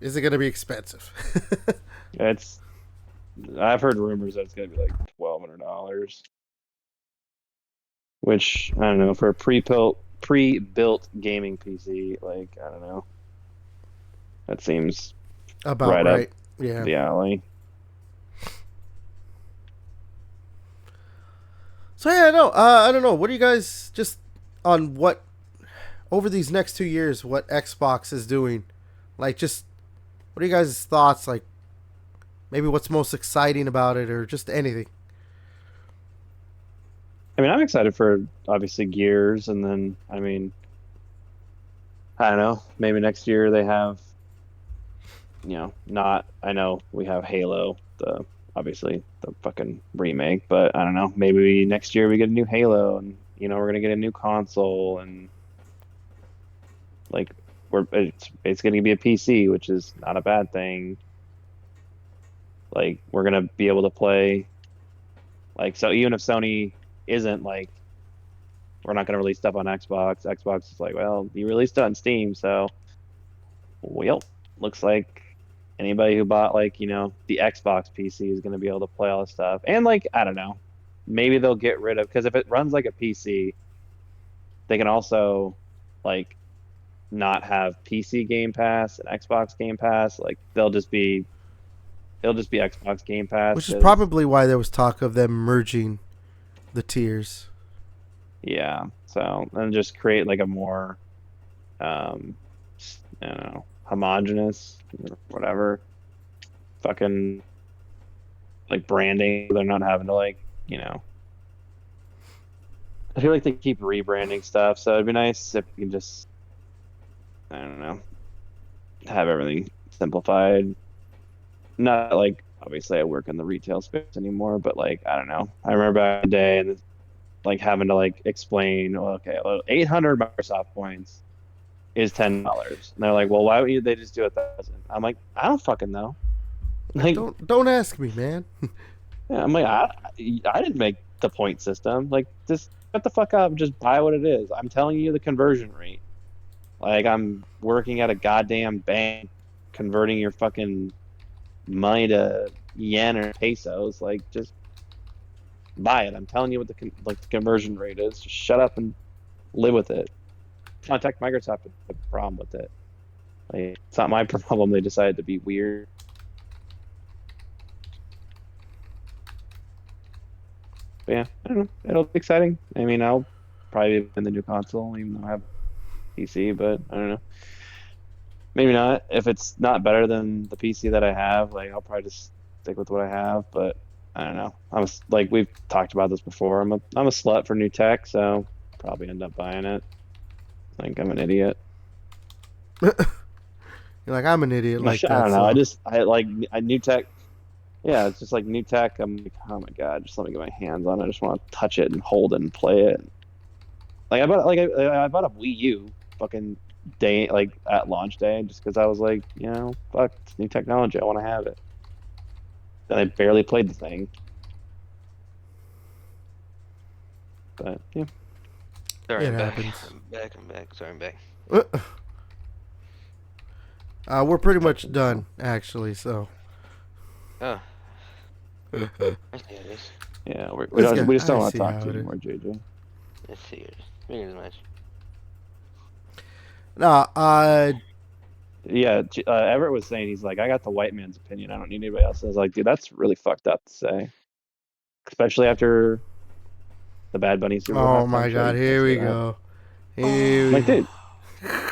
it going to be expensive? It's I've heard rumors that it's gonna be like $1,200, which I don't know for a pre-built gaming PC. Like I don't know, that seems About right up right. Yeah. the alley. So yeah, no, I don't know. What do you guys just on what over these next 2 years? What Xbox is doing? Like, just what are you guys' thoughts? Like, maybe what's most exciting about it, or just anything. I mean, I'm excited for obviously Gears, and then I mean, I don't know, maybe next year they have, not. I know we have Halo, the obviously the fucking remake, but I don't know, maybe next year we get a new Halo, and we're gonna get a new console, and like it's gonna be a PC, which is not a bad thing. Like we're gonna be able to play, like, so even if Sony isn't like, we're not gonna release stuff on Xbox. Xbox is like, well, you released it on Steam, so well, looks like anybody who bought, like, the Xbox PC is gonna be able to play all this stuff. And like, I don't know, maybe they'll get rid of, because if it runs like a PC, they can also like not have PC Game Pass and Xbox Game Pass. Like it'll just be Xbox Game Pass Which is because probably why there was talk of them merging the tiers. yeah. So and just create like a more um I don't know, homogenous or whatever fucking like branding. They're not having to like, I feel like they keep rebranding stuff, so it'd be nice if you can just, I don't know, have everything simplified. Not like obviously I work in the retail space anymore, but like I don't know. I remember back in the day and like having to like explain, well, okay, well, 800 Microsoft points is $10, and they're like, well, why wouldn't they just do 1,000? I'm like, I don't fucking know. Like, Don't ask me, man. yeah, I'm like, I didn't make the point system. Like, just shut the fuck up and just buy what it is. I'm telling you the conversion rate. Like, I'm working at a goddamn bank, converting your fucking money to yen or pesos. Like, just buy it. I'm telling you what the conversion rate is. Just shut up and live with it. Contact Microsoft with the problem with it. Like, it's not my problem. They decided to be weird. But yeah, I don't know. It'll be exciting. I mean, I'll probably be in the new console, even though I have a PC, but I don't know. Maybe not. If it's not better than the PC that I have, like, I'll probably just stick with what I have. But I don't know. Like we've talked about this before. I'm a slut for new tech, so probably end up buying it. Like I'm an idiot. You're like, I'm an idiot like I that. don't know. So. I like new tech. Yeah, it's just like new tech. I'm like, oh my god, just let me get my hands on it. I just want to touch it and hold it and play it. Like I bought a Wii U fucking day, like at launch day, just because I was like, fuck, it's new technology. I want to have it. And I barely played the thing. But yeah. Sorry, It I'm back. happens. I'm back. Sorry, I'm back. We're pretty much done, actually. So. Oh, I see how it is. Yeah, we just I don't want to see talk how to you it is. anymore, JJ. Let's see it. Fingers as much. No, Yeah, Everett was saying, he's like, I got the white man's opinion. I don't need anybody else. I was like, dude, that's really fucked up to say, especially after the Bad Bunny Super Bowl oh halftime my show. God, You can't here say we that. go. Here I'm we like, go.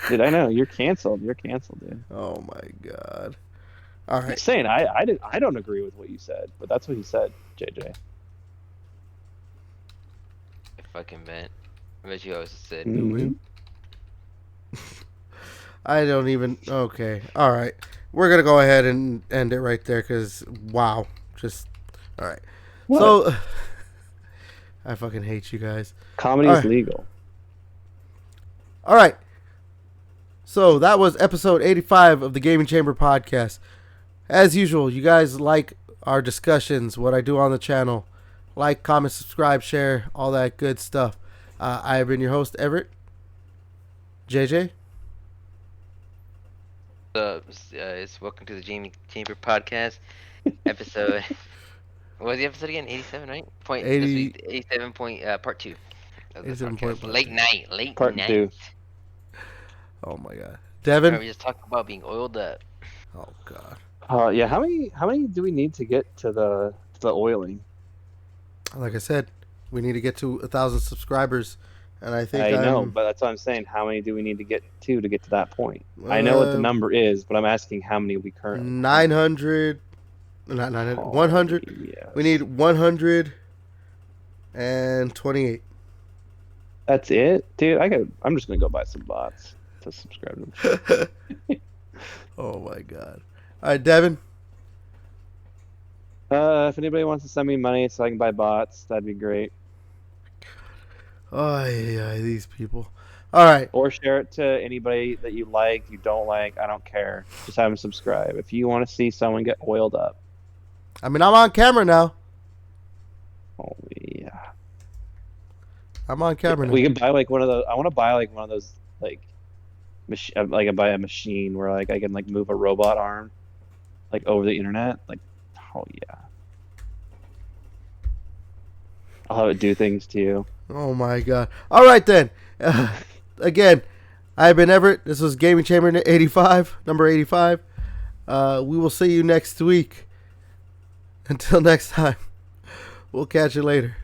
dude, I know you're canceled. You're canceled, dude. Oh my God. All I'm right. saying I don't agree with what you said, but that's what he said, JJ. I fucking bet. I bet you always said. Mhm. I don't even. Okay. All right. We're gonna go ahead and end it right there because wow, just all right. What? So I fucking hate you guys. Comedy All is right. legal. All right. So that was episode 85 of the Gaming Chamber podcast. As usual, you guys like our discussions, what I do on the channel. Like, comment, subscribe, share, all that good stuff. I have been your host, Everett. JJ? It's welcome to the Jamie Chamber podcast episode. What was the episode again? 87, right? This 80, week 87 point part 2 of the 87 point podcast. part. Late Part night. two. Oh my god, Remember Devin. we just talked about being oiled up. Oh god. Yeah. How many do we need to get to the oiling? Like I said, we need to get to 1,000 subscribers, and I think I know, I'm, but that's what I'm saying. How many do we need to get to that point? I know what the number is, but I'm asking how many we currently. 900. Not 900. Oh, 100. yes. We need 128. That's it, dude. I'm just gonna go buy some bots to subscribe to them. Oh my god. All right, Devin. If anybody wants to send me money so I can buy bots, that'd be great. Oh yeah, these people. All right. Or share it to anybody that you like, you don't like. I don't care. Just have them subscribe. If you want to see someone get oiled up, I mean, I'm on camera now. oh yeah, I'm on camera now. we can buy like one of those. I want to buy like one of those like I buy a machine where like I can like move a robot arm like over the internet. Like, oh yeah, I'll have it do things to you. Oh my god. All right then. Again, I've been Everett. This was Gaming Chamber 85, number 85. We will see you next week. Until next time, we'll catch you later.